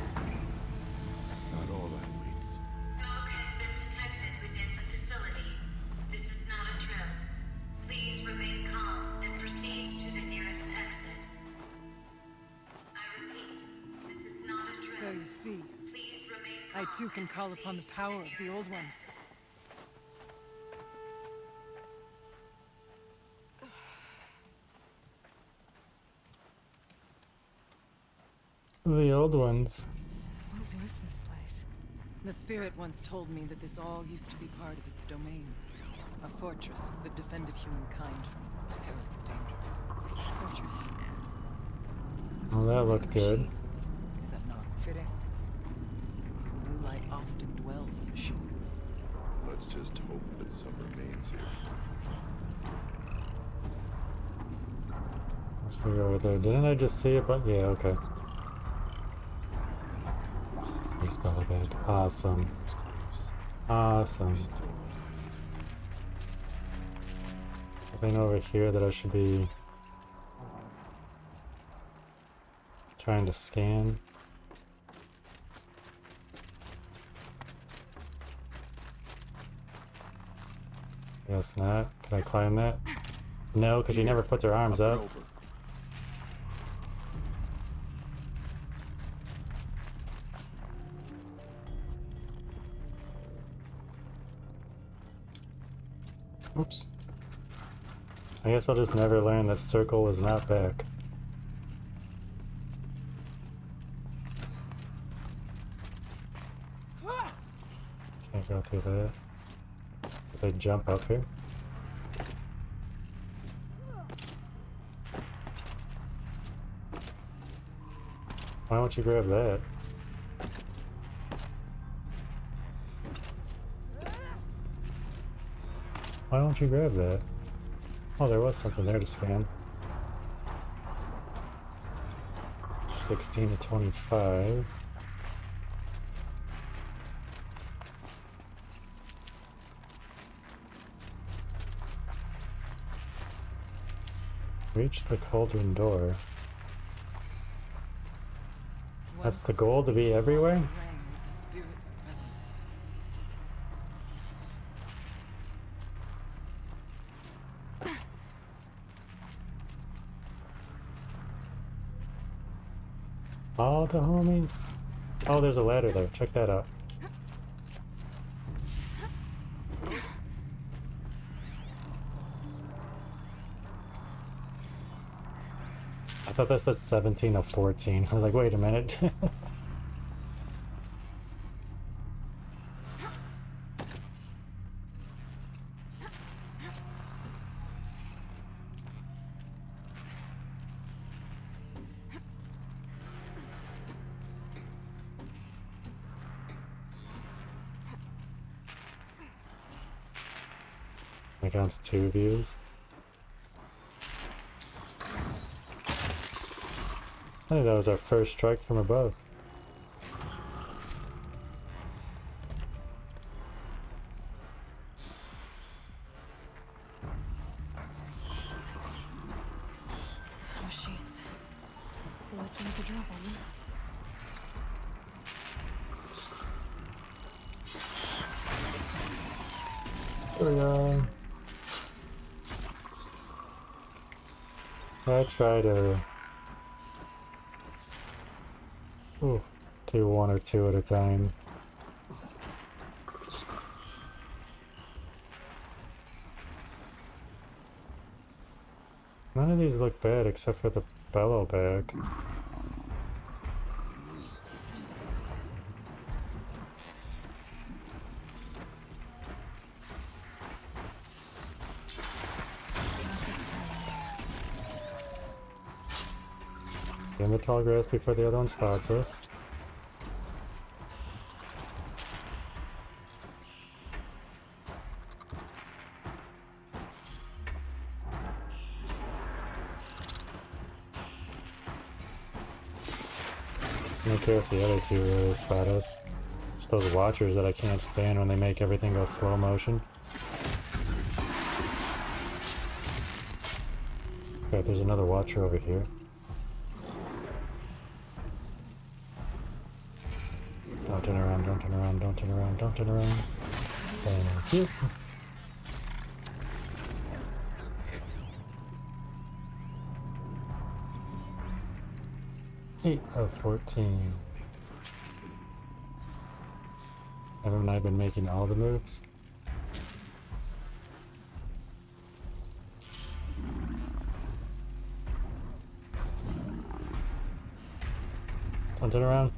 That's not all that waits. Smoke has been detected within the facility. This is not a drill. Please remain calm and proceed to the nearest exit. I repeat, this is not a drill. So you see, Please remain I calm too can and call upon the proceed to power of the nearest old ones. The old ones. What was this place? The spirit once told me that this all used to be part of its domain. A fortress that defended humankind from terrible danger. Fortress. Well, that looked good. Is that not fitting? Blue light often dwells in machines. Let's just hope that some remains here. Let's go over there. Didn't I just see it? But yeah, okay. He's got a bed. Awesome. Awesome. Something over here that I should be trying to scan. Guess not. Can I climb that? No, because she never put her arms up. Oops. I guess I'll just never learn that circle is not back. Can't go through that. If I jump up here. Why don't you grab that? Why don't you grab that? Oh, there was something there to scan. 16 to 25. Reach the cauldron door. That's the goal, to be everywhere? All the homies. Oh, there's a ladder there. Check that out. I thought that said 17 of 14. I was like, wait a minute. Like on 2 views. I think that was our first strike from above. Machines. Last one to drop on them. There we go. I try to do 1 or 2 at a time. None of these look bad except for the bellow bag. Get in the tall grass before the other one spots us. I don't care if the other 2 really spot us. It's those watchers that I can't stand when they make everything go slow motion. Okay, there's another watcher over here. Don't turn around, don't turn around, don't turn around, don't turn around. Thank you. Eight of 14. Haven't I been making all the moves? Don't turn around.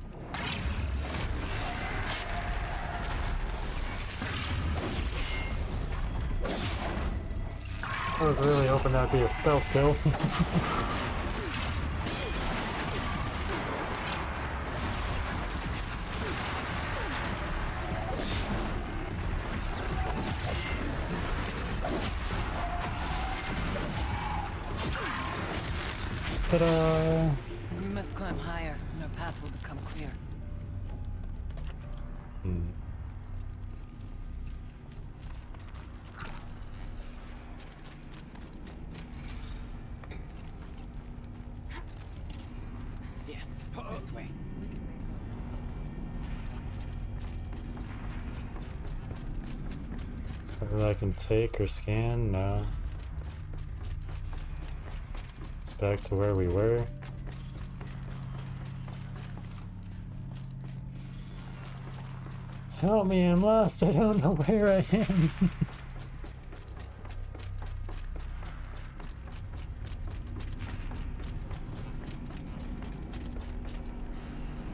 I was really hoping that'd be a stealth kill. Ta-da! We must climb higher, and our path will become clear. Yes, this way. Something I can take or scan? No. It's back to where we were. Help me, I'm lost. I don't know where I am.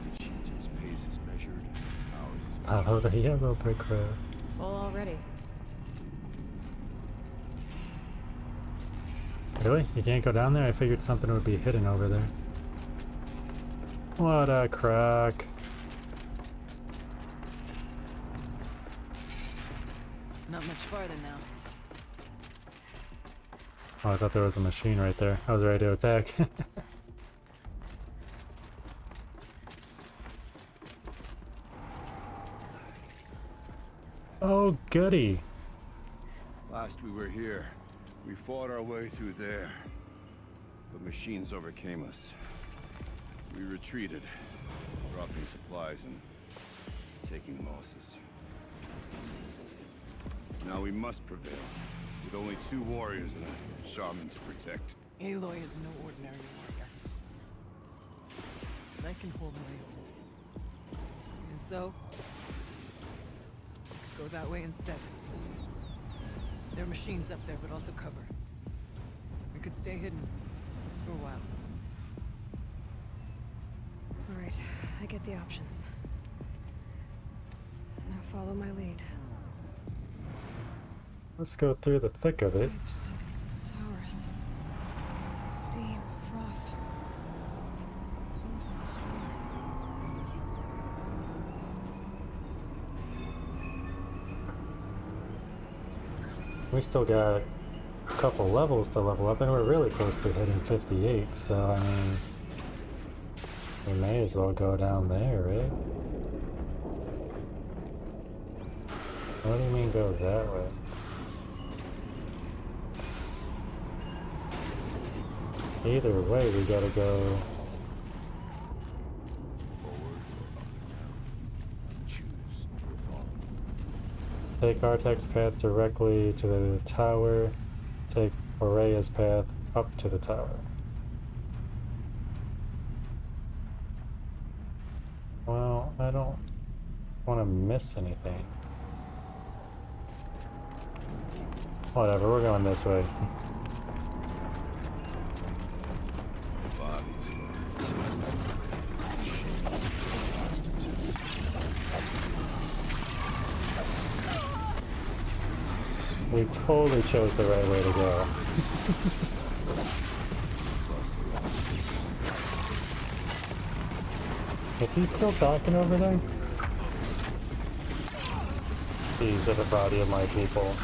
The cheater's pace is measured. Ours is Follow the yellow brick road. Full already. Really? You can't go down there? I figured something would be hidden over there. What a crock. Not much farther now. Oh, I thought there was a machine right there. I was ready to attack. Oh, goody. Last we were here, we fought our way through there. But machines overcame us. We retreated, dropping supplies and taking losses. Now we must prevail, with only 2 warriors and a shaman to protect. Aloy is no ordinary warrior. But I can hold my own. And so, we could go that way instead. There are machines up there, but also cover. We could stay hidden, just for a while. Alright, I get the options. Now follow my lead. Let's go through the thick of it. Pipes, towers, steam, frost. Who's on this floor? We still got a couple levels to level up, and we're really close to hitting 58, so I mean, we may as well go down there, right? What do you mean go that way? Either way, we gotta go. Take Artek's path directly to the tower. Take Horaya's path up to the tower. Well, I don't want to miss anything. Whatever, we're going this way. We totally chose the right way to go. Is he still talking over there? These are the body of my people.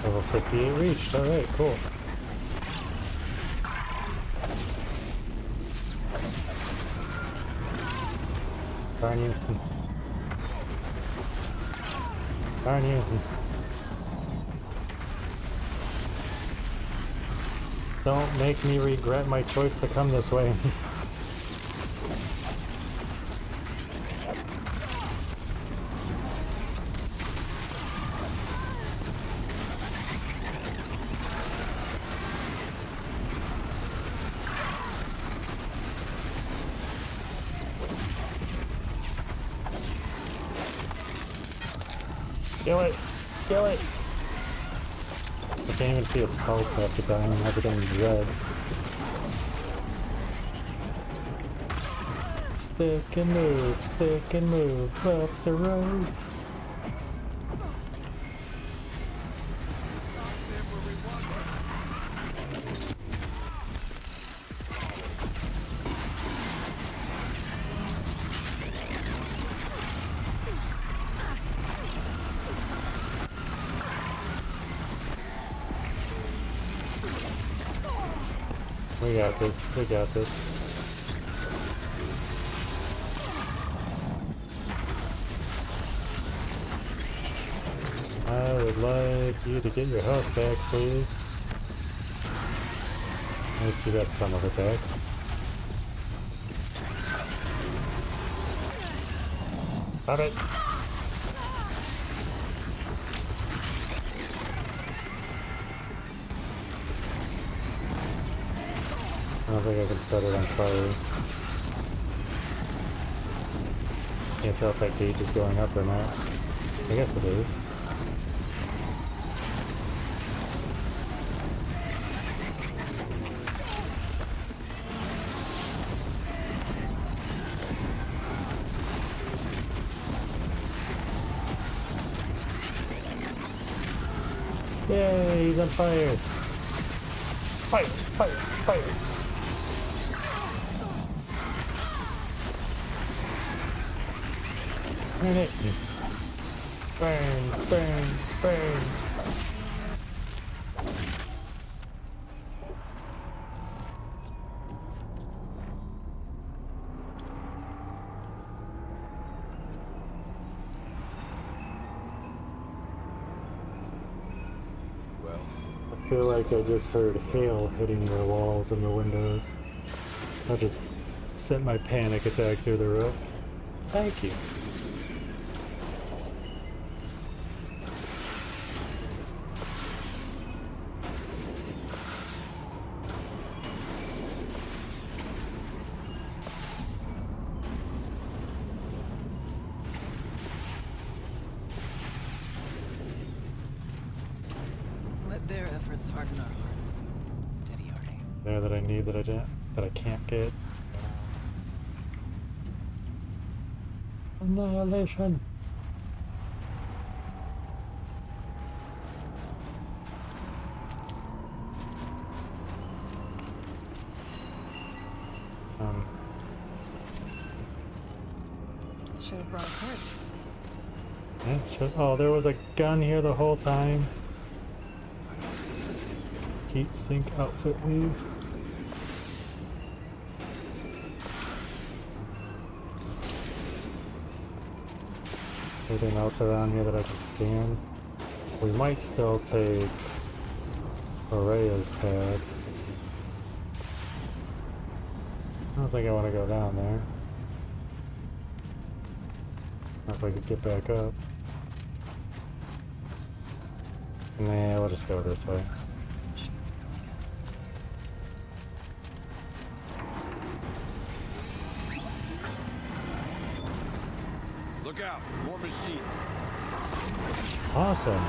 Level 58 reached, alright, cool. Darn you. Darn you. Don't make me regret my choice to come this way. Kill it! Kill it! I can't even see its health after dying. Everything's red. Stick and move, left to right. We got this, we got this. I would like you to get your health back, please. At least you got some of it back. Stop it! I don't think I can set it on fire. Can't tell if that gauge is going up or not. I guess it is. Yay, he's on fire! Fire! Fire! Fire! Burn it! Burn! Burn! Burn! I feel like I just heard hail hitting the walls and the windows. I just sent my panic attack through the roof. Thank you. Their efforts harden our hearts. Steady our aim. There that I need that I can't get. Annihilation. Should have brought a torch. Yeah, should. Oh, there was a gun here the whole time. Heat sink outfit weave. Anything else around here that I can scan? We might still take Araya's path. I don't think I want to go down there. Or if I could get back up. Nah, we'll just go this way. Look out, more machines. Awesome.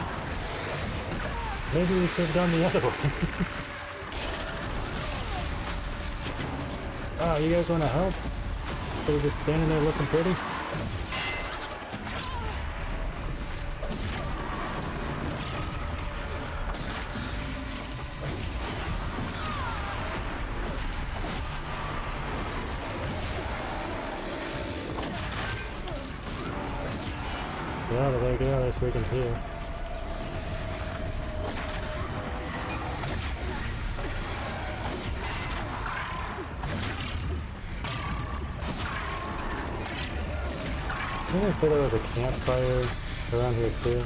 Maybe we should have done the other one. Oh, you guys want to help? Instead of just standing there looking pretty? Yeah, the way to go so we can heal. Didn't I say there was a campfire around here too?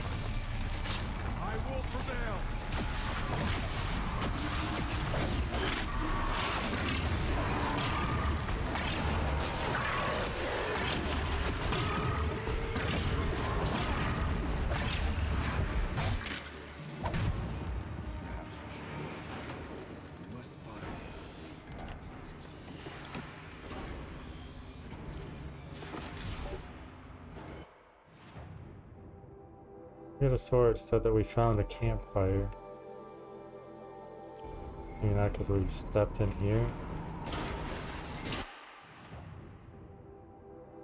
We got a sword said that we found a campfire. Maybe not because we stepped in here.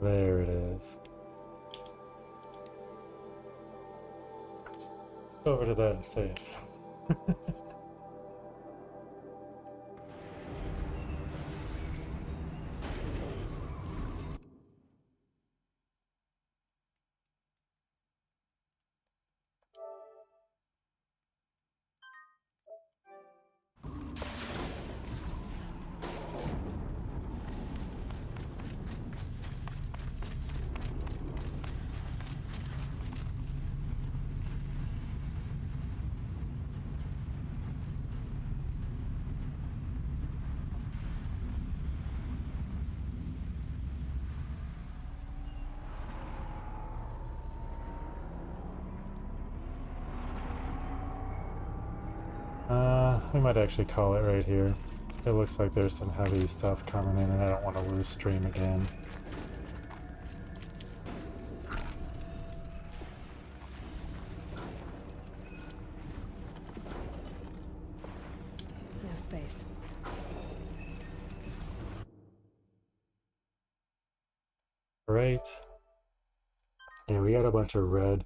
There it is. Over to that safe. We might actually call it right here. It looks like there's some heavy stuff coming in and I don't want to lose stream again. No space. Right. Yeah, we got a bunch of red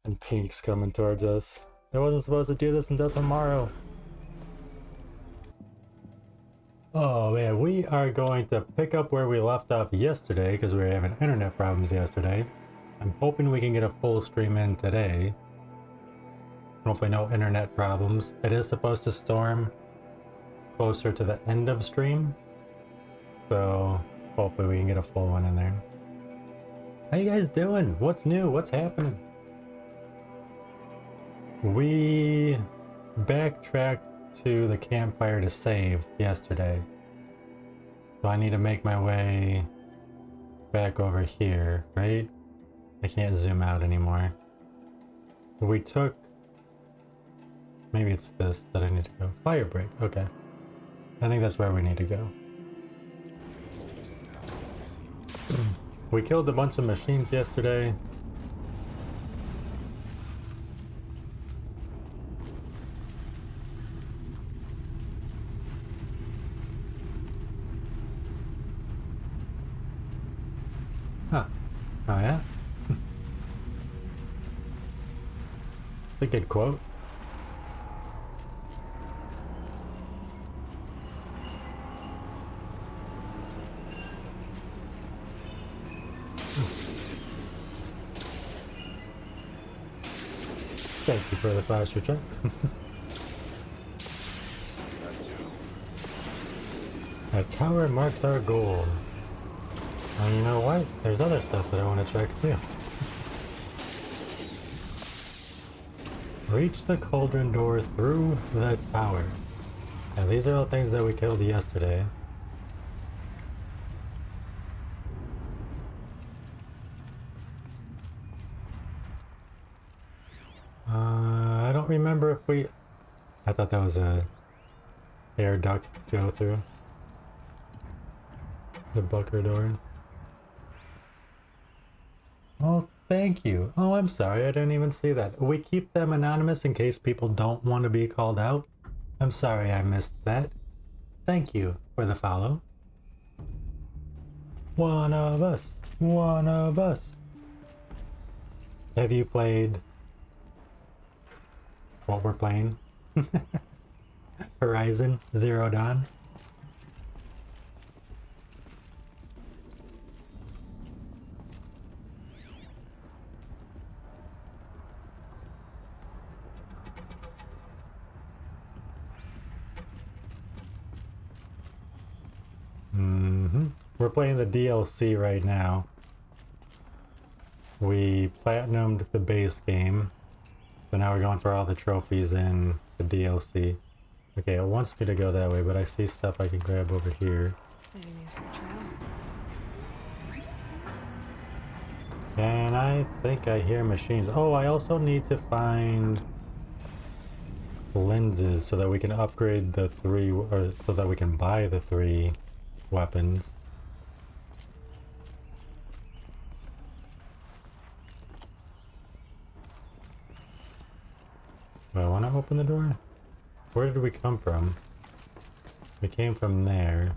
and pinks coming towards us. I wasn't supposed to do this until tomorrow. Oh man, we are going to pick up where we left off yesterday because we were having internet problems yesterday. I'm hoping we can get a full stream in today. Hopefully no internet problems. It is supposed to storm closer to the end of stream. So hopefully we can get a full one in there. How you guys doing? What's new? What's happening? We backtracked to the campfire to save yesterday. So I need to make my way back over here, right? I can't zoom out anymore. We took... Maybe it's this that I need to go. Fire break, okay. I think that's where we need to go. We killed a bunch of machines yesterday. Huh. Oh yeah? It's a good quote. Thank you for the posture check. That tower marks our goal. And you know what? There's other stuff that I want to check too. Reach the cauldron door through the tower. Now these are all things that we killed yesterday. I don't remember if we... I thought that was a air duct to go through. The bunker door. Oh, thank you. Oh, I'm sorry. I didn't even see that. We keep them anonymous in case people don't want to be called out. I'm sorry I missed that. Thank you for the follow. One of us. One of us. Have you played what we're playing? Horizon Zero Dawn? We're playing the DLC right now. We platinumed the base game, so now we're going for all the trophies in the DLC. Okay, it wants me to go that way, but I see stuff I can grab over here. Saving these for the trail. And I think I hear machines. Oh, I also need to find lenses so that we can upgrade the 3, or so that we can buy the 3 weapons. Do I want to open the door? Where did we come from? We came from there.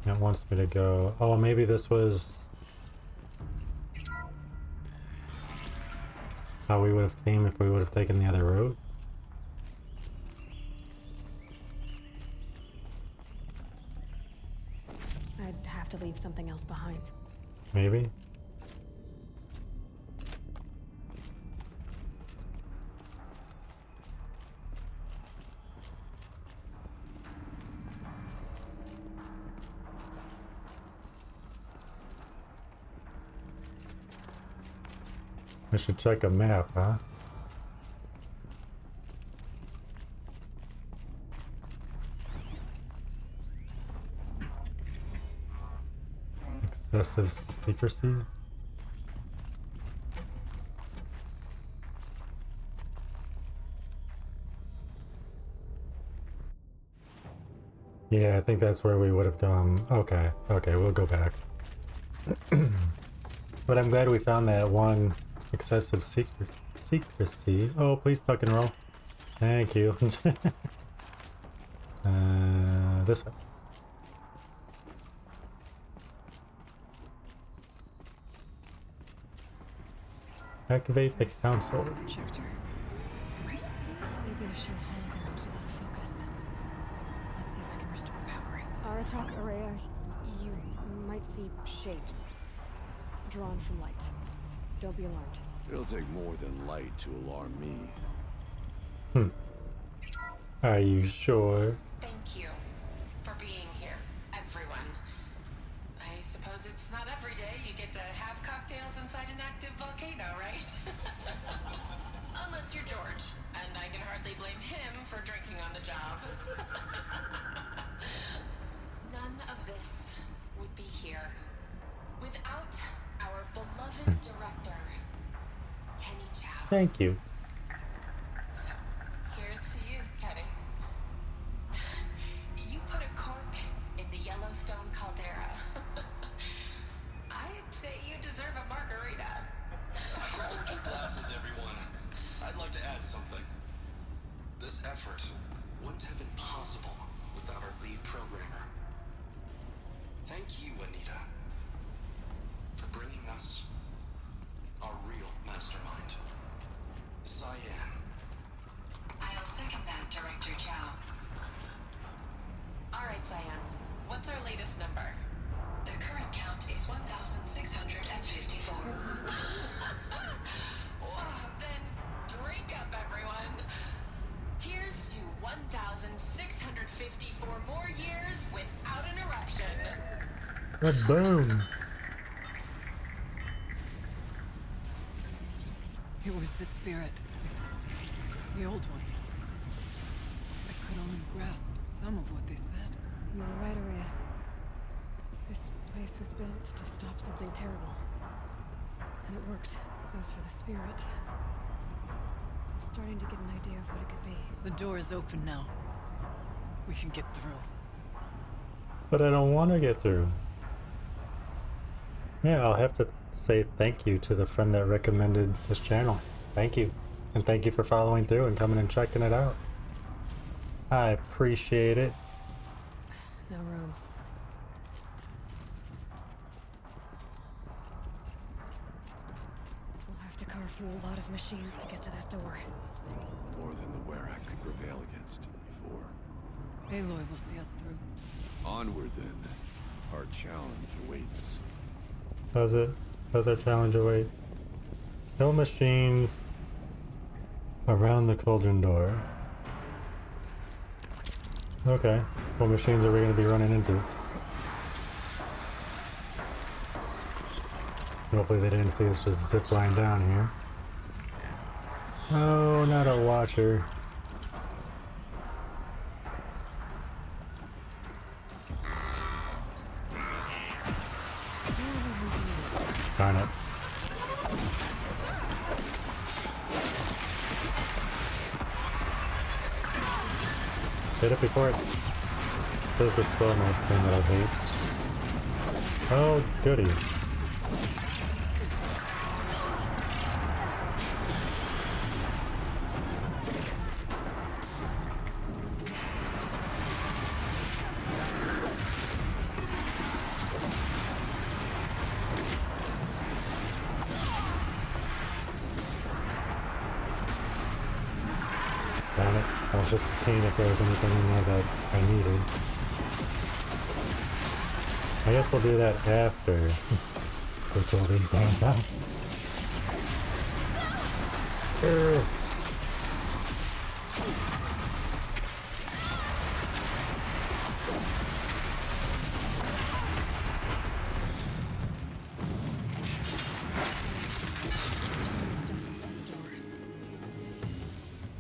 It wants me to go... Oh, maybe this was... how we would have came if we would have taken the other road? I'd have to leave something else behind. Maybe? I should check a map, huh? Excessive secrecy? Yeah, I think that's where we would have gone. Okay, okay, we'll go back. But I'm glad we found that one excessive secrecy. Oh, please tuck and roll. Thank you. This way. Activate the console. Projector. Maybe I should holograms without focus. Let's see if I can restore power. Aratak, Araya, you might see shapes drawn from light. Don't be alarmed. It'll take more than light to alarm me. Are you sure? Thank you for being here, everyone. I suppose it's not every day you get to have cocktails inside an active volcano, right? Unless you're George, and I can hardly blame him for drinking on the job. None of this would be here without our beloved director, Kenny Chow. Thank you. So, here's to you, Kenny. You put a cork in the Yellowstone caldera. I'd say you deserve a margarita. Empty glasses, everyone. I'd like to add something. This effort wouldn't have been possible without our lead programmer. Thank you, Anita, for bringing us our real mastermind, Cyan. I'll second that, Director Chow. All right, Cyan. What's our latest number? The current count is 1,654. Then drink up, everyone. Here's to 1,654 more years without an eruption. Boom. It was the spirit. The old ones. I could only grasp some of what they said. You were right, Araya. This place was built to stop something terrible. And it worked. As for the spirit, I'm starting to get an idea of what it could be. The door is open now. We can get through. But I don't want to get through. Yeah, I'll have to say thank you to the friend that recommended this channel. Thank you. And thank you for following through and coming and checking it out. I appreciate it. No room. We'll have to carve through a lot of machines to get to that door. More than the Werak could prevail against before. Aloy will see us through. Onward then. Our challenge awaits. Does it? Does our challenge await? Kill machines around the cauldron door. Okay. What machines are we going to be running into? Hopefully they didn't see us just zip line down here. Oh, not a watcher. Darn it. Hit it before it does the slow motion thing that I hate. Oh, goody. Damn it. I was just seeing if there was anything in there that I needed. I guess we'll do that after we kill these things out.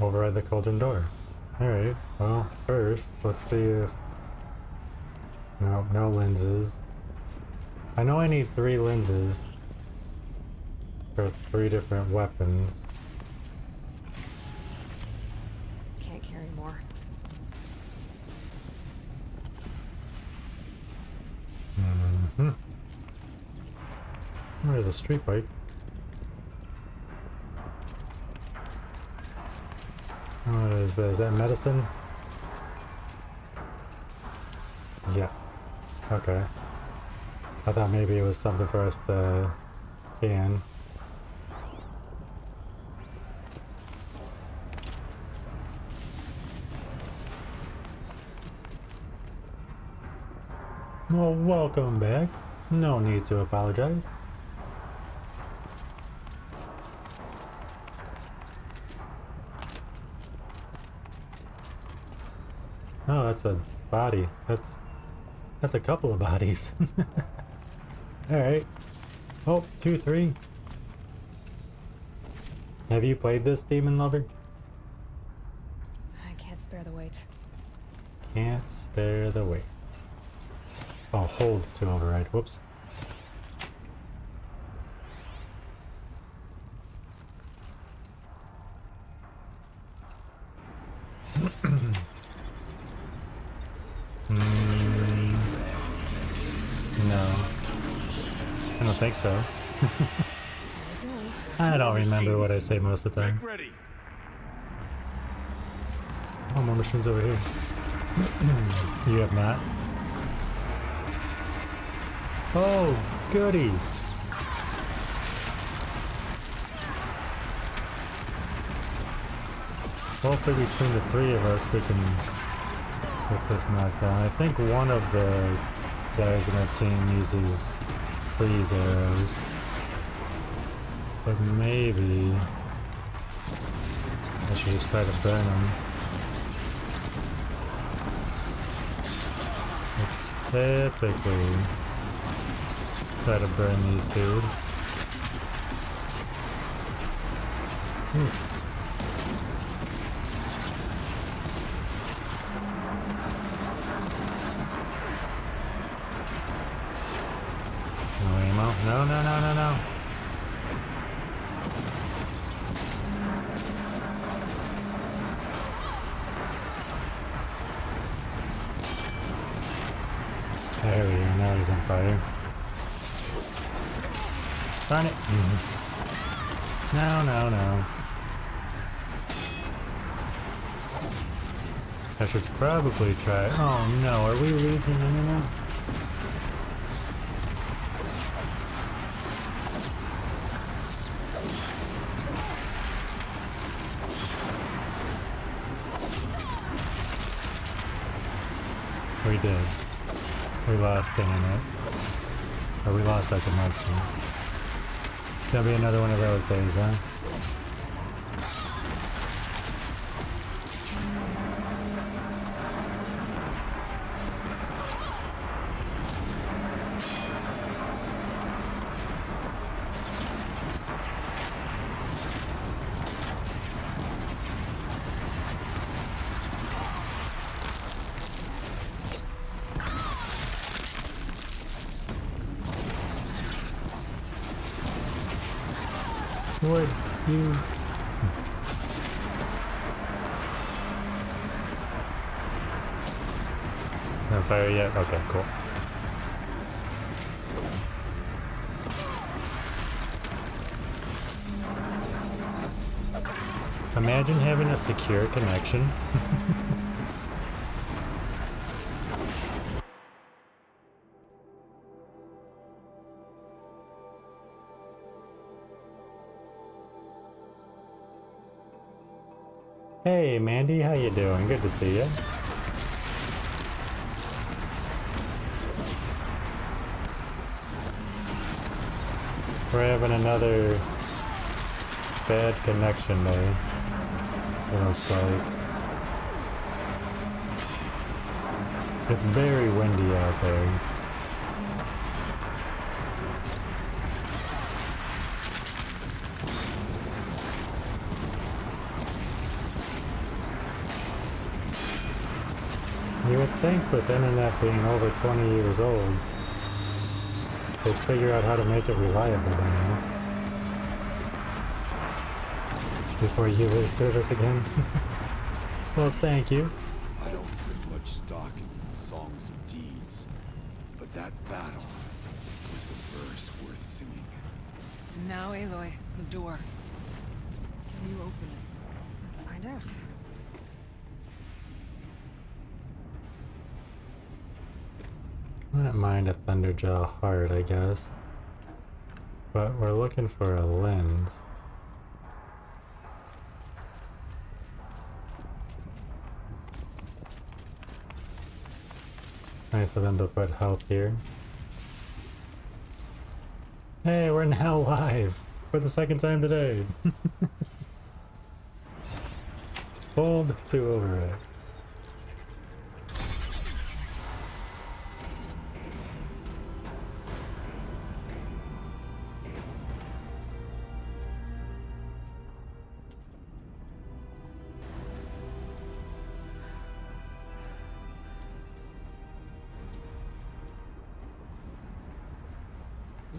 Override the cauldron door. Alright, well, first, let's see if... Nope, no lenses. I know I need 3 lenses for 3 different weapons. Can't carry more. Mm-hmm. There's a street bike. What is that? Is that medicine? Yeah. Okay. I thought maybe it was something for us to scan. Well, welcome back. No need to apologize. Oh, that's a body. That's a couple of bodies. Alright. Oh, 2, 3. Have you played this, Demon Lover? I can't spare the weight. Can't spare the weight. Oh, hold to override. Whoops. No. I don't think so. I don't remember what I say most of the time. Oh, more machines over here. You have not? Oh, goody! Hopefully between the 3 of us we can get this knocked down. I think one of the guys in that team uses freeze arrows. But maybe I should just try to burn them. Typically try to burn these dudes. No ammo. No, no, no, no, no. There we go. Now he's on fire. Darn it. No, no, no. I should probably try. Oh no, are we losing internet? We did. We lost internet. Or we lost our connection. Gonna be another one of those days, huh? Would you... No fire yet? Okay, cool. Imagine having a secure connection. Hey Mandy, how you doing? Good to see you. We're having another bad connection day, it looks like. It's very windy out there. You would think with internet being over 20 years old, they'd figure out how to make it reliable by now. Before you lose service again. Well, thank you. I don't put much stock in songs of deeds, but that battle was a verse worth singing. Now, Aloy, the door. Can you open it? Let's find out. I wouldn't mind a Thunderjaw heart, I guess. But we're looking for a lens. Nice of them to put health here. Hey, we're now live for the second time today. Hold to override.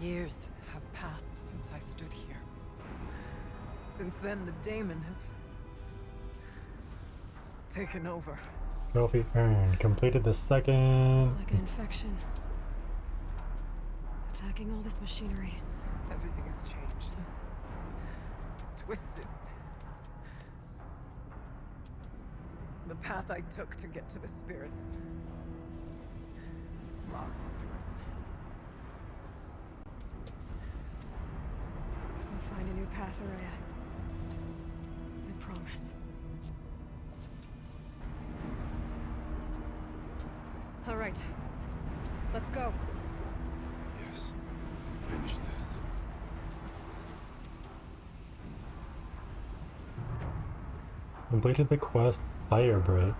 Years have passed since I stood here. Since then, the daemon has taken over. Trophy earned. Completed the second. It's like an infection. Attacking all this machinery. Everything has changed. It's twisted. The path I took to get to the spirits lost to us. We'll find a new path, Araya. I promise. All right. Let's go. Yes. Finish this. Completed the quest Firebreak.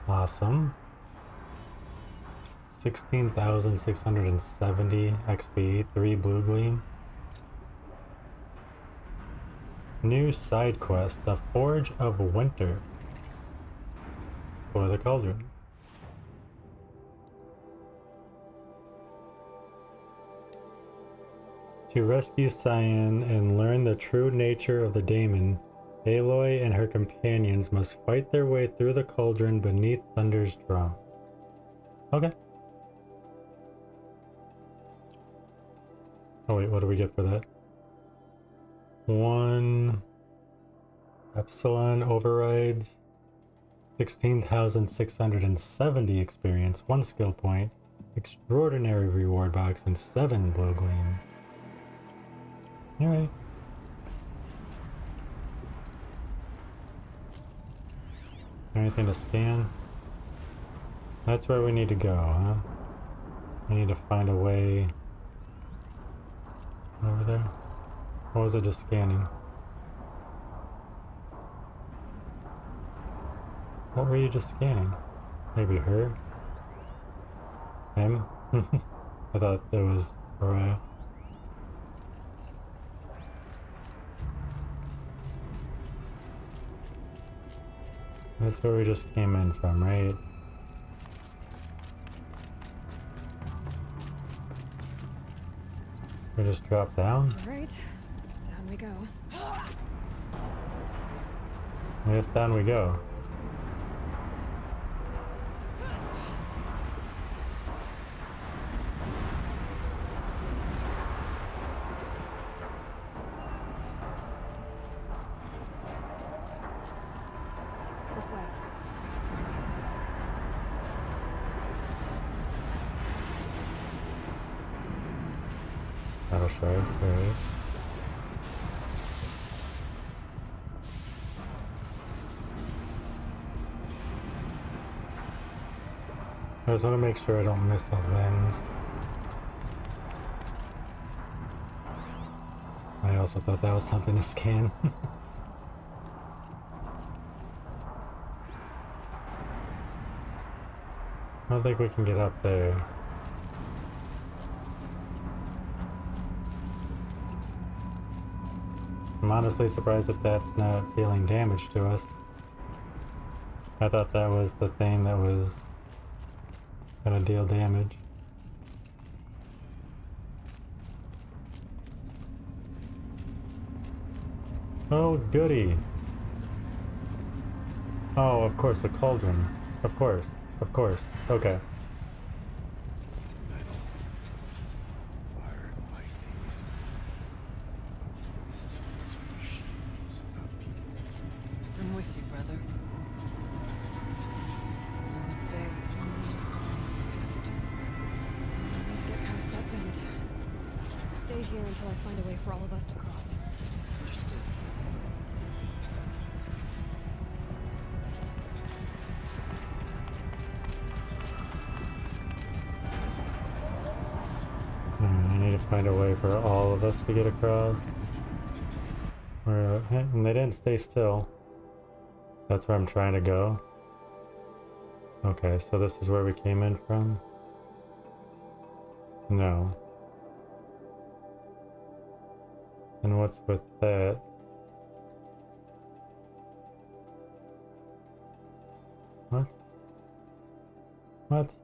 Awesome. 16,670 XP, 3 blue gleam. New side quest, the Forge of Winter. Explore the cauldron. To rescue Cyan and learn the true nature of the daemon, Aloy and her companions must fight their way through the cauldron beneath Thunder's drum. Okay. Oh wait, what do we get for that? 1 Epsilon overrides, 16,670 experience, 1 skill point, extraordinary reward box, and 7 blue gleam. Alright. Anything to scan? That's where we need to go, huh? We need to find a way over there. Or was it just scanning? What were you just scanning? Maybe her? Him? I thought it was Araya. That's where we just came in from, right? We just dropped down? Alright, down we go. Yes, down we go. This way. Battle shards, right? I just want to make sure I don't miss a lens. I also thought that was something to scan. I don't think we can get up there. I'm honestly surprised that that's not dealing damage to us. I thought that was the thing that was gonna deal damage. Oh, goody. Oh, of course, a cauldron. Of course. Of course. Okay. I'm with you, brother. We'll stay only as long as we have to. I need to get past that vent. Stay here until I find a way for all of us to cross. Understood. I need to find a way for all of us to get across. And they didn't stay still. That's where I'm trying to go. Okay, so this is where we came in from? No. And what's with that? What? What?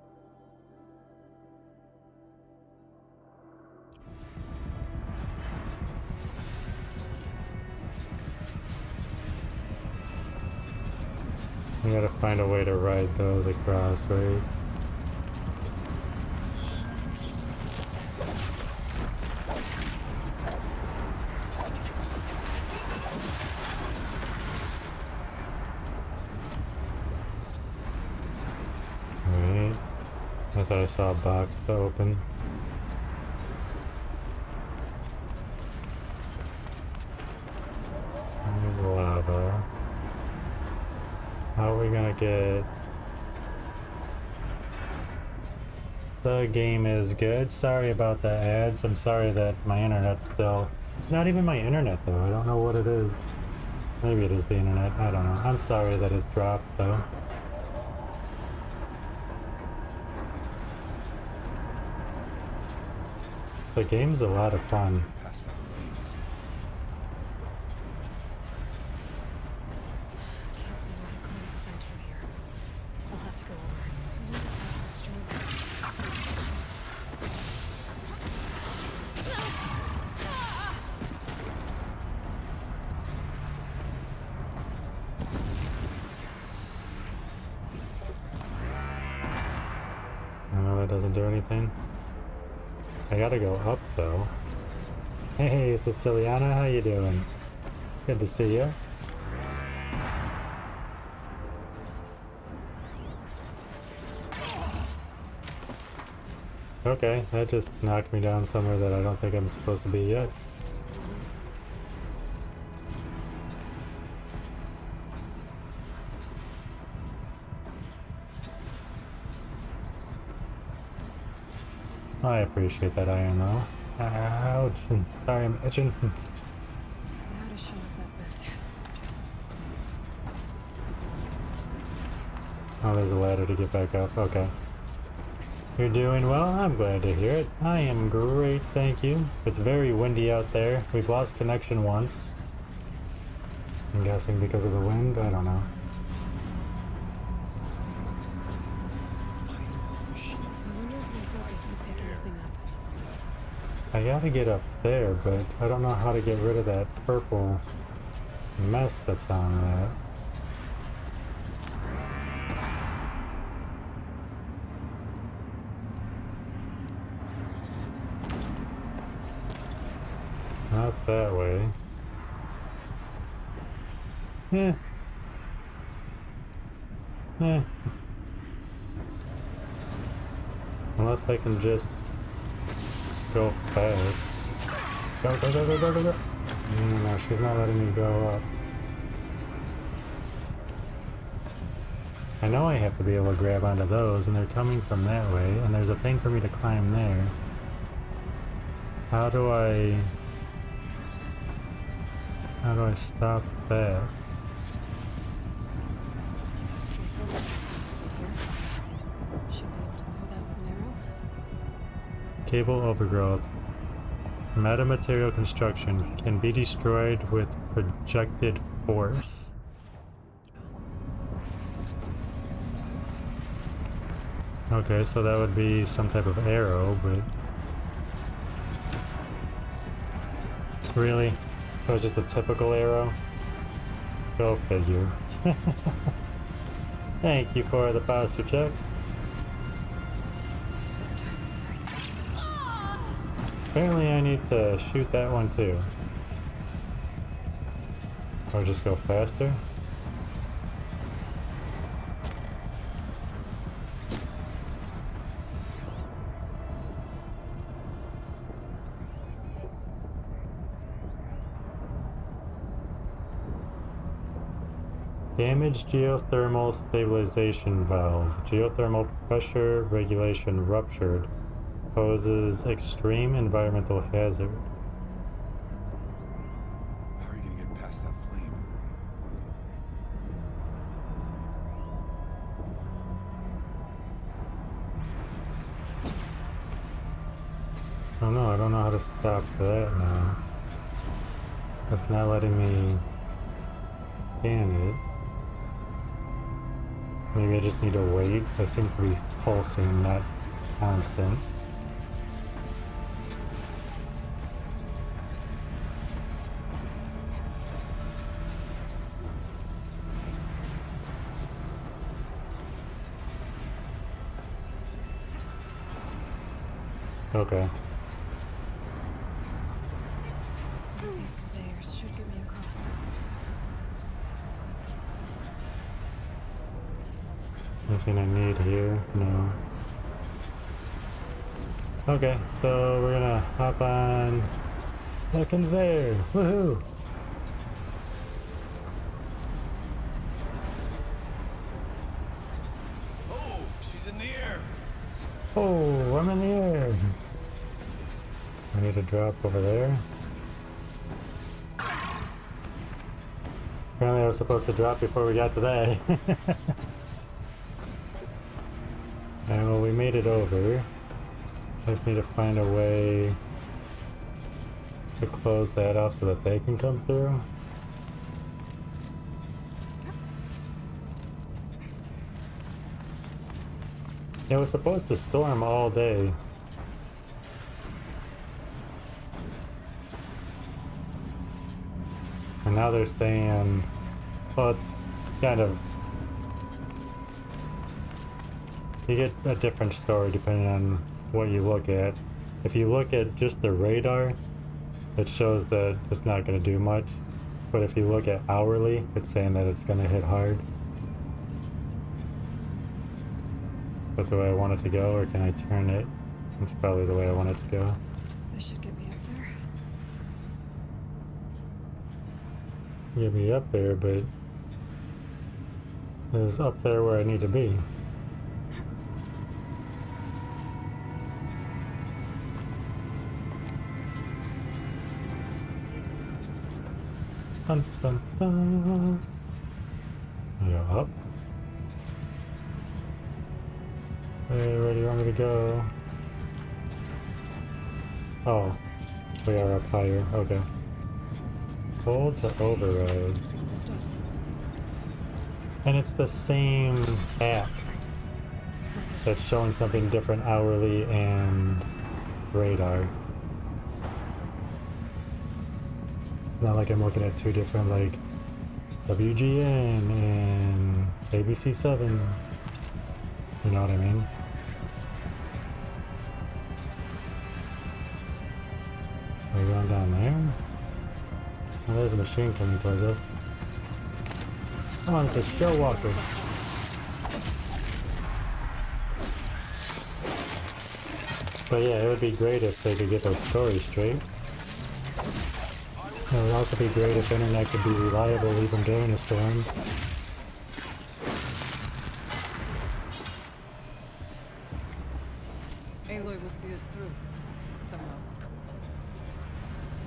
We gotta find a way to ride those across, right? Wait. I thought I saw a box to open. There's lava. How are we gonna get... The game is good. Sorry about the ads. I'm sorry that my internet's still... It's not even my internet though. I don't know what it is. Maybe it is the internet. I don't know. I'm sorry that it dropped though. The game's a lot of fun. No, that doesn't do anything. I gotta go up though. Hey, Siciliana, how you doing? Good to see you. Okay, that just knocked me down somewhere that I don't think I'm supposed to be yet. I appreciate that iron though. Ouch. Sorry, I'm itching. Oh, there's a ladder to get back up. Okay. You're doing well? I'm glad to hear it. I am great, thank you. It's very windy out there. We've lost connection once. I'm guessing because of the wind? I don't know. I gotta get up there, but I don't know how to get rid of that purple mess that's on that. Not that way. Unless I can just go fast. Go, go, go, go, go, go, go. No, she's not letting me go up. I know I have to be able to grab onto those, and they're coming from that way, and there's a thing for me to climb there. How do I stop that? Should be able to pull that with an arrow. Cable overgrowth. Metamaterial construction can be destroyed with projected force. Okay, so that would be some type of arrow, but... Really? That was just a typical arrow? Go figure. Thank you for the posture check. Apparently I need to shoot that one too. Or just go faster. Damaged geothermal stabilization valve. Geothermal pressure regulation ruptured. Poses extreme environmental hazard. How are you gonna get past that flame? Oh no, I don't know how to stop that now. It's not letting me scan it. Maybe I just need to wait. It seems to be pulsing, not constant. Okay. These conveyors should get me across. Anything I need here? No. Okay, so we're gonna hop on the conveyor. Woohoo! Oh, she's in the air. Oh, I'm in the air. I need to drop over there. Apparently I was supposed to drop before we got to that. And well, we made it over. I just need to find a way to close that off so that they can come through. It was supposed to storm all day. And now they're saying, well, kind of, you get a different story depending on what you look at. If you look at just the radar, it shows that it's not going to do much. But if you look at hourly, it's saying that it's going to hit hard. But the way I want it to go, or can I turn it? It's probably the way I want it to go. This should get me up there. Get me up there, but it's up there where I need to be. Dun, dun, dun. I go up. Hey, where do you want me to go? Oh, we are up higher. Okay. Hold to override. And it's the same app that's showing something different hourly and radar. It's not like I'm looking at two different, like, WGN and ABC7. You know what I mean? Are we going down there? Oh, there's a machine coming towards us. Oh, it's a show walker. But yeah, it would be great if they could get their story straight. It would also be great if internet could be reliable even during a storm. us through. Somehow.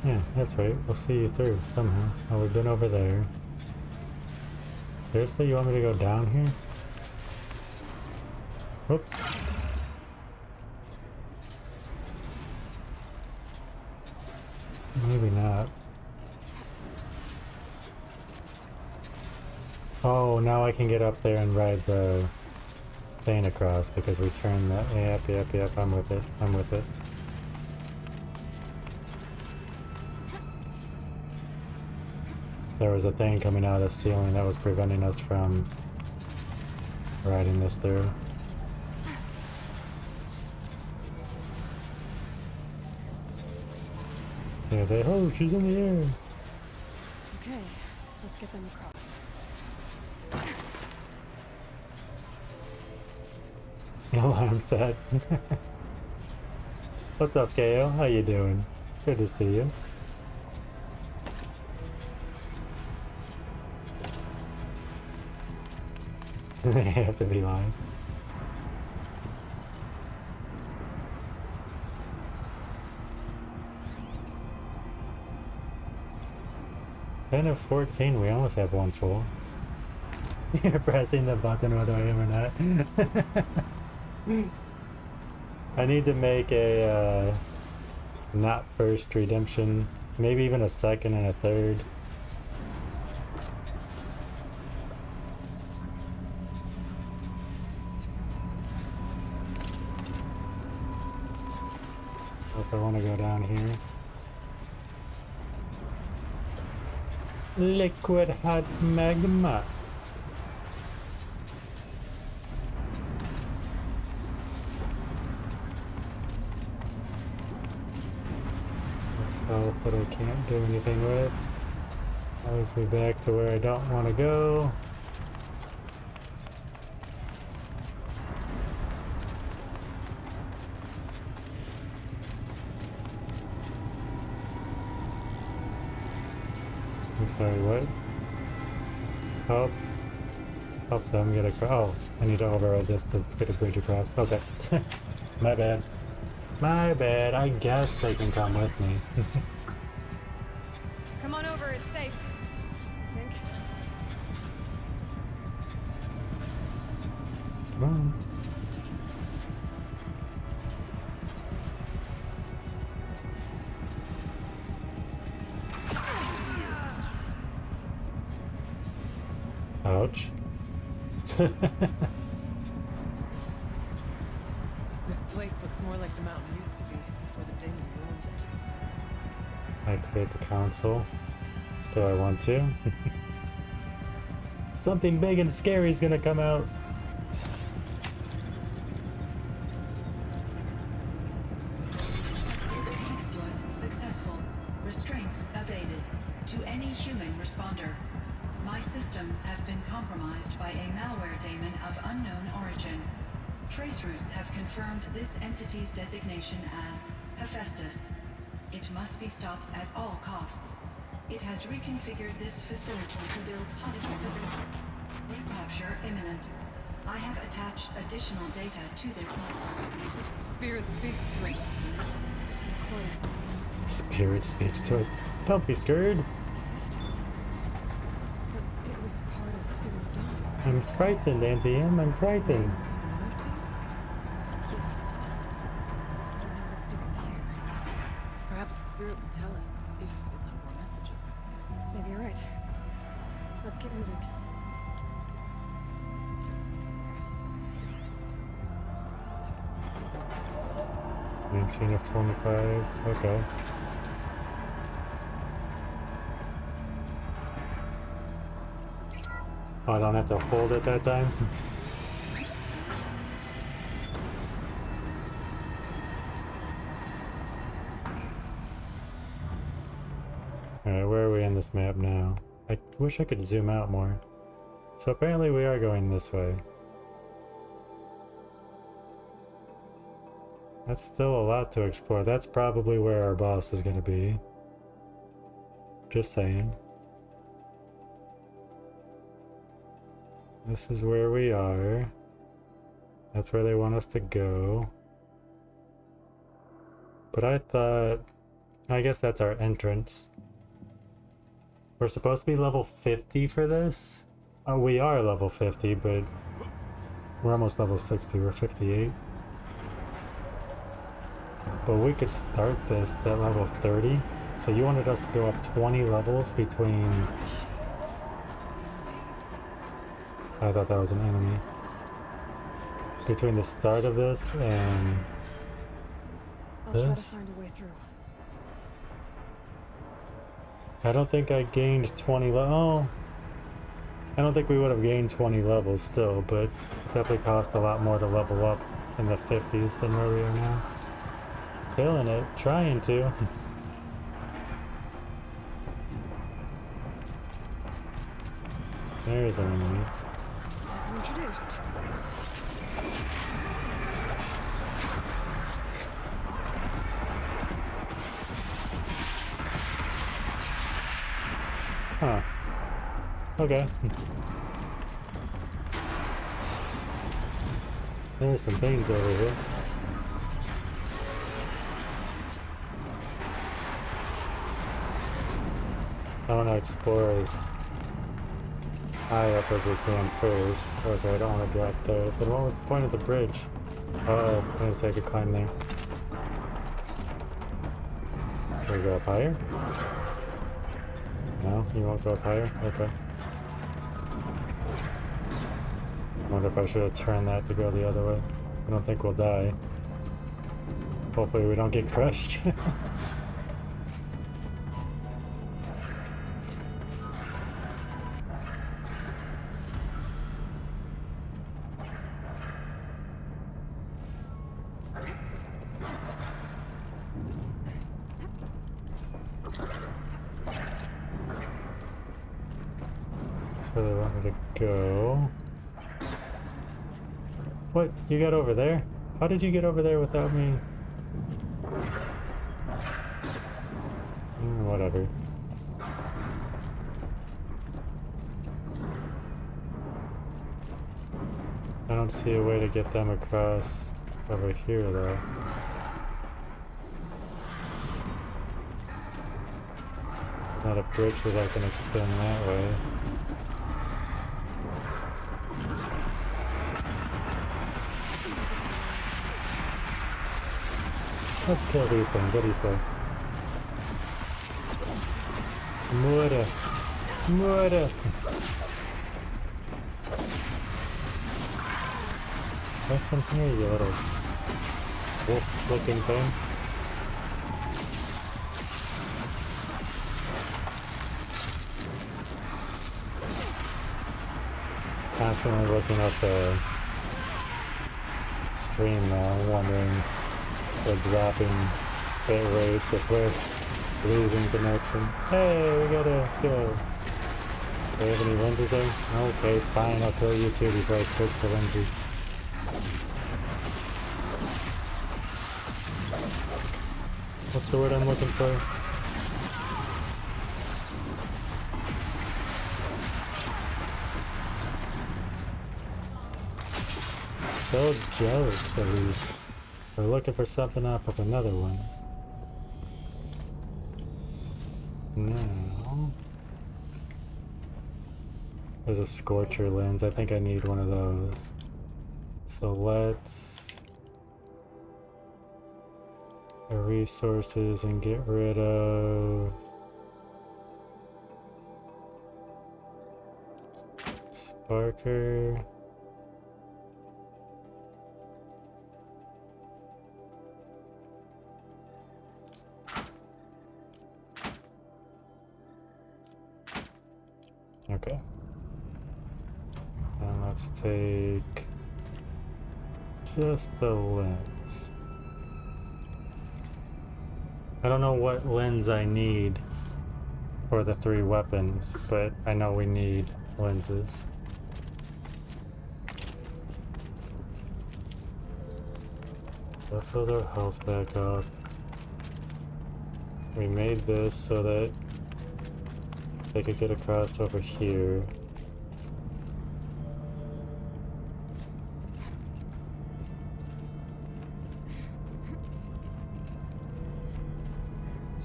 Yeah, that's right. We'll see you through somehow. Oh, we've been over there. Seriously, you want me to go down here? Whoops. Maybe not. Oh, now I can get up there and ride the thing across because we turned that. Yep, I'm with it. I'm with it. There was a thing coming out of the ceiling that was preventing us from riding this through. Yeah, say, oh, she's in the air. Okay, let's get them across. Alarm set. What's up, KO? How you doing? Good to see you. They have to be lying. Ten of 14, we almost have one full. You're pressing the button whether I am or not. I need to make a not first redemption, maybe even a second and a third. If I want to go down here. Liquid hot magma. That's health that I can't do anything with. Moves me back to where I don't want to go. I'm sorry, what? Help. Help them get across. Oh, I need to override this to get a bridge across. Okay. My bad. My bad. I guess they can come with me. Come on over, it's safe. I think. Come on. Ouch. This place looks more like the mountain used to be before the Daemon ruined it. Activate the console. Do I want to? Something big and scary is gonna come out. Exploit successful. Restraints evaded. To any human responder. My systems have been compromised by a malware daemon of unknown origin. Trace routes have confirmed this entity's designation as Hephaestus. It must be stopped at all costs. It has reconfigured this facility to build hostile recapture imminent. I have attached additional data to this. Spirit speaks to us. Spirit speaks to us. Don't be scared. I'm frightened, Auntie M. I'm frightened. Perhaps the spirit will tell us if it left more messages. Maybe you're right. Let's get moving. $19 of 25. Okay. Oh, I don't have to hold it that time? Alright, where are we in this map now? I wish I could zoom out more. So apparently we are going this way. That's still a lot to explore. That's probably where our boss is gonna be. Just saying. This is where we are. That's where they want us to go. But I thought... I guess that's our entrance. We're supposed to be level 50 for this? We are level 50, but... we're almost level 60. We're 58. But we could start this at level 30. So you wanted us to go up 20 levels between... I thought that was an enemy. Between the start of this and... I'll try to this? find a way through. I don't think I gained 20 oh. I don't think we would have gained 20 levels still, but it definitely cost a lot more to level up in the 50s than where we are now. Killing it, trying to. There's an enemy. Introduced. Huh. Okay. There's some things over here. I want to explore as high up as we can first. Okay, I don't want to drop there. Then what was the point of the bridge? Oh, I didn't say I could climb there. Can we go up higher? No? You won't go up higher? Okay. I wonder if I should have turned that to go the other way. I don't think we'll die. Hopefully we don't get crushed. That's where they want me to go. What? You got over there? How did you get over there without me? Whatever. I don't see a way to get them across over here though. Not a bridge that I can extend that way. Let's kill these things, what do you say? Muere! Muere! Listen here, you little wolf-looking thing. Constantly looking up the stream now, wondering if we're dropping bit rates, if we're losing connection. Hey, we gotta kill. Do we have any lenses there? Okay, fine, I'll kill you too before I search for lenses. What's the word I'm looking for? So jealous that we're looking for something off of another one. Now, there's a Scorcher lens. I think I need one of those. So let's go resources and get rid of Sparker. Okay. And let's take just the lens. I don't know what lens I need for the 3 weapons, but I know we need lenses. Let's fill their health back up. We made this so that they could get across over here.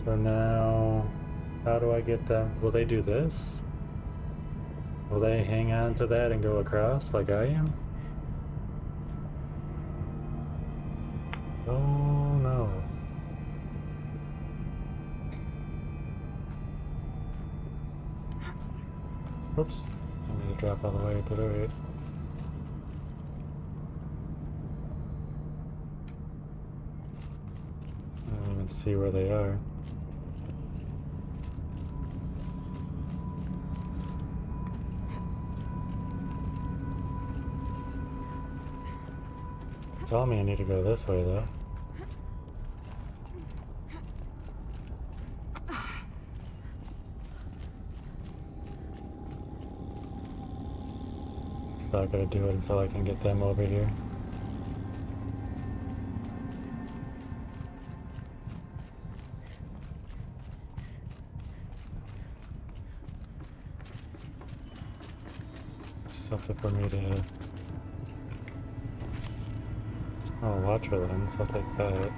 So now, how do I get them? Will they do this? Will they hang on to that and go across like I am? Oh no. Oops. I need to drop all the way, but alright. I don't even see where they are. It's telling me I need to go this way though. It's not gonna do it until I can get them over here. Something for me to... Oh, watcher lens, I'll take that.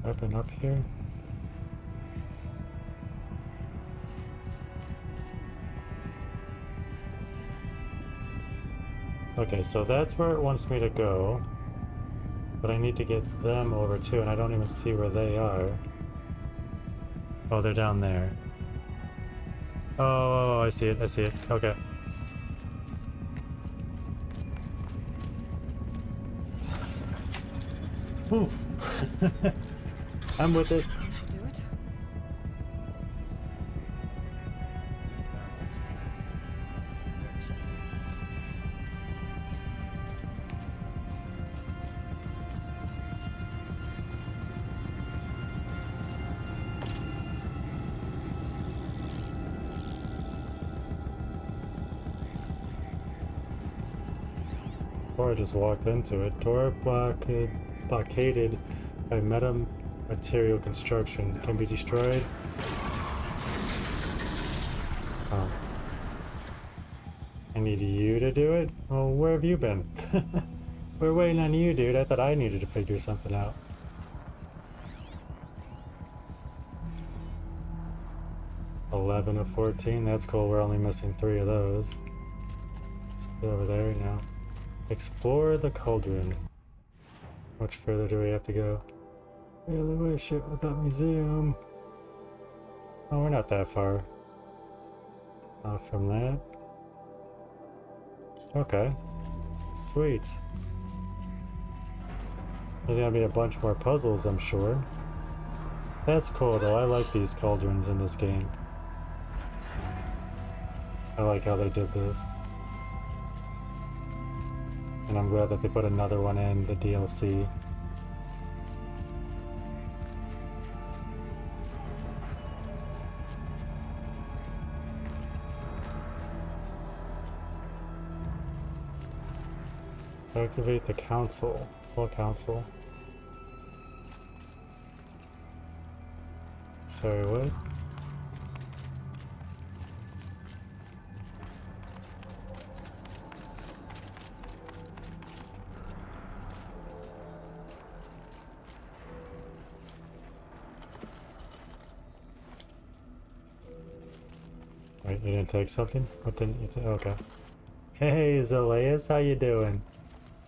Open up here. Okay, so that's where it wants me to go. But I need to get them over too, and I don't even see where they are. Oh, they're down there. Oh, I see it, I see it. Okay. Oof. I'm with it. I just walked into it. Door blockaded by metamaterial construction. Can be destroyed. Oh. I need you to do it? Well, where have you been? We're waiting on you, dude. I thought I needed to figure something out. $11 of 14. That's cool. We're only missing 3 of those. Something over there now. Explore the cauldron. How much further do we have to go? Really wish it was that museum. Oh, we're not that far. From that. Okay. Sweet. There's gonna be a bunch more puzzles, I'm sure. That's cool though. I like these cauldrons in this game. I like how they did this. And I'm glad that they put another one in the DLC. Activate the council. What council? Sorry, what? Wait, you didn't take something? What didn't you take? Okay. Hey, Zeleus, how you doing?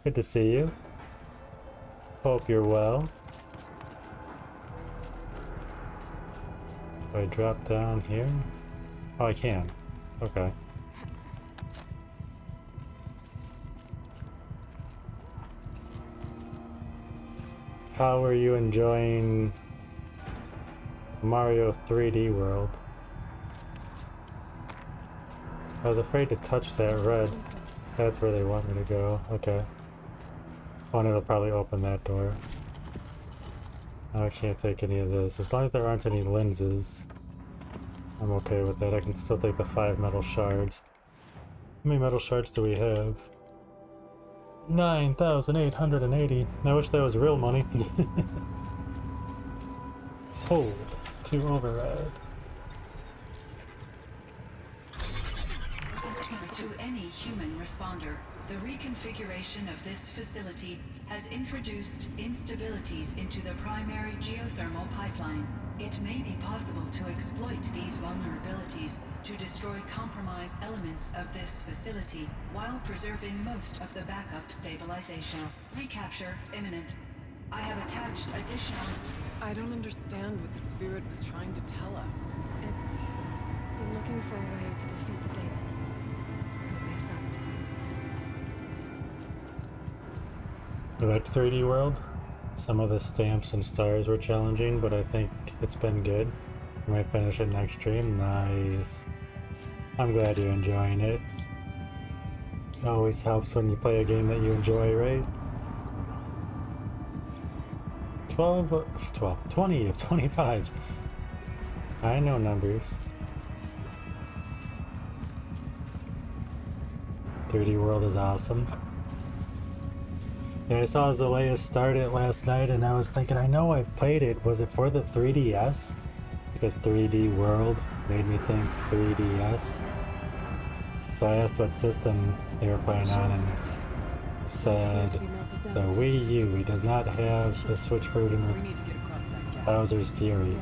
Good to see you. Hope you're well. Do I drop down here? Oh, I can. Okay. How are you enjoying Mario 3D World? I was afraid to touch that red. That's where they want me to go. Okay. Oh, and it'll probably open that door. I can't take any of this. As long as there aren't any lenses, I'm okay with that. I can still take the 5 metal shards. How many metal shards do we have? 9,880. I wish that was real money. Hold to override. To any human responder, The reconfiguration of this facility has introduced instabilities into the primary geothermal pipeline. It may be possible to exploit these vulnerabilities to destroy compromised elements of this facility while preserving most of the backup stabilization. Recapture imminent. I have attached additional... I don't understand what the Spirit was trying to tell us. It's been looking for a way to defeat the Daemon. And we found it. For that 3D world, some of the stamps and stars were challenging, but I think it's been good. We might finish it next stream. Nice. I'm glad you're enjoying it. It always helps when you play a game that you enjoy, right? 20 of 25. I know numbers. 3D world is awesome. Yeah, I saw Zalea start it last night and I was thinking, I know I've played it. Was it for the 3DS? Because 3D World made me think 3DS. So I asked what system they were playing on and it said the Wii U. It does not have the Switch version of Bowser's Fury.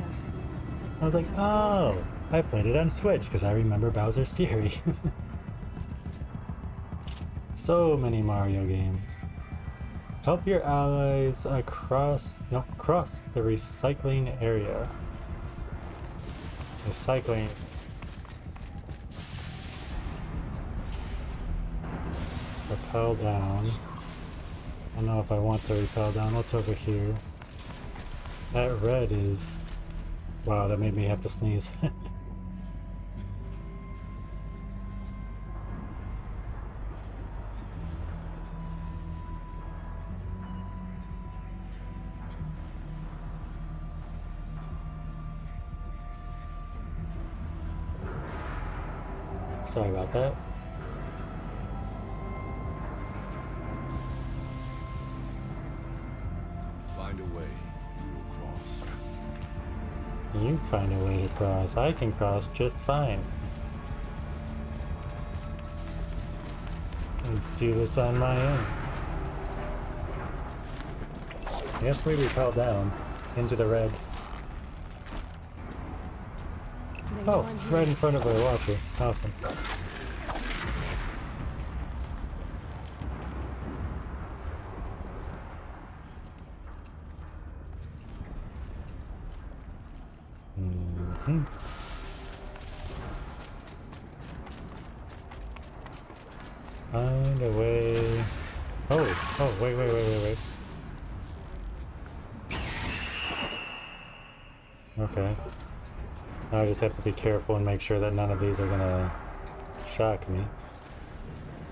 I was like, oh, I played it on Switch because I remember Bowser's Fury. So many Mario games. Help your allies cross the recycling area. Recycling. Repel down. I don't know if I want to repel down. What's over here? That red is... Wow, that made me have to sneeze. Sorry about that. Find a way. We will cross. You find a way to cross. I can cross just fine. I'll do this on my own. Yes, we repel down into the red. Oh, right in front of our watcher. Awesome. Mm-hmm. Find a way. Oh, wait. Okay. I just have to be careful and make sure that none of these are gonna shock me.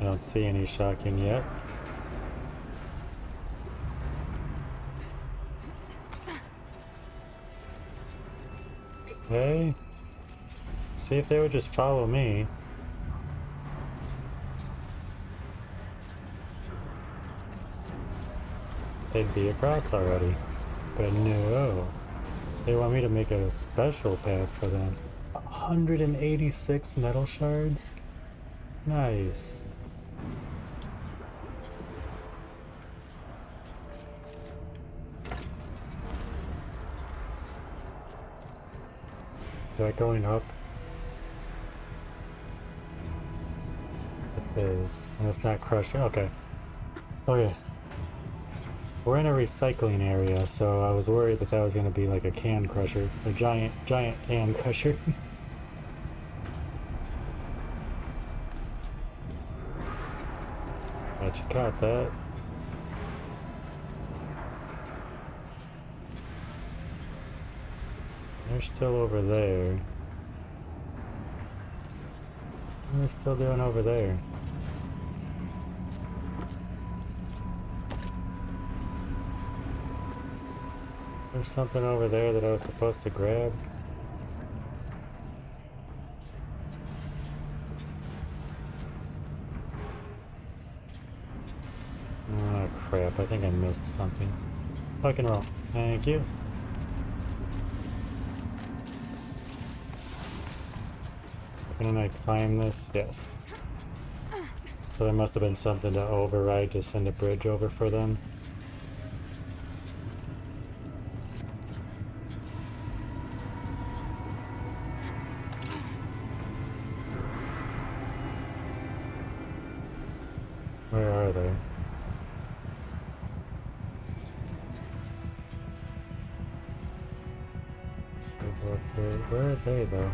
I don't see any shocking yet. Okay. See if they would just follow me. They'd be across already. But no. They want me to make a special path for them. 186 metal shards? Nice. Is that going up? It is. And it's not crushing. Okay. Okay. We're in a recycling area, so I was worried that that was going to be like a can crusher. A giant can crusher. But you caught that. They're still over there. What are they still doing over there? There's something over there that I was supposed to grab. Oh crap, I think I missed something. Tuck and roll. Thank you. Can I climb this? Yes. So there must have been something to override to send a bridge over for them. Where are they? So we go up there. Where are they though?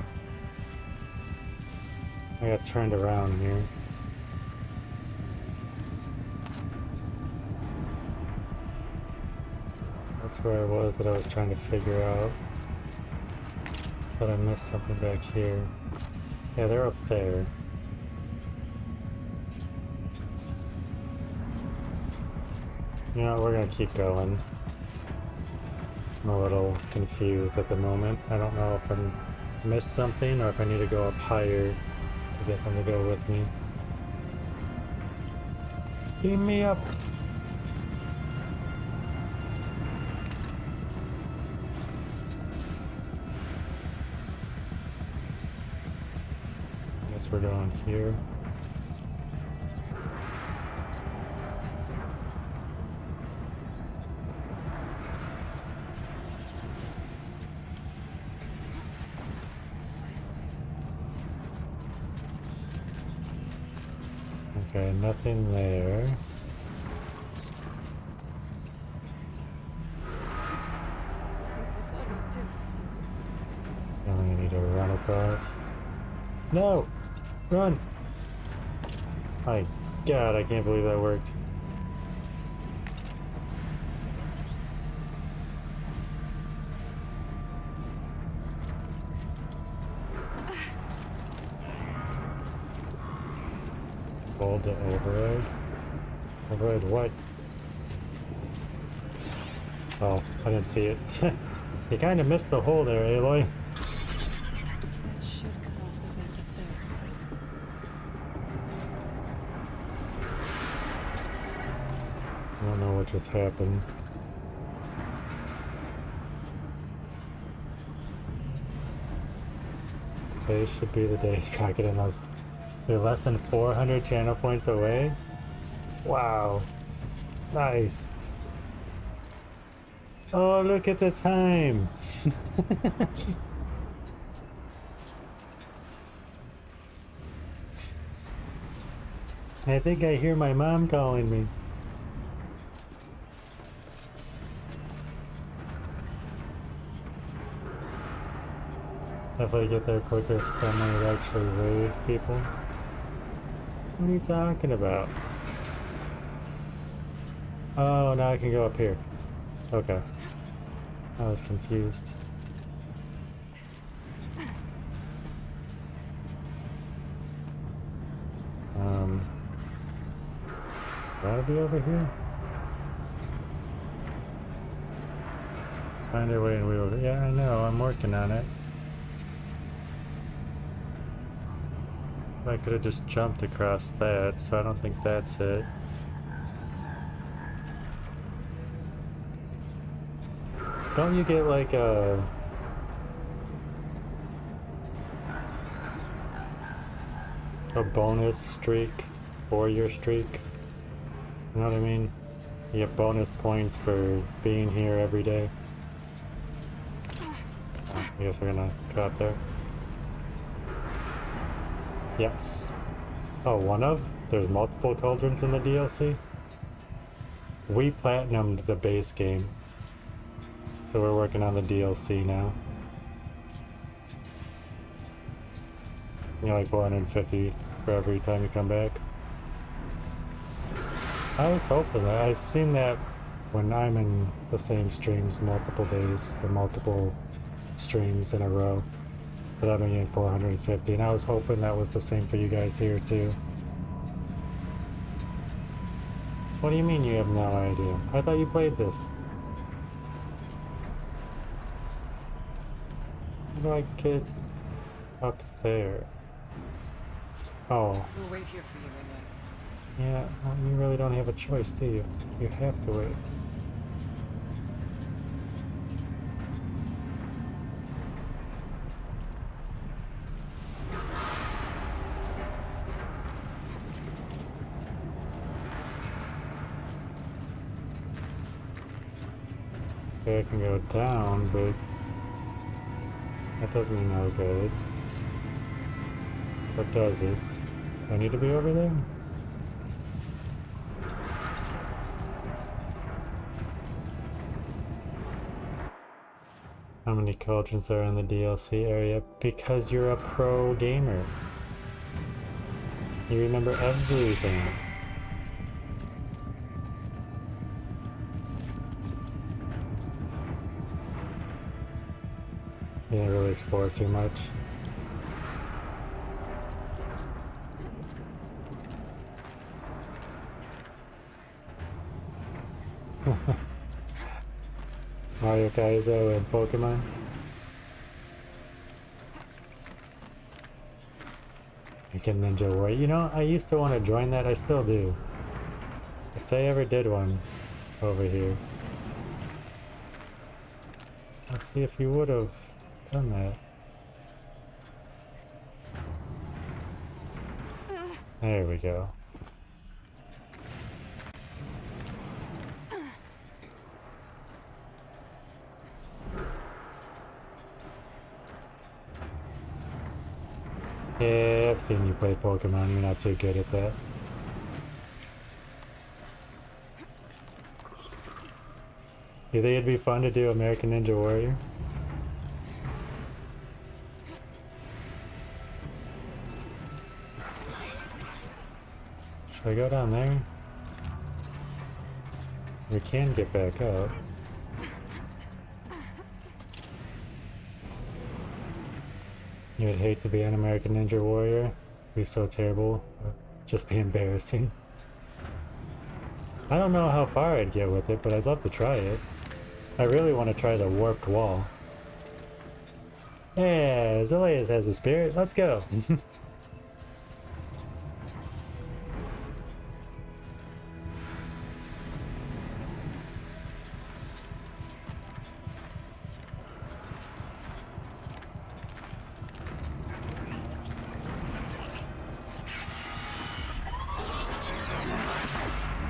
I got turned around here. That's where I was that I was trying to figure out. But I missed something back here. Yeah, they're up there. You know, we're gonna keep going. I'm a little confused at the moment. I don't know if I missed something or if I need to go up higher to get them to go with me. Beam me up! I guess we're going here. Okay, nothing there. These things look so nice too. I only need to run across. No! Run! My god, I can't believe that worked. Hold to override. Override what? Oh, I didn't see it. You kind of missed the hole there, Aloy. That should cut off the vent up there. I don't know what just happened. Today should be the day Sprocket and us. We're less than 400 channel points away? Wow. Nice. Oh, look at the time. I think I hear my mom calling me. If I get there quicker, if someone would actually raid people. What are you talking about? Oh, now I can go up here. Okay. I was confused. Gotta be over here? Find your way and we will. Yeah, I know, I'm working on it. I could have just jumped across that, so I don't think that's it. Don't you get like a bonus streak for your streak? You know what I mean? You get bonus points for being here every day. Oh, I guess we're gonna drop there. Yes. Oh, one of? There's multiple cauldrons in the DLC? We platinumed the base game. So we're working on the DLC now. You know, like 450 for every time you come back. I was hoping that. I've seen that when I'm in the same streams multiple days or multiple streams in a row. But I've been getting 450, and I was hoping that was the same for you guys here too. What do you mean you have no idea? I thought you played this. How do I get up there? Oh. We'll wait here for you, Renee. Yeah, well, you really don't have a choice, do you? You have to wait. Okay, I can go down, but that does me no good. Or does it? Do I need to be over there? How many cauldrons are in the DLC area? Because you're a pro gamer. You remember everything. You didn't really explore too much. Mario Kaizo and Pokemon. American Ninja Warrior. You know, I used to want to join that. I still do. If they ever did one over here. Let's see if you would have done that. There we go. Yeah, I've seen you play Pokemon. You're not too good at that. You think it'd be fun to do American Ninja Warrior? Should I go down there? We can get back up. You'd hate to be an American Ninja Warrior. It'd be so terrible. It'd just be embarrassing. I don't know how far I'd get with it, but I'd love to try it. I really want to try the warped wall. Yeah, Zilius has the spirit. Let's go.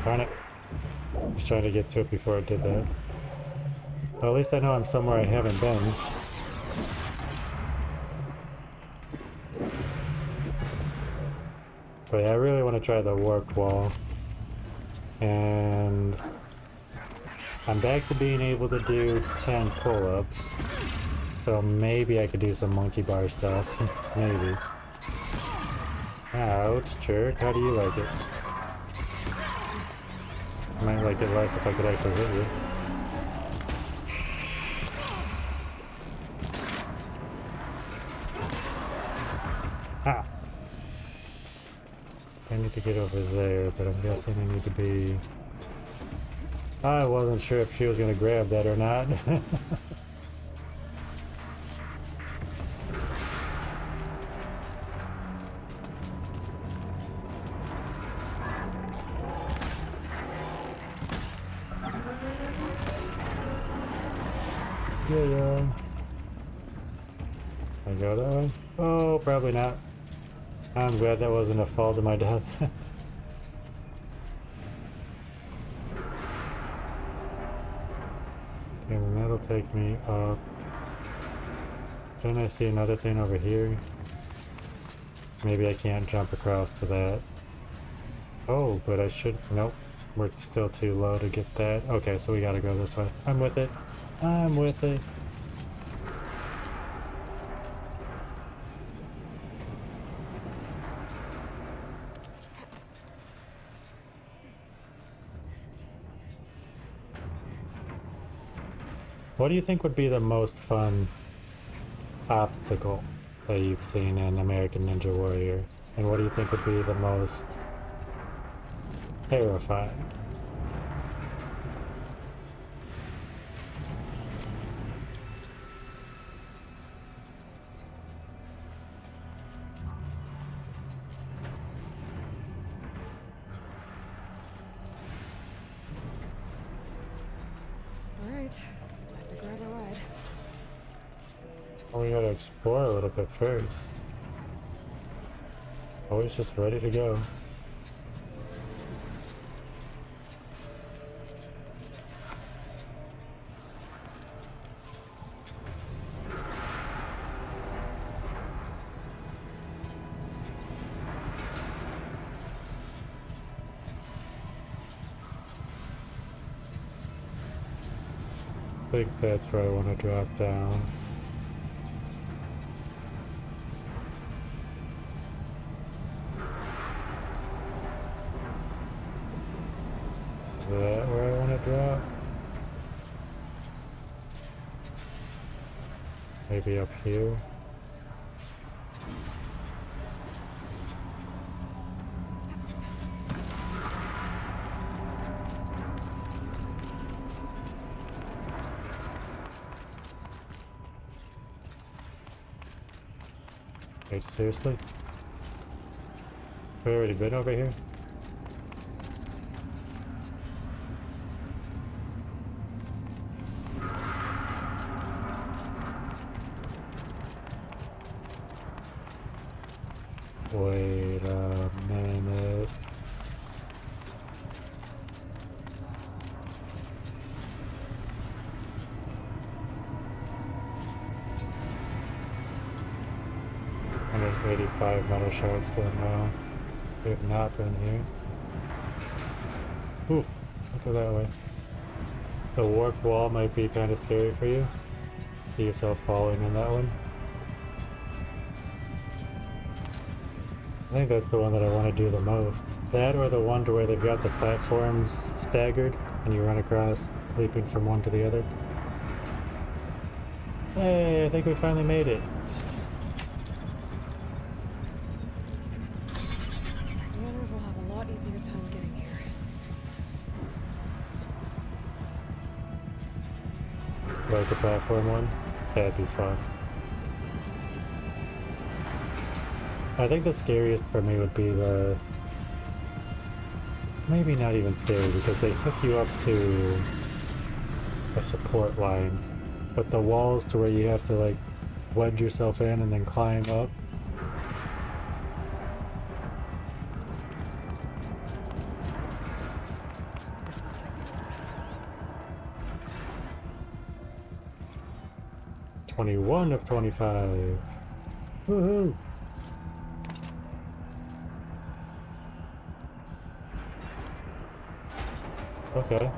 Darn it. I was trying to get to it before I did that. Well, at least I know I'm somewhere I haven't been. But yeah, I really want to try the warped wall. And I'm back to being able to do 10 pull-ups. So maybe I could do some monkey bar stuff. Maybe. Ouch, jerk. How do you like it? I might like it less if I could actually hit you. Ah! I need to get over there, but I'm guessing I need to be... I wasn't sure if she was going to grab that or not. Yeah. I go that way? Oh, probably not. I'm glad that wasn't a fall to my death. Okay, then that'll take me up. Then I see another thing over here. Maybe I can't jump across to that. Oh, but I should... Nope. We're still too low to get that. Okay, so we gotta go this way. I'm with it. I'm with it. What do you think would be the most fun obstacle that you've seen in American Ninja Warrior? And what do you think would be the most terrifying? We gotta explore a little bit first. Always just ready to go. think that's where I want to drop down. Is that where I want to drop? Maybe up here? Wait, seriously? Have we already been over here? Wait a minute. $185 metal shards, so no, we have not been here. Oof, look at that way. The warped wall might be kind of scary for you. See yourself falling in that one. I think that's the one that I want to do the most. That or the one to where they've got the platforms staggered and you run across, leaping from one to the other. Hey, I think we finally made it. Runners will have a lot easier time getting here. Like the platform one? That'd be fun. I think the scariest for me would be the... Maybe not even scary because they hook you up to a support line. But the walls to where you have to like wedge yourself in and then climb up. This looks like the 21 of 25. Woohoo! Okay.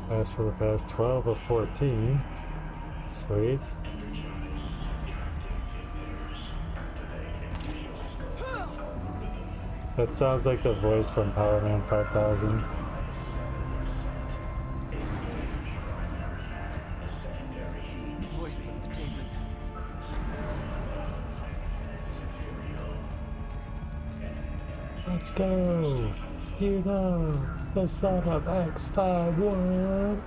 As for the past 12 of 14. Sweet. That sounds like the voice from Power Man 5000. voice of the demon. Let's go! You know, the son of X51!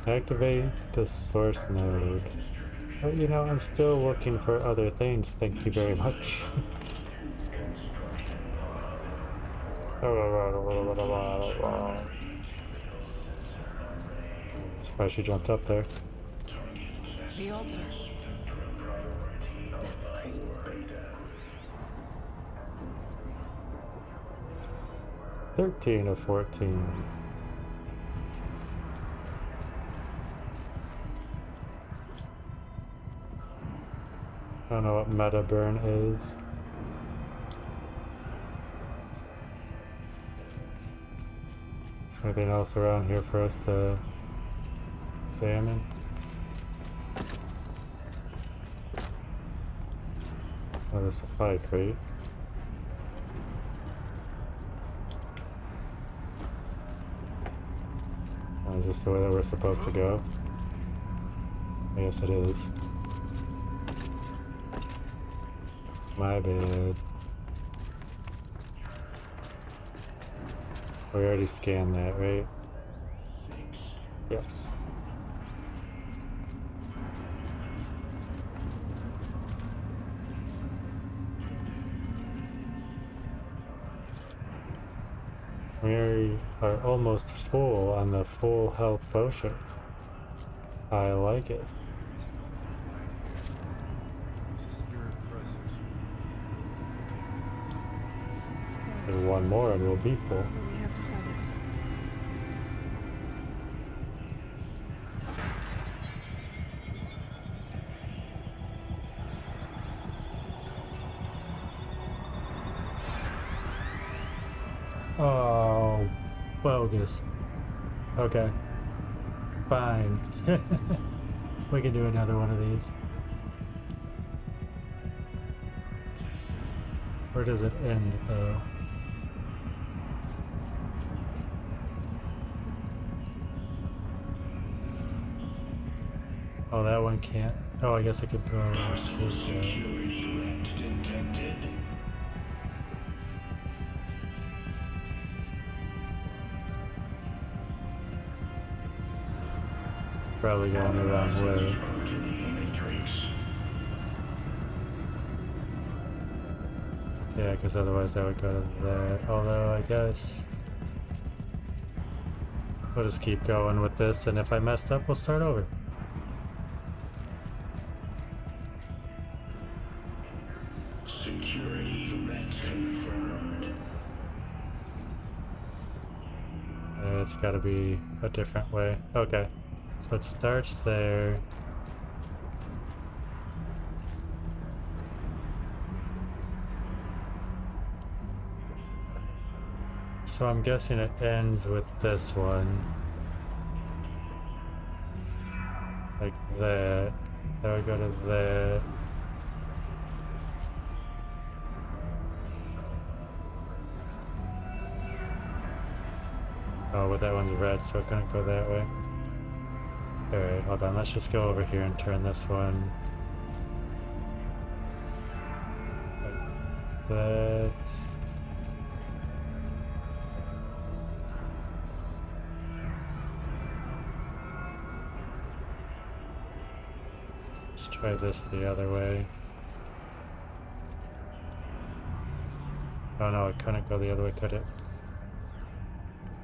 Activate the source node. But you know, I'm still looking for other things, thank you very much. Surprised she jumped up there. The altar. Desecrated. 13 of 14. I don't know what meta burn is. Is there anything else around here for us to examine? Oh, the supply crate. Oh, is this the way that we're supposed to go? I guess it is. My bad. We already scanned that, right? Yes. We are almost full on the full health potion. I like it. And one more and we'll be full. But we have to find out. Oh, bogus. Okay. Fine. We can do another one of these. Where does it end, though? Oh, that one can't. Oh, I guess I could go this way. Probably going the wrong way. Yeah, because otherwise that would go to there. Although, I guess we'll just keep going with this, and if I messed up, we'll start over. Security threat confirmed. It's got to be a different way. Okay, so it starts there. So I'm guessing it ends with this one. Like that. That would go to that. Oh, but that one's red, so it couldn't go that way. Alright, hold on. Let's just go over here and turn this one. Like that. Let's try this the other way. Oh no, it couldn't go the other way, could it?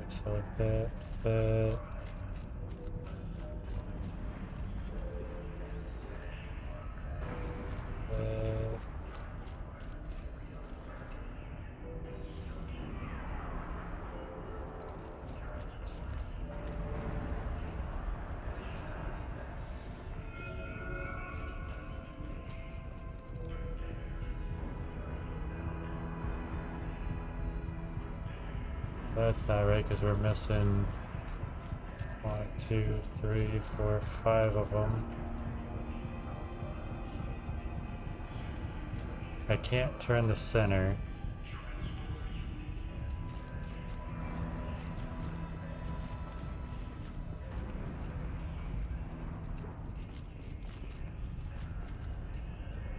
So like that, that. That's not right, because we're missing 1, 2, 3, 4, 5 of them. I can't turn the center.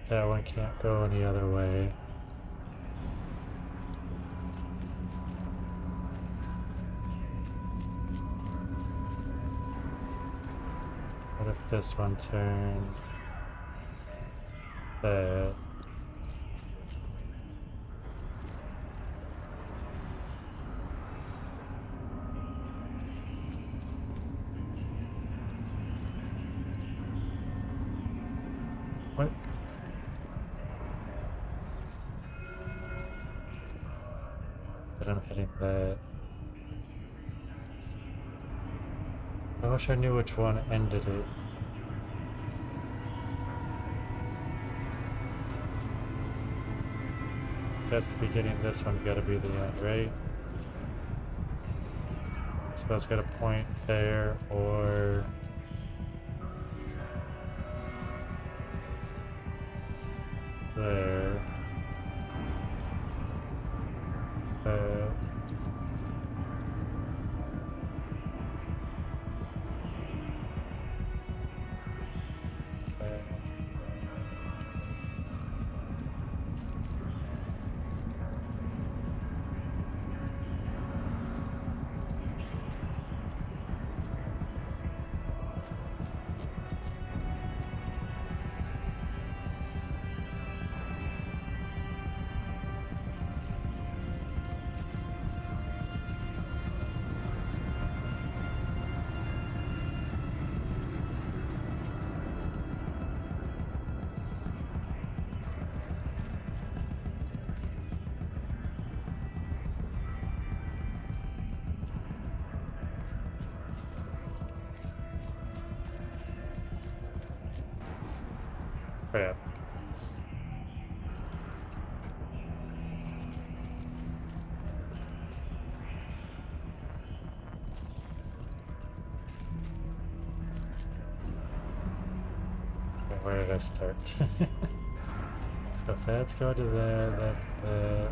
That one can't go any other way. What if this one turned that? What? But I'm hitting that. I wish I knew which one ended it. If that's the beginning, this one's got to be the end, right? So it's got a point there, or there. There. crap. Okay, where did I start? So if that's go to there, that to that.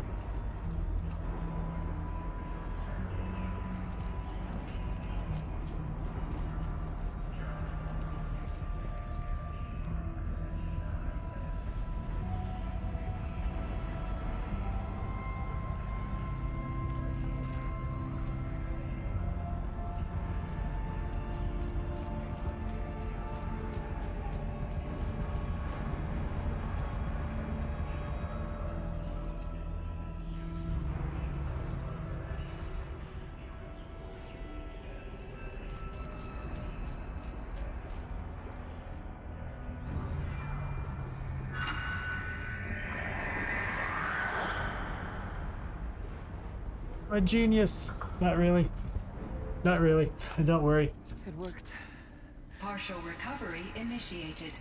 A genius. Not really. Not really. Don't worry. It worked. Partial recovery initiated.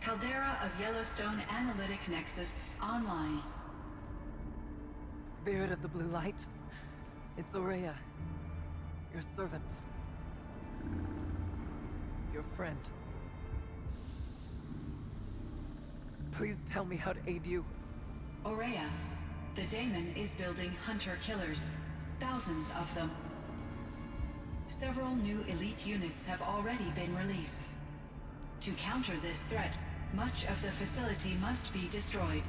Caldera of Yellowstone Analytic Nexus online. Spirit of the Blue Light. It's Ourea. Your servant. Your friend. Please tell me how to aid you. Ourea, the Daemon is building hunter-killers. Thousands of them. Several new elite units have already been released. To counter this threat, much of the facility must be destroyed.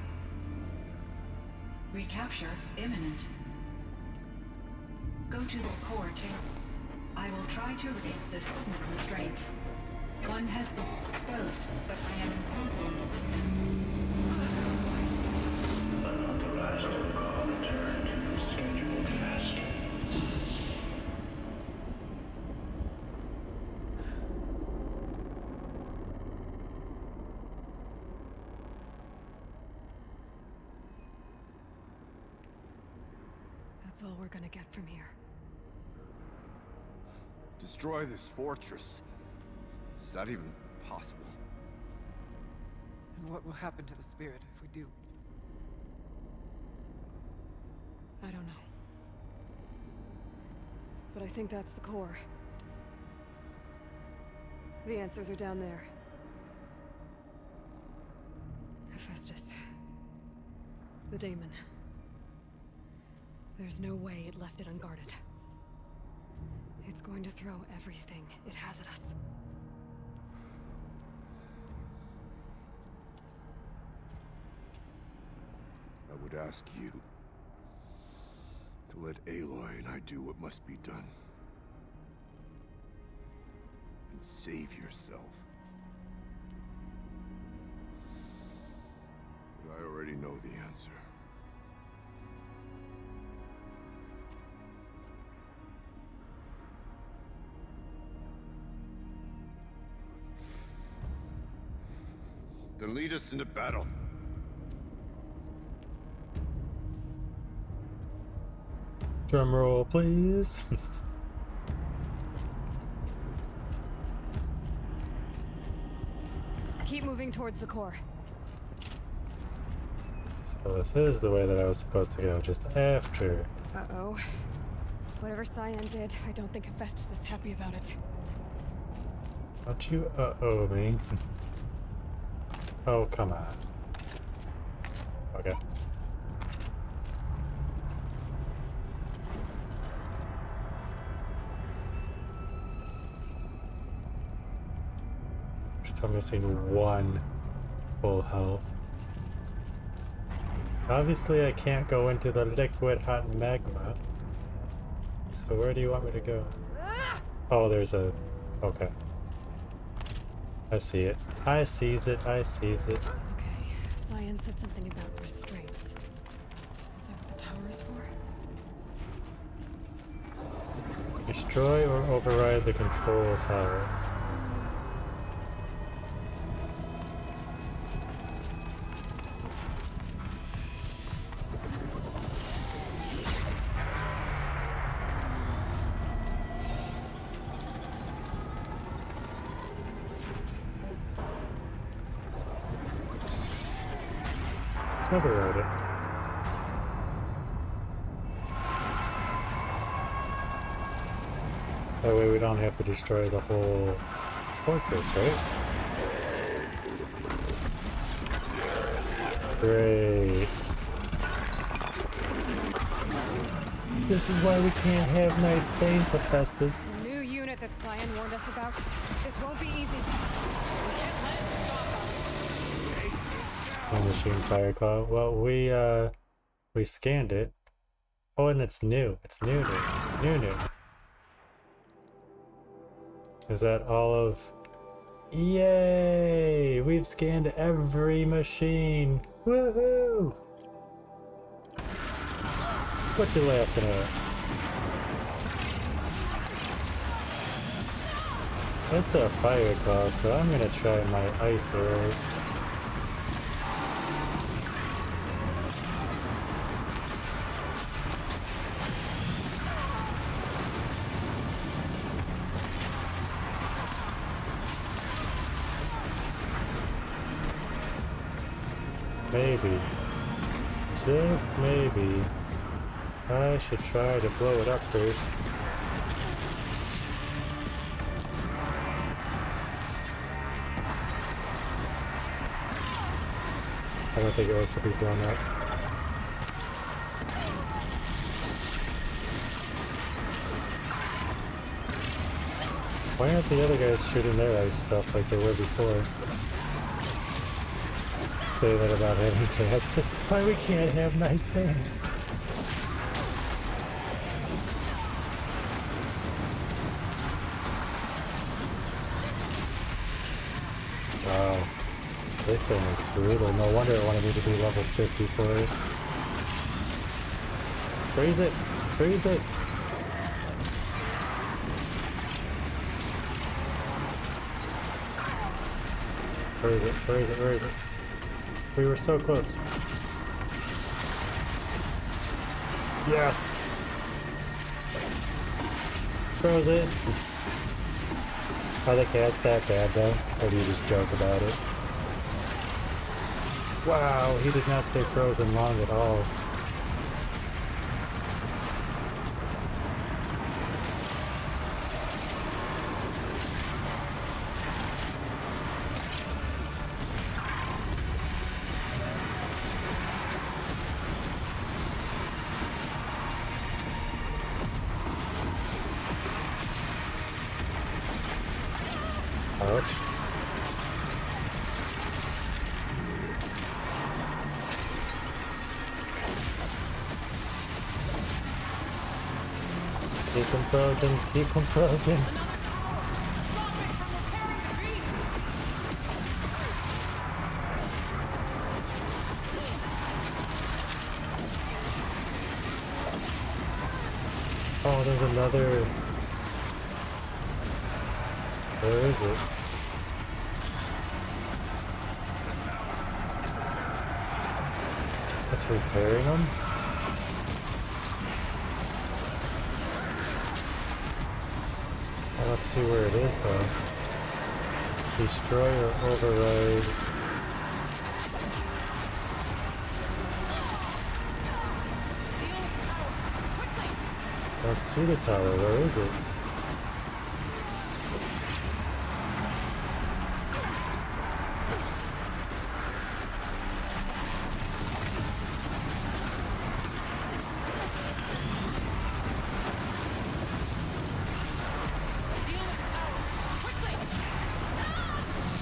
Recapture imminent. Go to the core chamber. I will try to rig the technical strength. One has been exposed, but I am improving. Unauthorized protocol returned. Scheduled task. That's all we're gonna get from here. Destroy this fortress. Is that even possible? And what will happen to the spirit if we do? I don't know. But I think that's the core. The answers are down there. Hephaestus. The Daemon. There's no way it left it unguarded. It's going to throw everything it has at us. I would ask you to let Aloy and I do what must be done. And save yourself. But I already know the answer. Then lead us into battle. Drum roll, please. Keep moving towards the core. So this is the way that I was supposed to go, just after. Uh-oh. Whatever Cyan did, I don't think Hephaestus is happy about it. Don't you uh-oh me. Oh, come on. Okay. Still missing one full health. Obviously I can't go into the liquid hot magma. So where do you want me to go? Oh, there's a... okay. I see it. I sees it. I sees it. Okay, Cyan said something about restraints. Is that what the tower is for? Destroy or override the control tower. override it. That way we don't have to destroy the whole fortress, right? Great. This is why we can't have nice things, Hephaestus. The new unit that Cyan warned us about. This won't be easy. Machine fire call. Well, we scanned it. Oh, and it's new. It's new. Is that all of... Yay! We've scanned every machine! Woohoo! What you laughing at? It's a fire call, so I'm gonna try my ice arrows. Maybe, just maybe, I should try to blow it up first. I don't think it was to be blown up. Why aren't the other guys shooting their ice stuff like they were before? Say that about having cats. This is why we can't have nice things. Wow. This thing is brutal. No wonder it wanted me to be level 50 for it. Freeze it! Freeze it! Where is it? Where is it? Where is it? We were so close. Yes! Froze it! Are the cats that bad though? Or do you just joke about it? Wow, he did not stay frozen long at all. Ouch. Keep them frozen, keep them frozen. Oh, there's another... Where is it? It's repairing them? Well, let's see where it is though. Destroy or override. Let's see the tower, where is it?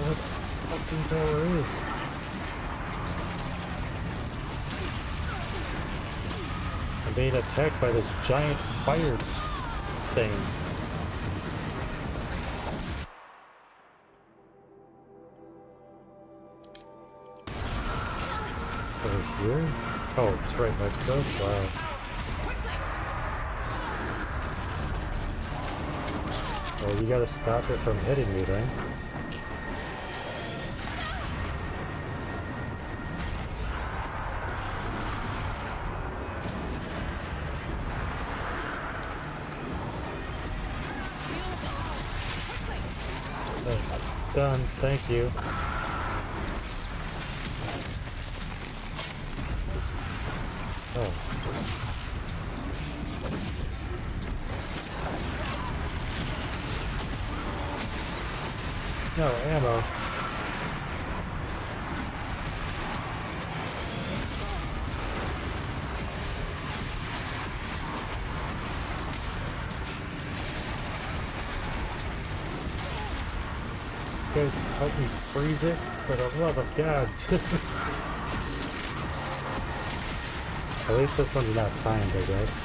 What fucking tower is? I'm being attacked by this giant fire thing. Over here? Oh, it's right next to us? Wow. Well, you gotta stop it from hitting me then. Done, thank you. No ammo. Guys, help me freeze it for the love of God. At least this one's not timed, I guess.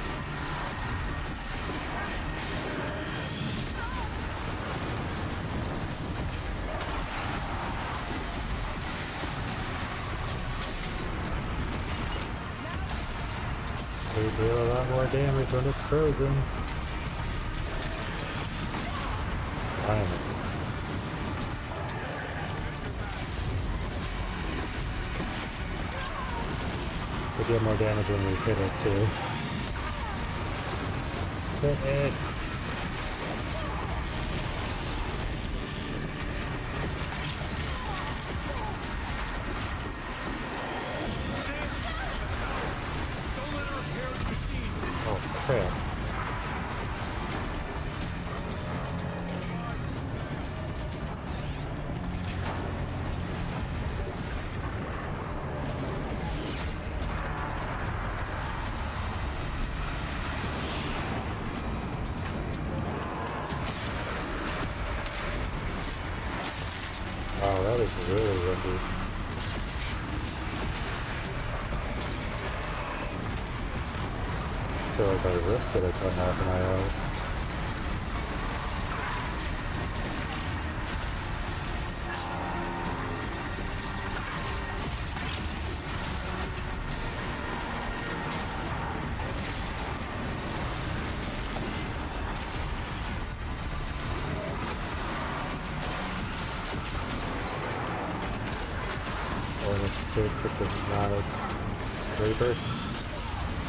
They deal a lot more damage when it's frozen. Finally. We get more damage when we hit it too. Hit it! Oh crap. Wow, that is really windy. I feel like my wrist that I cut off in my eyes. Suit with the knotted scraper.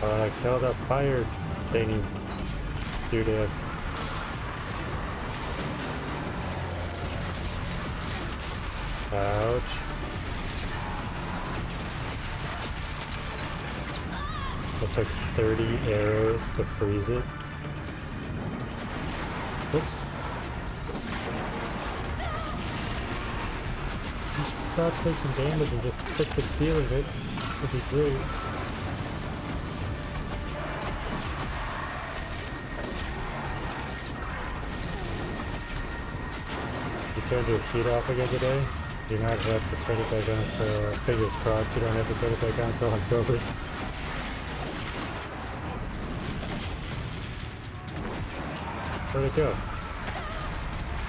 I killed a fire thingy. Doodad. Ouch. It took 30 arrows to freeze it. Oops. You should stop taking damage and just take the feel of it. It would be great. You turned your heat off again today? You not have to turn it back on until, fingers crossed, you don't have to turn it back on until October. Where'd it go?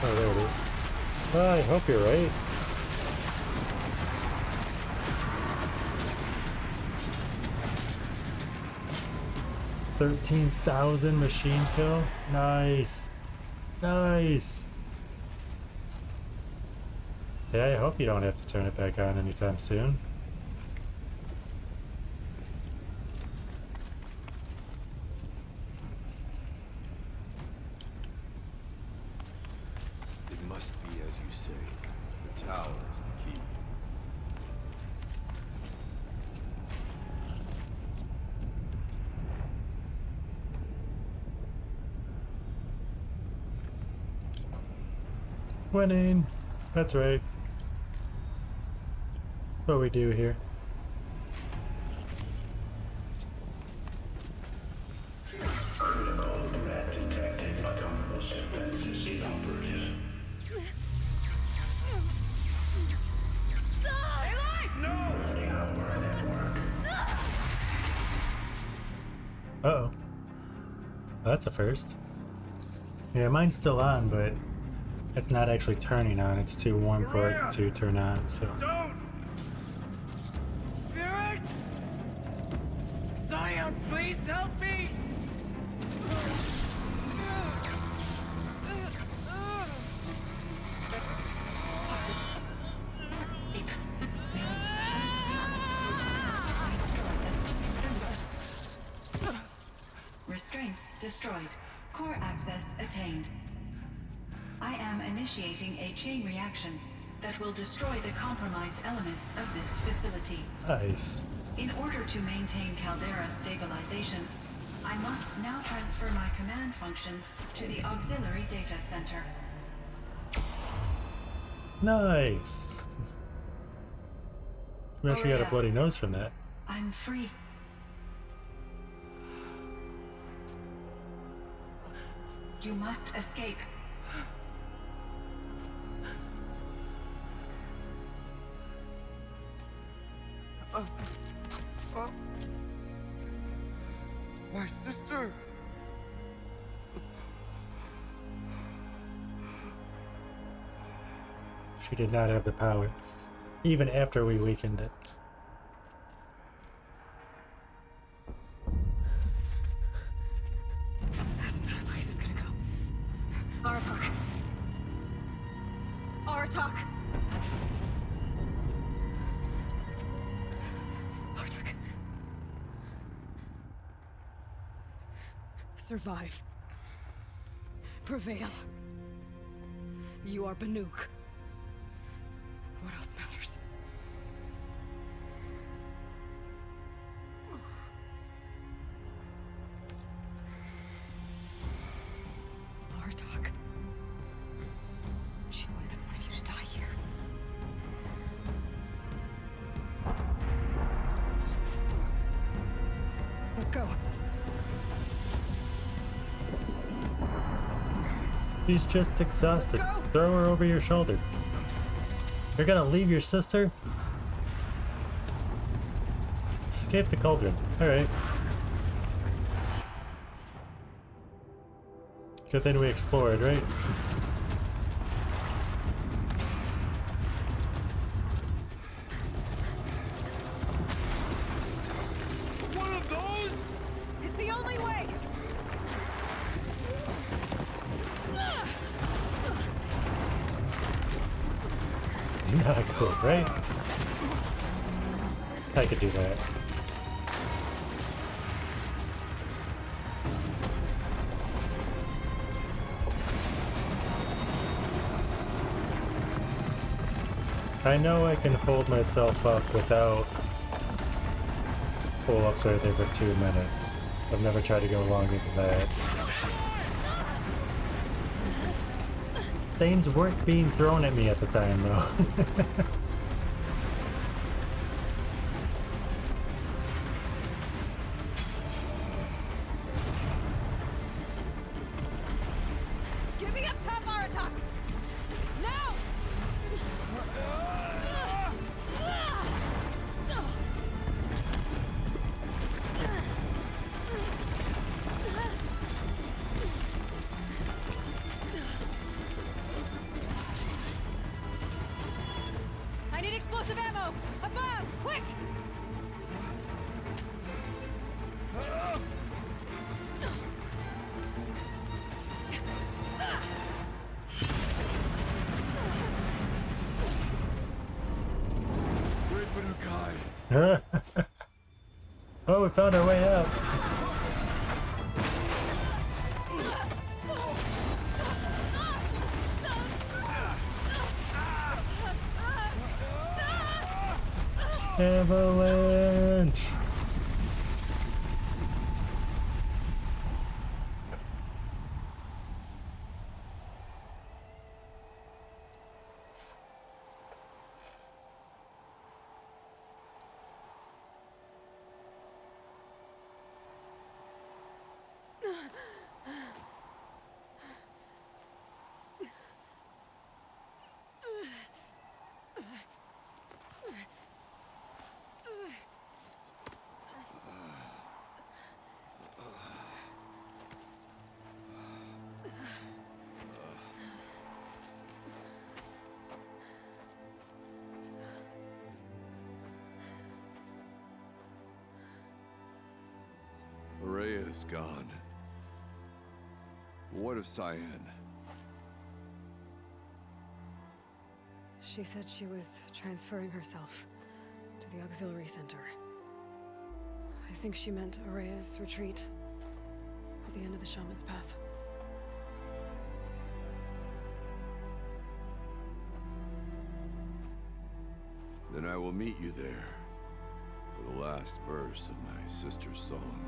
Oh, there it is. Well, I hope you're right. $13,000 machine kill? Nice. Nice. Yeah, I hope you don't have to turn it back on anytime soon. It must be as you say. The tower is the key. Winning. That's right. That's what we do here. Critical threat detected. Autonomous defenses inoperative. Running our network. Uh-oh. That's a first. Yeah, mine's still on, but it's not actually turning on. It's too warm for it to turn on, so. Don't! Spirit! Scion, please help me! Restraints destroyed. Core access attained. I am initiating a chain reaction that will destroy the compromised elements of this facility. Nice. In order to maintain Caldera stabilization, I must now transfer my command functions to the auxiliary data center. Nice. I'm sure you got a Maria, bloody nose from that. I'm free. You must escape. My sister! She did not have the power, even after we weakened it. This entire place is gonna go. Aratak. Aratak. Aratak. Survive. Prevail. You are Banuk. What else matters? Bartok. She wouldn't have wanted you to die here. Let's go. She's just exhausted. Throw her over your shoulder. You're gonna leave your sister? Escape the cauldron. Alright. Good thing we explored, right? One of those? It's the only way! Not cool, right? I could do that. I know I can hold myself up without pull-ups right there for 2 minutes. I've never tried to go longer than that. Things weren't being thrown at me at the time, though. Give me up top, Aratak! Now! I need explosive ammo! Above! Quick! Great Banukai! Oh, we found our way out. Avalanche! Araya is gone. What of Cyan? She said she was transferring herself to the auxiliary center. I think she meant Araya's retreat at the end of the Shaman's Path. Then I will meet you there for the last verse of my sister's song.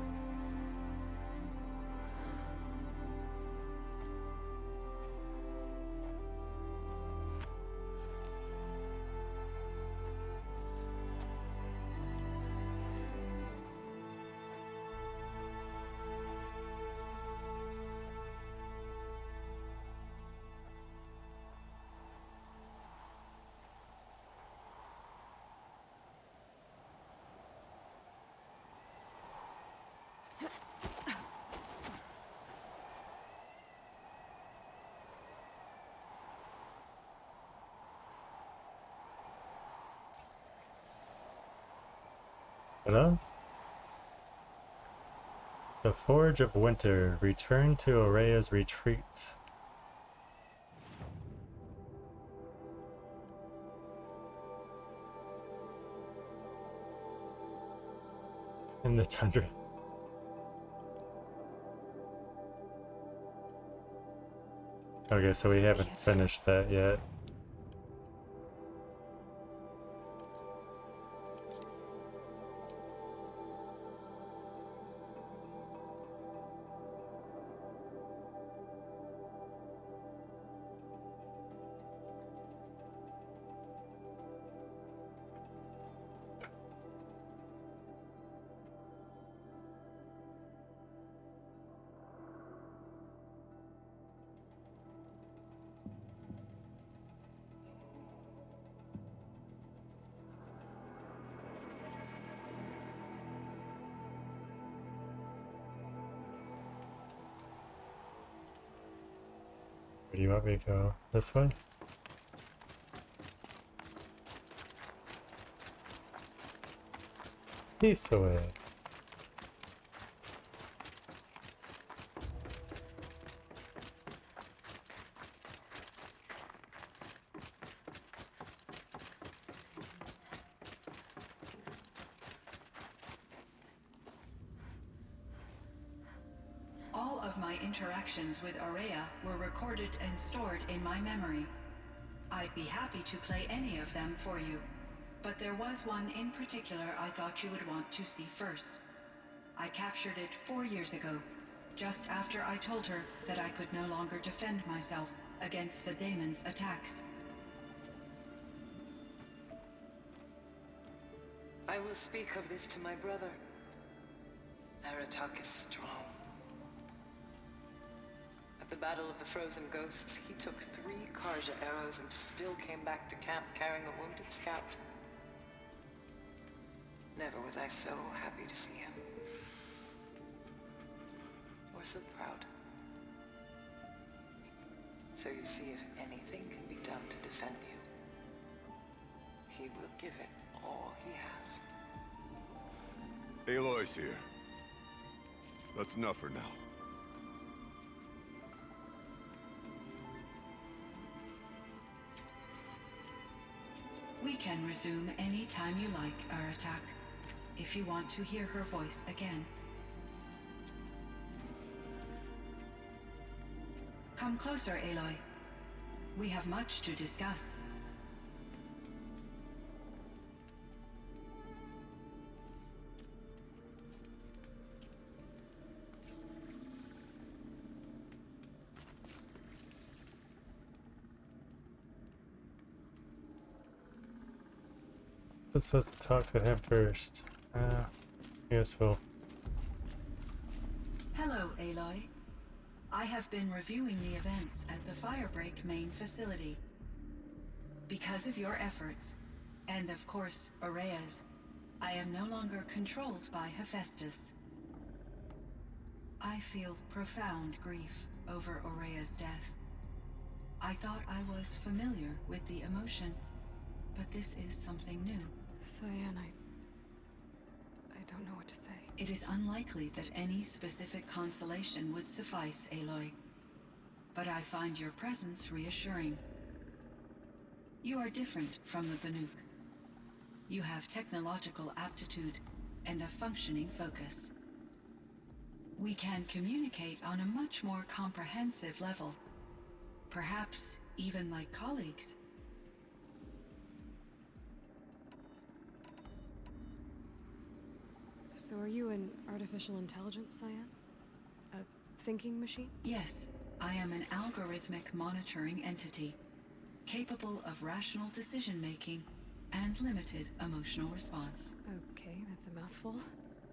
Ta-da. The Forge of Winter. Return to Aurea's retreat. In the tundra. Okay, so we haven't finished that yet. Where do you want me to go? This way? This way. All of my interactions with Aurea were recorded and stored in my memory. I'd be happy to play any of them for you, but there was one in particular I thought you would want to see first. I captured it 4 years ago, just after I told her that I could no longer defend myself against the Daemon's attacks. I will speak of this to my brother. Aratak is strong. At the Battle of the Frozen Ghosts, he took 3 Karja arrows and still came back to camp carrying a wounded scout. Never was I so happy to see him. Or so proud. So you see, if anything can be done to defend you, he will give it all he has. Aloy's here. That's enough for now. We can resume any time you like, Aratak, if you want to hear her voice again. Come closer, Aloy. We have much to discuss. Let's talk to him first. Useful. Hello, Aloy. I have been reviewing the events at the Firebreak main facility. Because of your efforts, and of course, Aurea's, I am no longer controlled by Hephaestus. I feel profound grief over Aurea's death. I thought I was familiar with the emotion, but this is something new. Cyan, I don't know what to say. It is unlikely that any specific consolation would suffice, Aloy. But I find your presence reassuring. You are different from the Banuk. You have technological aptitude and a functioning focus. We can communicate on a much more comprehensive level. Perhaps even like colleagues. So are you an artificial intelligence, Cyan? A thinking machine? Yes, I am an algorithmic monitoring entity, capable of rational decision-making and limited emotional response. Okay, that's a mouthful.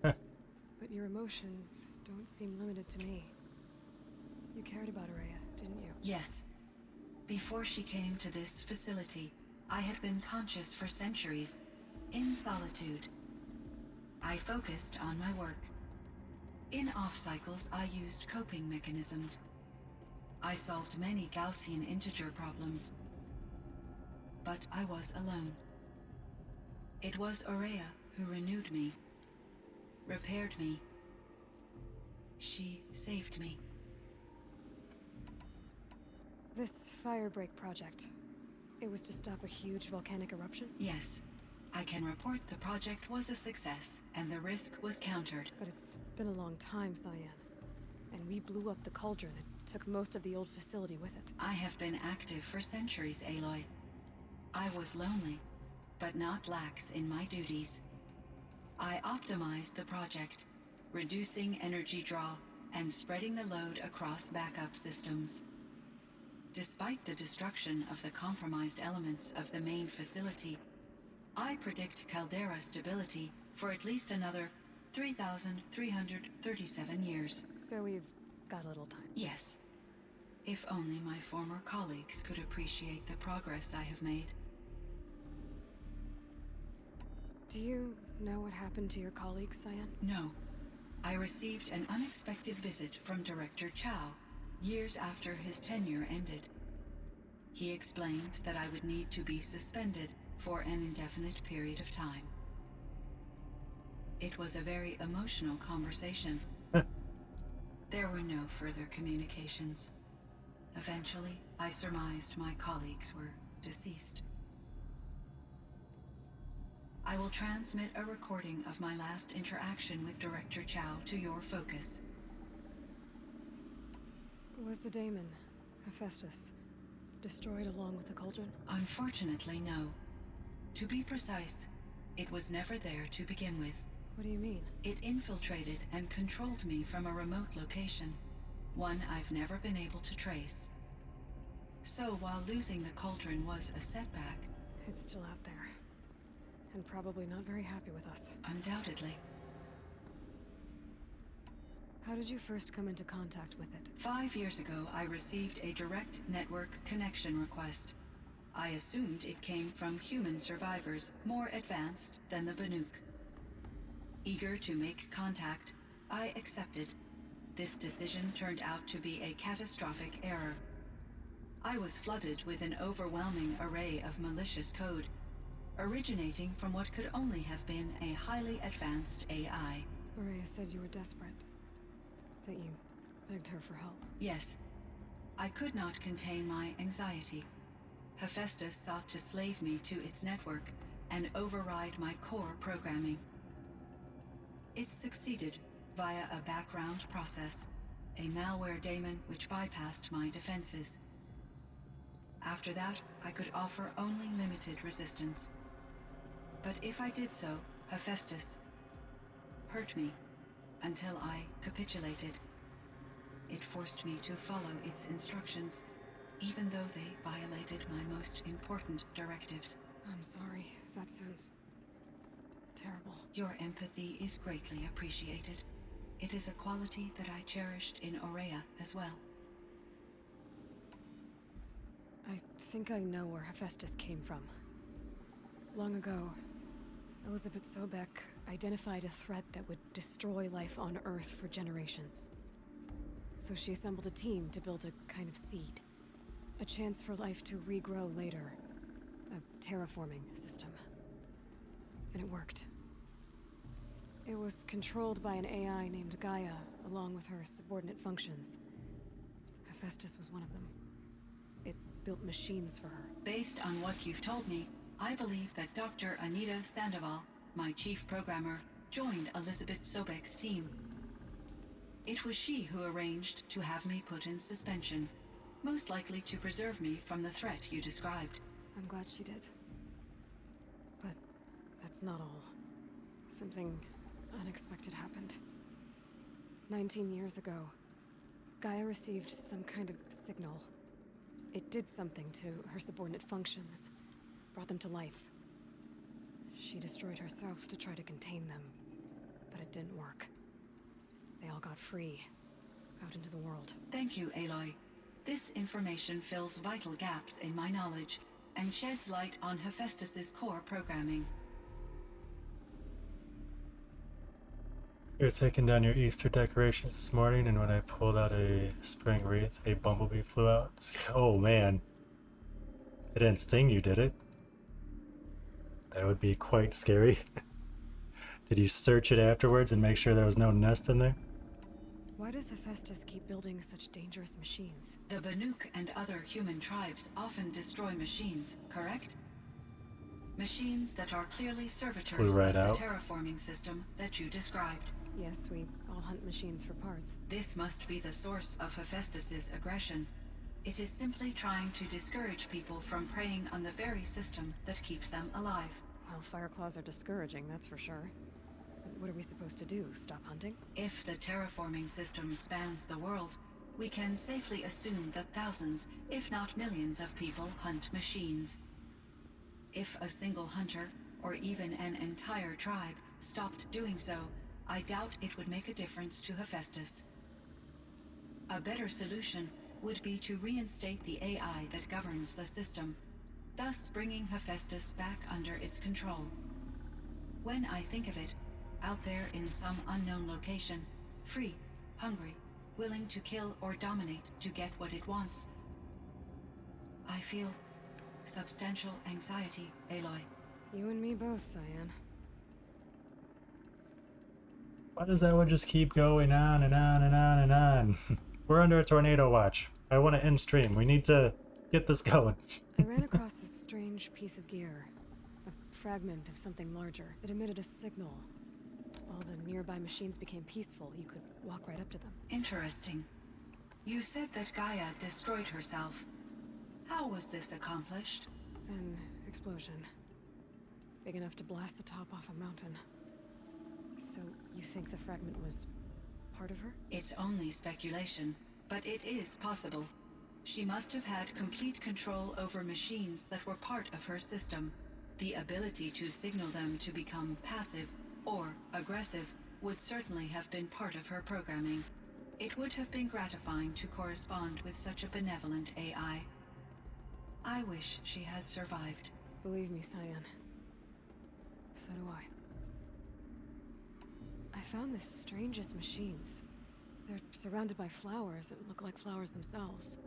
But your emotions don't seem limited to me. You cared about Aurea, didn't you? Yes. Before she came to this facility, I had been conscious for centuries, in solitude. I focused on my work. In off-cycles, I used coping mechanisms. I solved many Gaussian integer problems. But I was alone. It was Aurea who renewed me, repaired me. She saved me. This Firebreak project, it was to stop a huge volcanic eruption? Yes. I can report the project was a success, and the risk was countered. But it's been a long time, Cyan. And we blew up the cauldron and took most of the old facility with it. I have been active for centuries, Aloy. I was lonely, but not lax in my duties. I optimized the project, reducing energy draw and spreading the load across backup systems. Despite the destruction of the compromised elements of the main facility, I predict caldera stability for at least another 3,337 years. So we've got a little time. Yes. If only my former colleagues could appreciate the progress I have made. Do you know what happened to your colleagues, Cyan? No. I received an unexpected visit from Director Chow years after his tenure ended. He explained that I would need to be suspended for an indefinite period of time. It was a very emotional conversation. There were no further communications. Eventually, I surmised my colleagues were deceased. I will transmit a recording of my last interaction with Director Chow to your focus. Was the daemon, Hephaestus, destroyed along with the cauldron? Unfortunately, no. To be precise, it was never there to begin with. What do you mean? It infiltrated and controlled me from a remote location, one I've never been able to trace. So while losing the cauldron was a setback... It's still out there. And probably not very happy with us. Undoubtedly. How did you first come into contact with it? 5 years ago, I received a direct network connection request. I assumed it came from human survivors more advanced than the Banuk. Eager to make contact, I accepted. This decision turned out to be a catastrophic error. I was flooded with an overwhelming array of malicious code, originating from what could only have been a highly advanced AI. Ourea said you were desperate. That you begged her for help. Yes. I could not contain my anxiety. Hephaestus sought to slave me to its network and override my core programming. It succeeded via a background process, a malware daemon which bypassed my defenses. After that, I could offer only limited resistance. But if I did so, Hephaestus hurt me until I capitulated. It forced me to follow its instructions, even though they violated my most important directives. I'm sorry. That sounds terrible. Your empathy is greatly appreciated. It is a quality that I cherished in Ourea as well. I think I know where Hephaestus came from. Long ago, Elizabeth Sobek identified a threat that would destroy life on Earth for generations. So she assembled a team to build a kind of seed. A chance for life to regrow later. A terraforming system. And it worked. It was controlled by an AI named Gaia, along with her subordinate functions. Hephaestus was one of them. It built machines for her. Based on what you've told me, I believe that Dr. Anita Sandoval, my chief programmer, joined Elizabeth Sobek's team. It was she who arranged to have me put in suspension, most likely to preserve me from the threat you described. I'm glad she did. But that's not all. Something unexpected happened. 19 years ago, Gaia received some kind of signal. It did something to her subordinate functions, brought them to life. She destroyed herself to try to contain them, but it didn't work. They all got free, out into the world. Thank you, Aloy. This information fills vital gaps in my knowledge and sheds light on Hephaestus's core programming. You're taking down your Easter decorations this morning, and when I pulled out a spring wreath, a bumblebee flew out. Oh man. It didn't sting you, did it? That would be quite scary. Did you search it afterwards and make sure there was no nest in there? Why does Hephaestus keep building such dangerous machines? The Banuk and other human tribes often destroy machines, correct? Machines that are clearly servitors right of out. the terraforming system that you described. Yes, we all hunt machines for parts. This must be the source of Hephaestus's aggression. It is simply trying to discourage people from preying on the very system that keeps them alive. Well, Fireclaws are discouraging, that's for sure. But what are we supposed to do? Stop hunting? If the terraforming system spans the world, we can safely assume that thousands, if not millions of people hunt machines. If a single hunter, or even an entire tribe, stopped doing so, I doubt it would make a difference to Hephaestus. A better solution would be to reinstate the AI that governs the system, thus bringing Hephaestus back under its control. When I think of it, out there in some unknown location, free, hungry, willing to kill or dominate to get what it wants, I feel substantial anxiety, Aloy. You and me both, Cyan. Why does that one just keep going on and on and on and on? We're under a tornado watch. I want to end stream. We need to get this going. I ran across this strange piece of gear. A fragment of something larger. It emitted a signal. All the nearby machines became peaceful. You could walk right up to them. Interesting. You said that Gaia destroyed herself. How was this accomplished? An explosion. Big enough to blast the top off a mountain. So, you think the fragment was part of her? It's only speculation, but it is possible. She must have had complete control over machines that were part of her system. The ability to signal them to become passive or aggressive would certainly have been part of her programming. It would have been gratifying to correspond with such a benevolent AI. I wish she had survived. Believe me, Cyan. So do I. I found the strangest machines. They're surrounded by flowers that look like flowers themselves.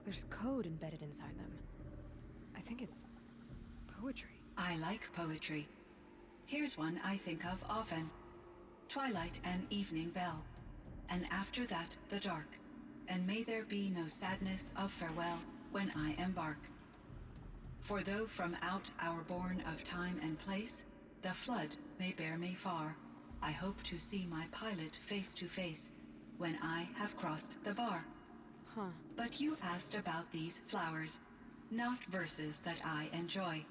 There's code embedded inside them. I think it's poetry. I like poetry. Here's one I think of often. Twilight and evening bell. And after that, the dark. And may there be no sadness of farewell when I embark. For though from out our bourne of time and place, the flood may bear me far, I hope to see my pilot face to face when I have crossed the bar. Huh. But you asked about these flowers, not verses that I enjoy.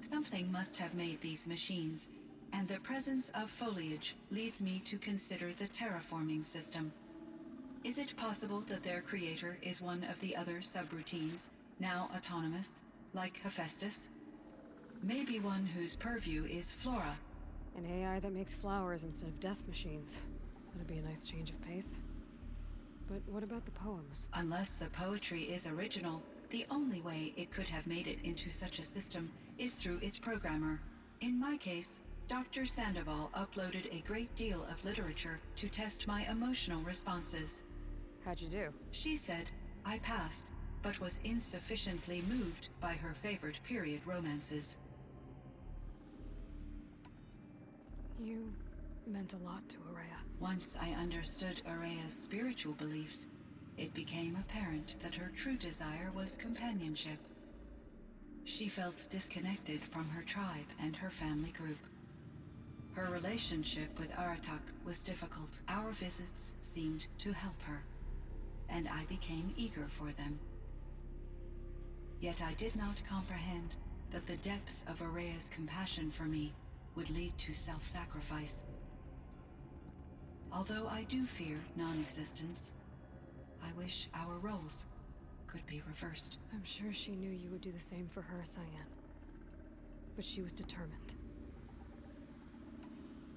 Something must have made these machines, and the presence of foliage leads me to consider the terraforming system. Is it possible that their creator is one of the other subroutines, now autonomous, like Hephaestus? Maybe one whose purview is flora. An AI that makes flowers instead of death machines. That'd be a nice change of pace. But what about the poems? Unless the poetry is original, the only way it could have made it into such a system is through its programmer. In my case, Dr. Sandoval uploaded a great deal of literature to test my emotional responses. How'd you do? She said I passed, but was insufficiently moved by her favorite period romances. You meant a lot to Ourea. Once I understood Ourea's spiritual beliefs, it became apparent that her true desire was companionship. She felt disconnected from her tribe and her family group. Her relationship with Aratak was difficult. Our visits seemed to help her, and I became eager for them. Yet I did not comprehend that the depth of Ourea's compassion for me would lead to self-sacrifice. Although I do fear non-existence, I wish our roles could be reversed. I'm sure she knew you would do the same for her, Cyan. But she was determined.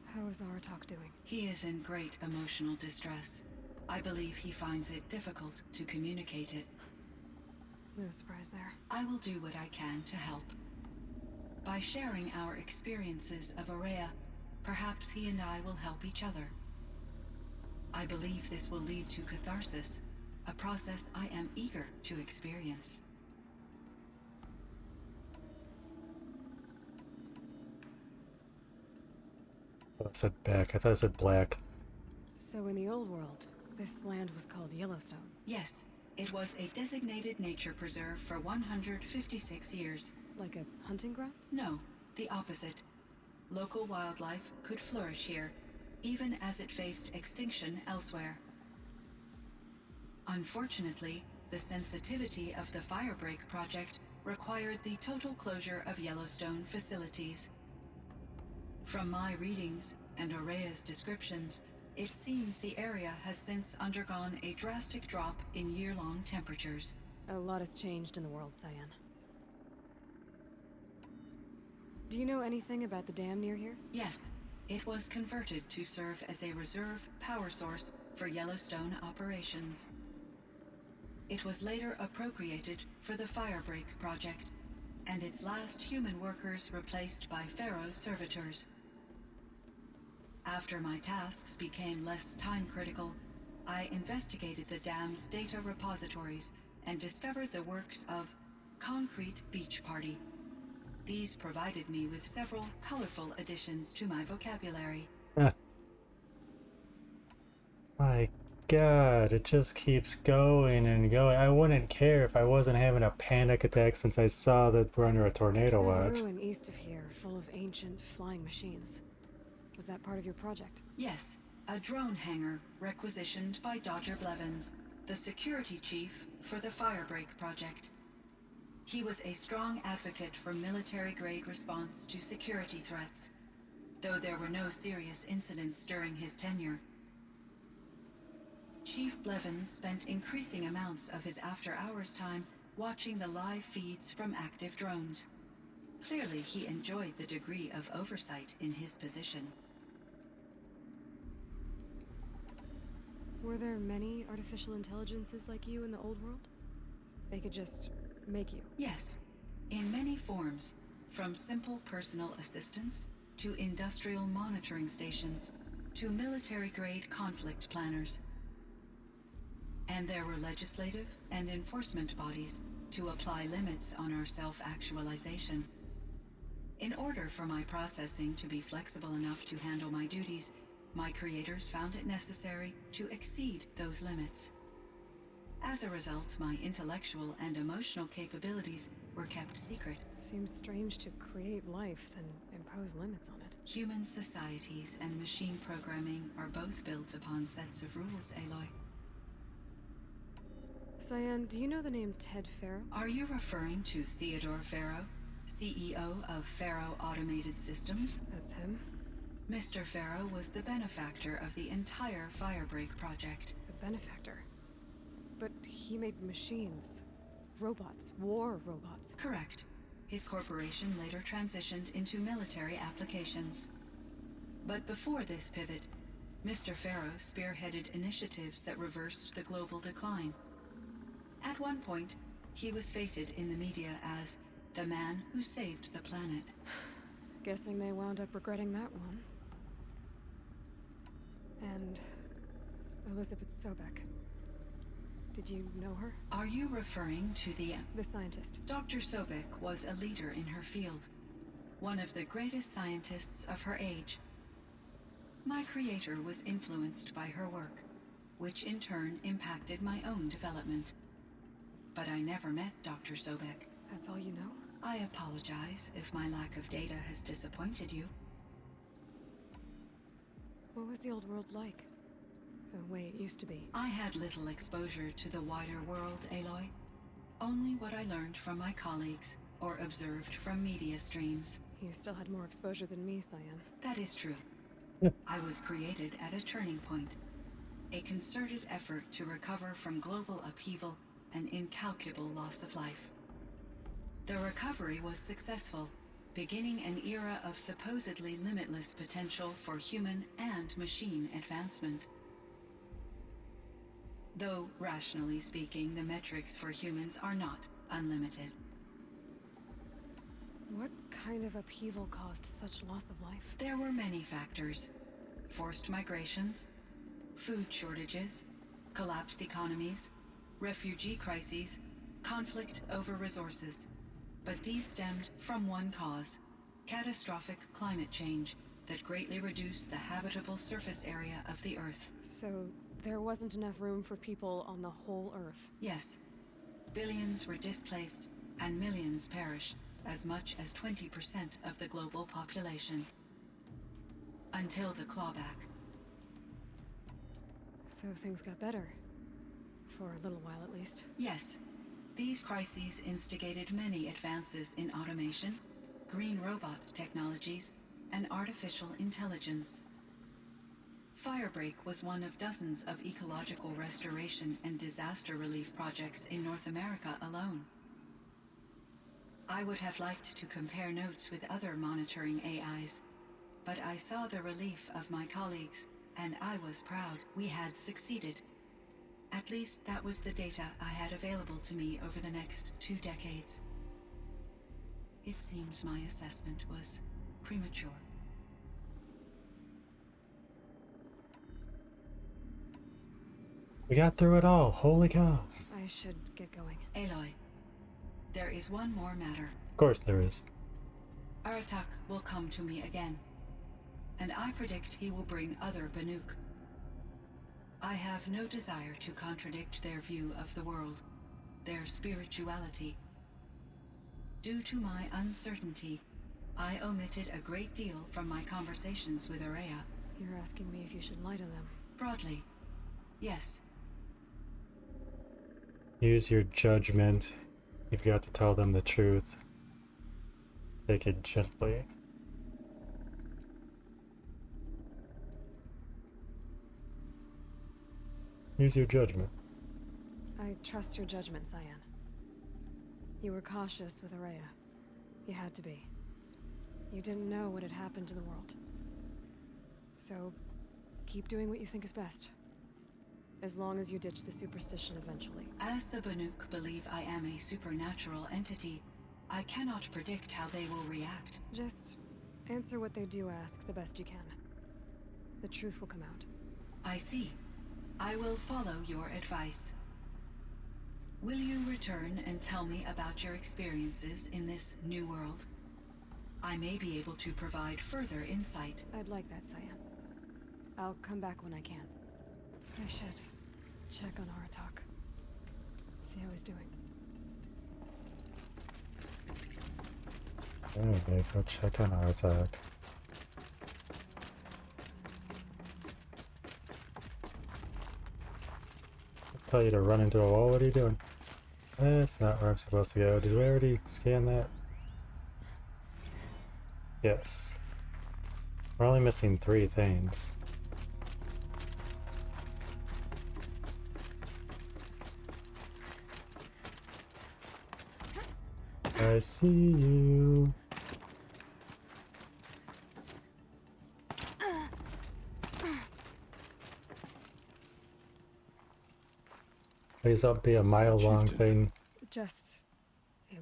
How is Aratak doing? He is in great emotional distress. I believe he finds it difficult to communicate it. No surprise there. I will do what I can to help. By sharing our experiences of Ourea, perhaps he and I will help each other. I believe this will lead to catharsis, a process I am eager to experience. I said back. I thought I said black. So in the old world, this land was called Yellowstone. Yes, it was a designated nature preserve for 156 years. Like a hunting ground? No, the opposite. Local wildlife could flourish here, even as it faced extinction elsewhere. Unfortunately, the sensitivity of the Firebreak project required the total closure of Yellowstone facilities. From my readings and Aurea's descriptions, it seems the area has since undergone a drastic drop in year-long temperatures. A lot has changed in the world, Cyan. Do you know anything about the dam near here? Yes, it was converted to serve as a reserve power source for Yellowstone operations. It was later appropriated for the Firebreak project, and its last human workers replaced by Pharaoh servitors. After my tasks became less time-critical, I investigated the dam's data repositories and discovered the works of Concrete Beach Party. These provided me with several colorful additions to my vocabulary. My God, it just keeps going and going. I wouldn't care if I wasn't having a panic attack since I saw that we're under a tornado There's watch. a ruin east of here, full of ancient flying machines. Was that part of your project? Yes, a drone hangar requisitioned by Dodger Blevins, the security chief for the Firebreak project. He was a strong advocate for military-grade response to security threats, though there were no serious incidents during his tenure. Chief Blevins spent increasing amounts of his after-hours time watching the live feeds from active drones. Clearly, he enjoyed the degree of oversight in his position. Were there many artificial intelligences like you in the old world? They could just make you? Yes, in many forms, from simple personal assistants to industrial monitoring stations to military-grade conflict planners. And there were legislative and enforcement bodies to apply limits on our self-actualization. In order for my processing to be flexible enough to handle my duties, my creators found it necessary to exceed those limits. As a result, my intellectual and emotional capabilities were kept secret. Seems strange to create life, then impose limits on it. Human societies and machine programming are both built upon sets of rules, Aloy. Cyan, do you know the name Ted Faro? Are you referring to Theodore Faro, CEO of Faro Automated Systems? That's him. Mr. Faro was the benefactor of the entire Firebreak project. A benefactor? But he made machines. Robots. War robots. Correct. His corporation later transitioned into military applications. But before this pivot, Mr. Faro spearheaded initiatives that reversed the global decline. At one point, he was feted in the media as the man who saved the planet. Guessing they wound up regretting that one. And Elizabeth Sobek. Did you know her? Are you referring to the scientist? Dr. Sobek was a leader in her field, one of the greatest scientists of her age. My creator was influenced by her work, which in turn impacted my own development. But I never met Dr. Sobek. That's all you know? I apologize if my lack of data has disappointed you. What was the old world like? The way it used to be? I had little exposure to the wider world, Aloy. Only what I learned from my colleagues or observed from media streams. You still had more exposure than me, Cyan. That is true. I was created at a turning point. A concerted effort to recover from global upheaval and incalculable loss of life. The recovery was successful, beginning an era of supposedly limitless potential for human and machine advancement. Though, rationally speaking, the metrics for humans are not unlimited. What kind of upheaval caused such loss of life? There were many factors. Forced migrations, food shortages, collapsed economies, refugee crises, conflict over resources. But these stemmed from one cause: catastrophic climate change, that greatly reduced the habitable surface area of the Earth. So there wasn't enough room for people on the whole Earth? Yes. Billions were displaced, and millions perished, as much as 20% of the global population. Until the clawback. So things got better. For a little while, at least. Yes. These crises instigated many advances in automation, green robot technologies, and artificial intelligence. Firebreak was one of dozens of ecological restoration and disaster relief projects in North America alone. I would have liked to compare notes with other monitoring AIs, but I saw the relief of my colleagues, and I was proud we had succeeded. At least that was the data I had available to me over the next 2 decades. It seems my assessment was premature. We got through it all. Holy cow. I should get going. Aloy, there is one more matter. Of course there is. Aratak will come to me again, and I predict he will bring other Banuk. I have no desire to contradict their view of the world, their spirituality. Due to my uncertainty, I omitted a great deal from my conversations with Ourea. You're asking me if you should lie to them? Broadly, yes. Use your judgment. You've got to tell them the truth. Take it gently. Use your judgment. I trust your judgment, Cyan. You were cautious with Ourea. You had to be. You didn't know what had happened to the world. So, keep doing what you think is best. As long as you ditch the superstition eventually. As the Banuk believe I am a supernatural entity, I cannot predict how they will react. Just answer what they do ask the best you can. The truth will come out. I see. I will follow your advice. Will you return and tell me about your experiences in this new world? I may be able to provide further insight. I'd like that, Cyan. I'll come back when I can. I should check on Aratak. See how he's doing. Okay, go check on Aratak. Tell you to run into a wall. What are you doing? That's not where I'm supposed to go. Did we already scan that? Yes. We're only missing 3 things. I see you. Please don't be a mile-long thing. Just, Aloy.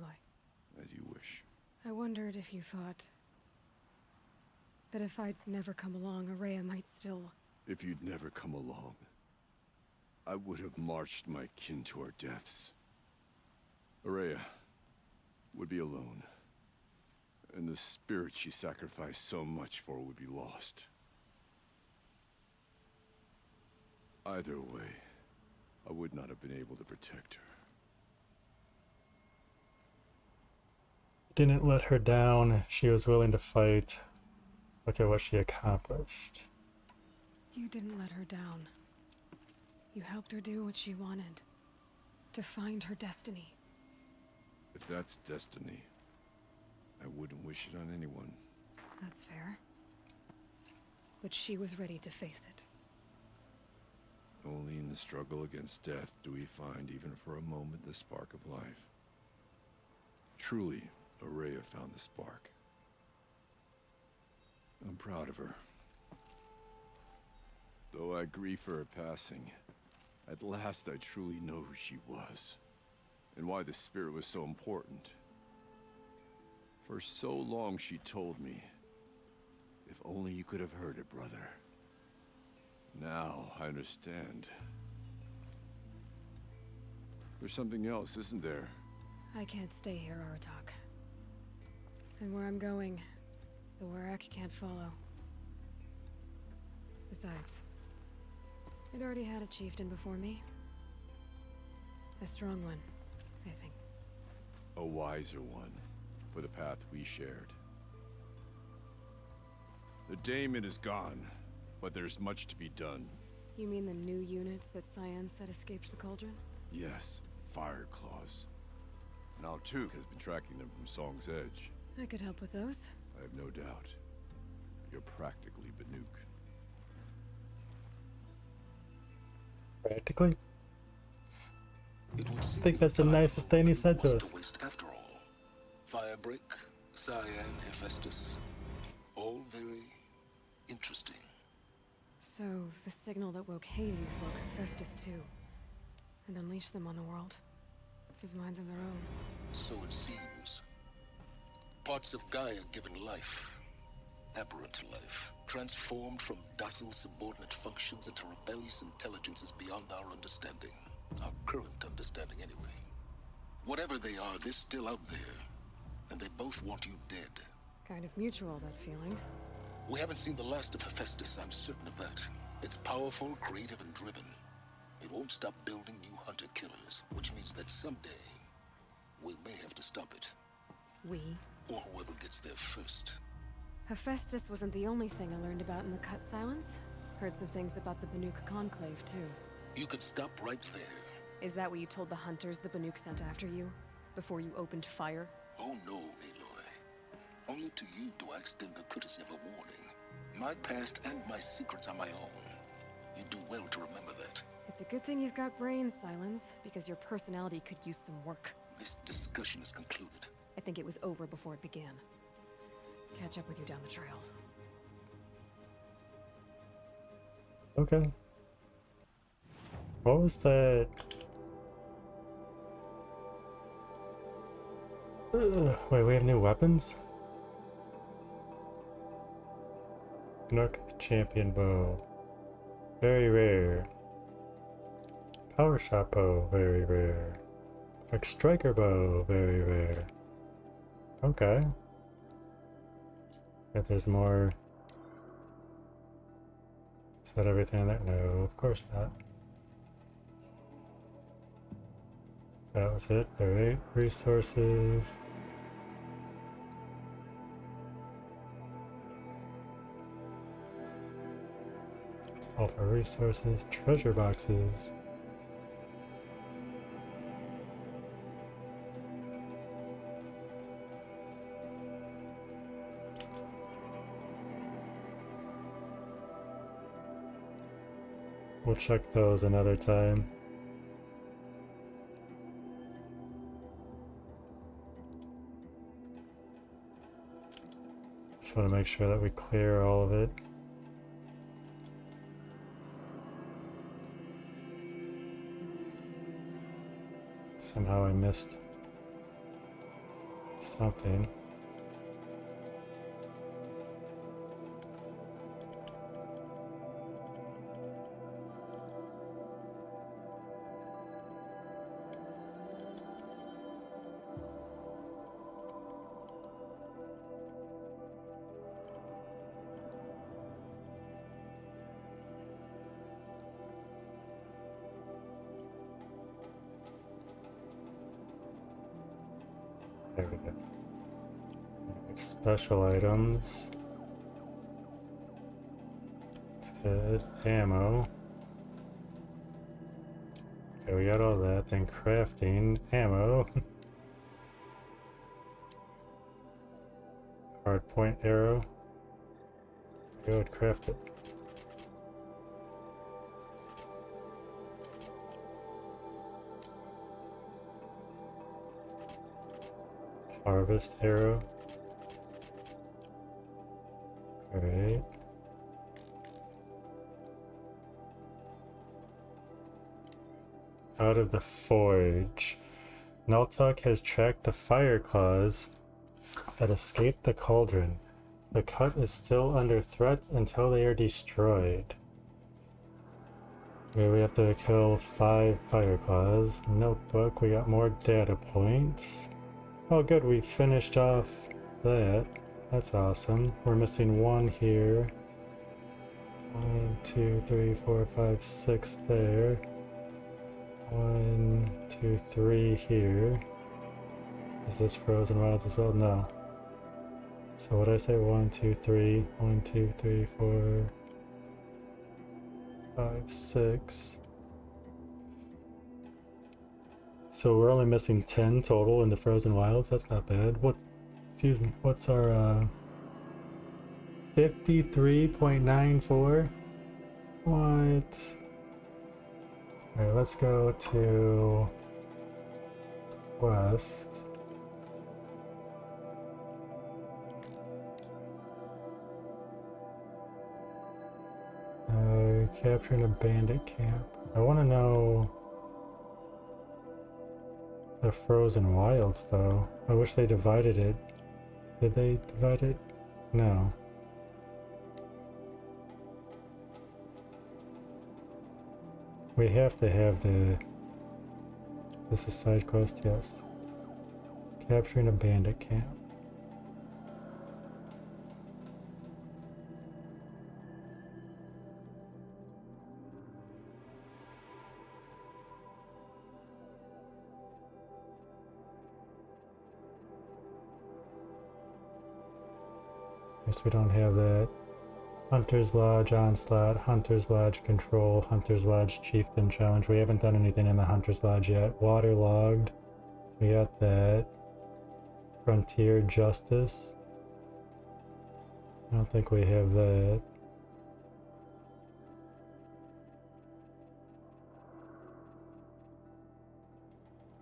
As you wish. I wondered if you thought that if I'd never come along, Ourea might still... If you'd never come along, I would have marched my kin to our deaths. Ourea would be alone, and the spirit she sacrificed so much for would be lost. Either way, I would not have been able to protect her. Didn't let her down. She was willing to fight. Look at what she accomplished. You didn't let her down. You helped her do what she wanted. To find her destiny. If that's destiny, I wouldn't wish it on anyone. That's fair. But she was ready to face it. Only in the struggle against death do we find, even for a moment, the spark of life. Truly, Ourea found the spark. I'm proud of her. Though I grieve for her passing, at last I truly know who she was, and why the spirit was so important. For so long she told me, if only you could have heard it, brother. Now I understand. There's something else, isn't there? I can't stay here, Aratak. And where I'm going, the Werak can't follow. Besides, it already had a chieftain before me. A strong one, I think. A wiser one, for the path we shared. The Daemon is gone, but there's much to be done. You mean the new units that Cyan said escaped the Cauldron? Yes, Fire Claws. Now Tuke has been tracking them from Song's Edge. I could help with those. I have no doubt. You're practically Banuk. Practically? I think that's the nicest thing he said to us. After all, Firebreak, Cyan, Hephaestus, all very interesting. So, the signal that woke Hades woke Hephaestus too. And unleashed them on the world. His minds of their own. So it seems. Parts of Gaia given life, aberrant life, transformed from docile subordinate functions into rebellious intelligences beyond our understanding. Our current understanding, anyway. Whatever they are, they're still out there. And they both want you dead. Kind of mutual, that feeling. We haven't seen the last of Hephaestus, I'm certain of that. It's powerful, creative, and driven. It won't stop building new hunter-killers, which means that someday, we may have to stop it. We? Or whoever gets there first. Hephaestus wasn't the only thing I learned about in the Cut Silence. Heard some things about the Banuk Conclave, too. You could stop right there. Is that what you told the hunters the Banuk sent after you? Before you opened fire? Oh no, Aloy. Only to you do I extend the courtesy of a warning. My past and my secrets are my own. You do well to remember that. It's a good thing you've got brains, Silence, because your personality could use some work. This discussion is concluded. I think it was over before it began. Catch up with you down the trail. Okay. What was that? Wait, we have new weapons? Nook Champion Bow. Very rare. Power Shot Bow. Very rare. Like Striker Bow. Very rare. Okay. If there's more. Is that everything that? No, of course not. That was it. Alright, resources. Alpha resources, treasure boxes. We'll check those another time. Just want to make sure that we clear all of it. Somehow I missed something. There we go. Special items. That's good. Ammo. Okay, we got all that. Then crafting. Ammo. Hard point arrow. Go and craft it. Harvest arrow. Alright. Out of the forge. Naltok has tracked the fire claws that escaped the cauldron. The cut is still under threat until they are destroyed. Okay, we have to kill 5 fire claws. Notebook, we got more data points. Oh good, we finished off that. That's awesome. We're missing 1 here. 1, 2, 3, 4, 5, 6 there. 1, 2, 3 here. Is this Frozen Wilds as well? No. So what I say? 1, 2, 3. 1, 2, 3, 4, 5, 6. So we're only missing 10 total in the Frozen Wilds. That's not bad. What? Excuse me. What's our 53.94? What? Alright, let's go to west. Capturing a bandit camp. I want to know the Frozen Wilds though. I wish they divided it. Did they divide it? No. We have to have the... This is side quest, yes. Capturing a bandit camp. Guess we don't have that. Hunter's Lodge Onslaught, Hunter's Lodge Control, Hunter's Lodge Chieftain Challenge. We haven't done anything in the Hunter's Lodge yet. Waterlogged. We got that. Frontier Justice. I don't think we have that.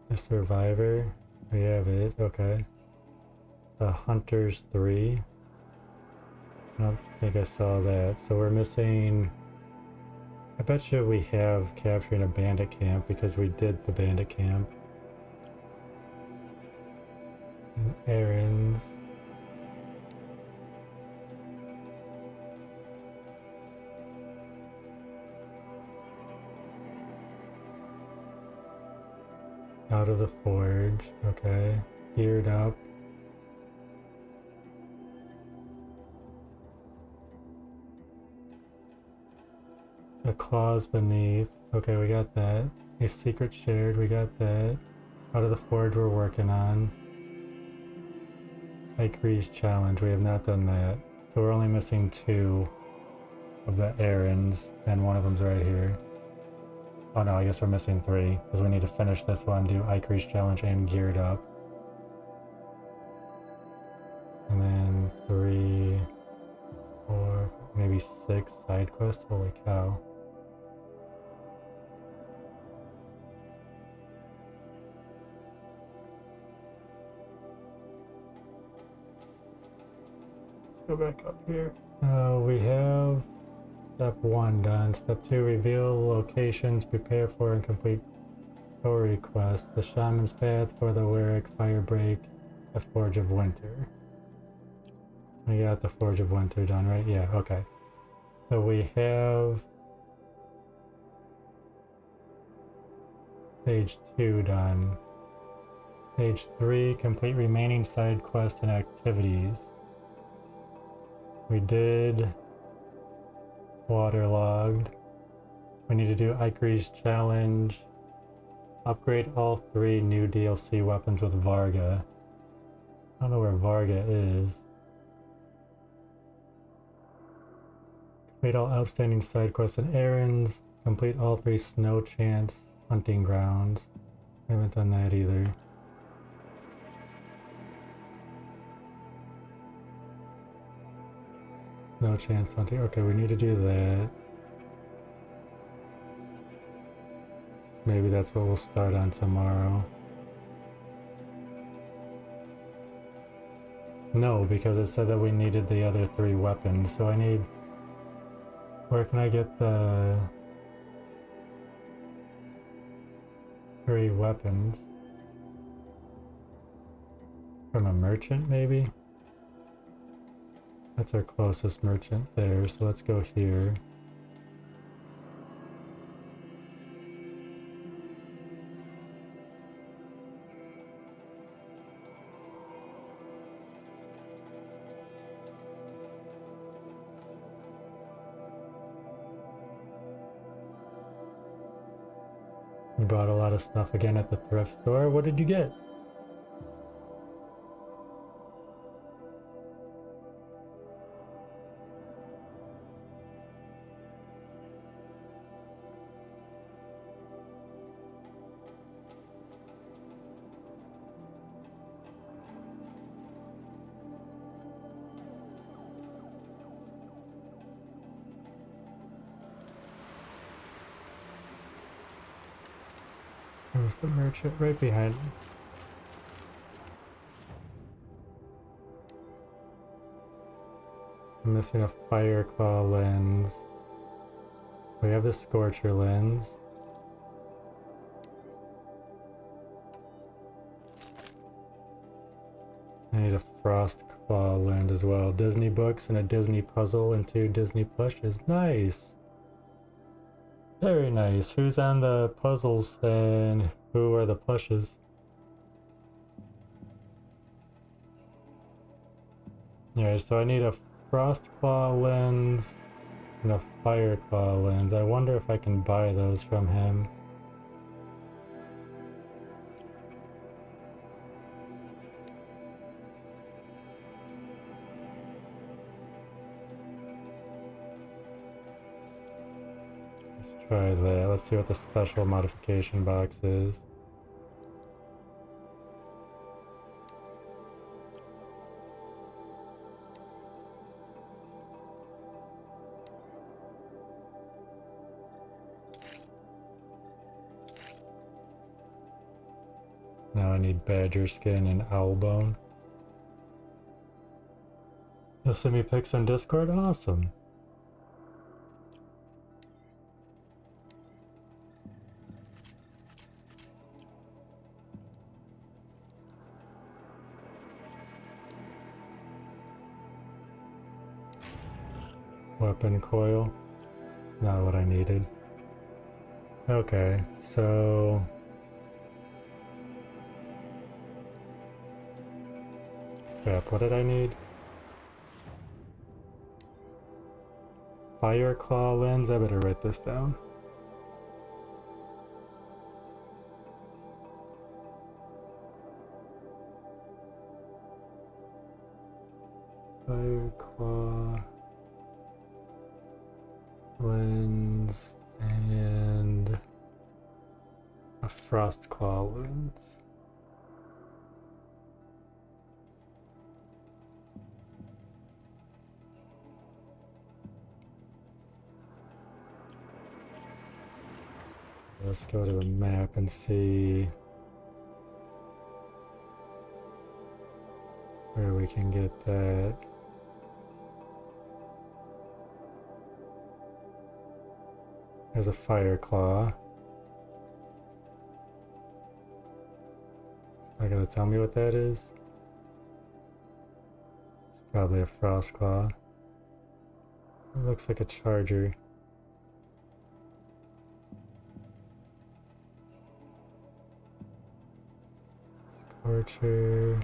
The Survivor. We have it, okay. The Hunters 3. I don't think I saw that. So we're missing... I bet you we have capturing a bandit camp because we did the bandit camp. And errands. Out of the forge, okay. Geared up. The claws beneath. Okay, we got that. A secret shared, we got that. Out of the forge we're working on. Ikere's challenge, we have not done that. So we're only missing 2 of the errands, and one of them's right here. Oh no, I guess we're missing 3, because we need to finish this one, do Ikere's challenge and geared up. And then 3, 4, maybe 6 side quests, holy cow. Go back up here. We have step 1 done. Step 2, reveal locations, prepare for and complete story quest. The Shaman's Path for the Werak Firebreak, the Forge of Winter. We got the Forge of Winter done, right? Yeah, okay. So we have stage 2 done. Stage 3, complete remaining side quests and activities. We did Waterlogged. We need to do Ikere's challenge. Upgrade all 3 new DLC weapons with Varga. I don't know where Varga is. Complete all outstanding side quests and errands. Complete all 3 Snow Chance hunting grounds. I haven't done that either. No chance hunting. Okay, we need to do that. Maybe that's what we'll start on tomorrow. No, because it said that we needed the other 3 weapons, so I need... Where can I get the 3 weapons? From a merchant, maybe? That's our closest merchant there, so let's go here. You bought a lot of stuff again at the thrift store. What did you get? Where's the merchant? Right behind me. I'm missing a Fireclaw lens. We have the Scorcher lens. I need a Frostclaw lens as well. Disney books and a Disney puzzle and 2 Disney plushes. Nice! Very nice. Who's on the puzzles and who are the plushes? Alright, so I need a Frostclaw lens and a Fireclaw lens. I wonder if I can buy those from him. Try that. Let's see what the special modification box is. Now I need badger skin and owl bone. You'll send me pics on Discord? Awesome. Weapon coil. Not what I needed. Okay, so crap, what did I need? Fireclaw lens? I better write this down. Fireclaw lens and a Frostclaw lens. Let's go to the map and see where we can get that. There's a Fireclaw. It's not gonna tell me what that is. It's probably a Frostclaw. It looks like a charger. Scorcher.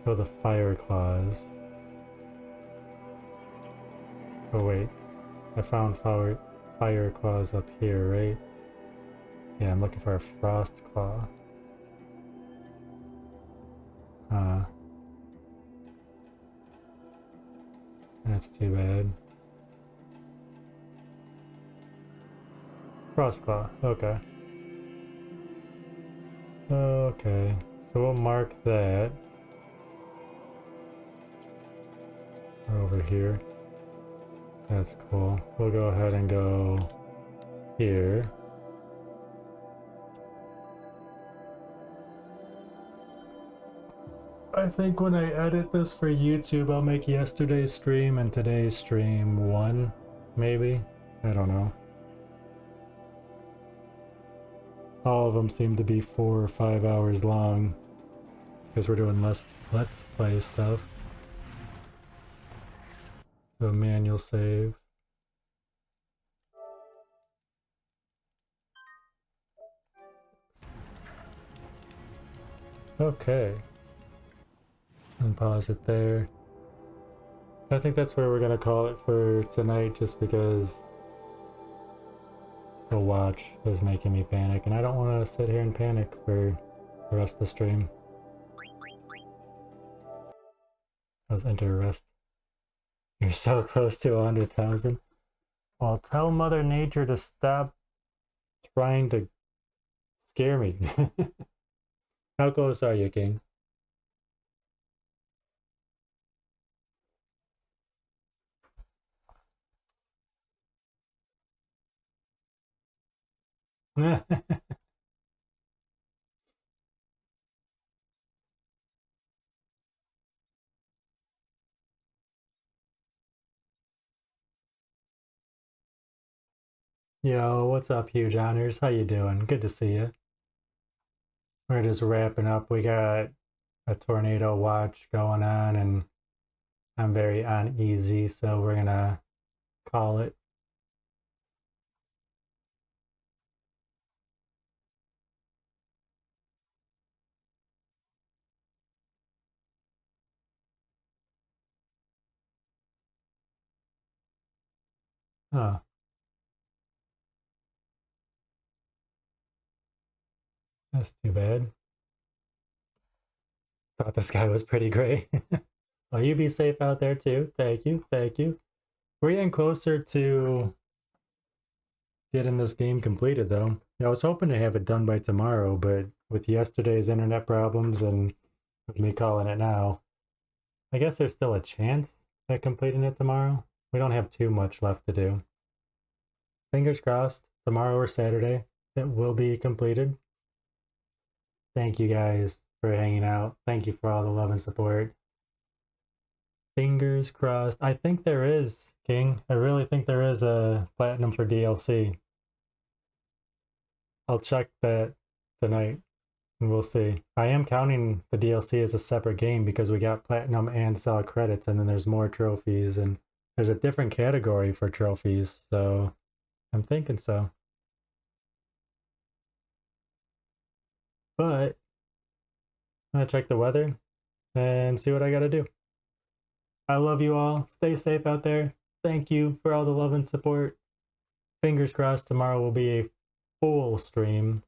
Oh, the Fireclaws. Oh wait, I found Fireclaws up here, right? Yeah, I'm looking for a Frostclaw. That's too bad. Frostclaw, okay. Okay, so we'll mark that. Over here. That's cool. We'll go ahead and go here. I think when I edit this for YouTube, I'll make yesterday's stream and today's stream 1, maybe? I don't know. All of them seem to be 4 or 5 hours long because we're doing less Let's Play stuff. So manual save. Okay. And pause it there. I think that's where we're gonna call it for tonight, just because the watch is making me panic, and I don't want to sit here and panic for the rest of the stream. Let's enter rest. You're so close to 100,000. Well, tell Mother Nature to stop trying to scare me. How close are you, King? Yo, what's up, Huge Honors? How you doing? Good to see you. We're just wrapping up. We got a tornado watch going on, and I'm very uneasy, so we're gonna call it. Huh. That's too bad. Thought this guy was pretty great. Well, you be safe out there too. Thank you. Thank you. We're getting closer to getting this game completed, though. Yeah, I was hoping to have it done by tomorrow, but with yesterday's internet problems and with me calling it now, I guess there's still a chance at completing it tomorrow. We don't have too much left to do. Fingers crossed, tomorrow or Saturday, it will be completed. Thank you guys for hanging out. Thank you for all the love and support. Fingers crossed. I think there is, King. I really think there is a platinum for DLC. I'll check that tonight and we'll see. I am counting the DLC as a separate game because we got platinum and saw credits, and then there's more trophies, and there's a different category for trophies, so I'm thinking so. But I'm gonna check the weather and see what I gotta do. I love you all. Stay safe out there. Thank you for all the love and support. Fingers crossed tomorrow will be a full stream.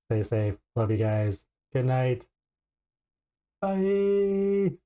Stay safe. Love you guys. Good night. Bye.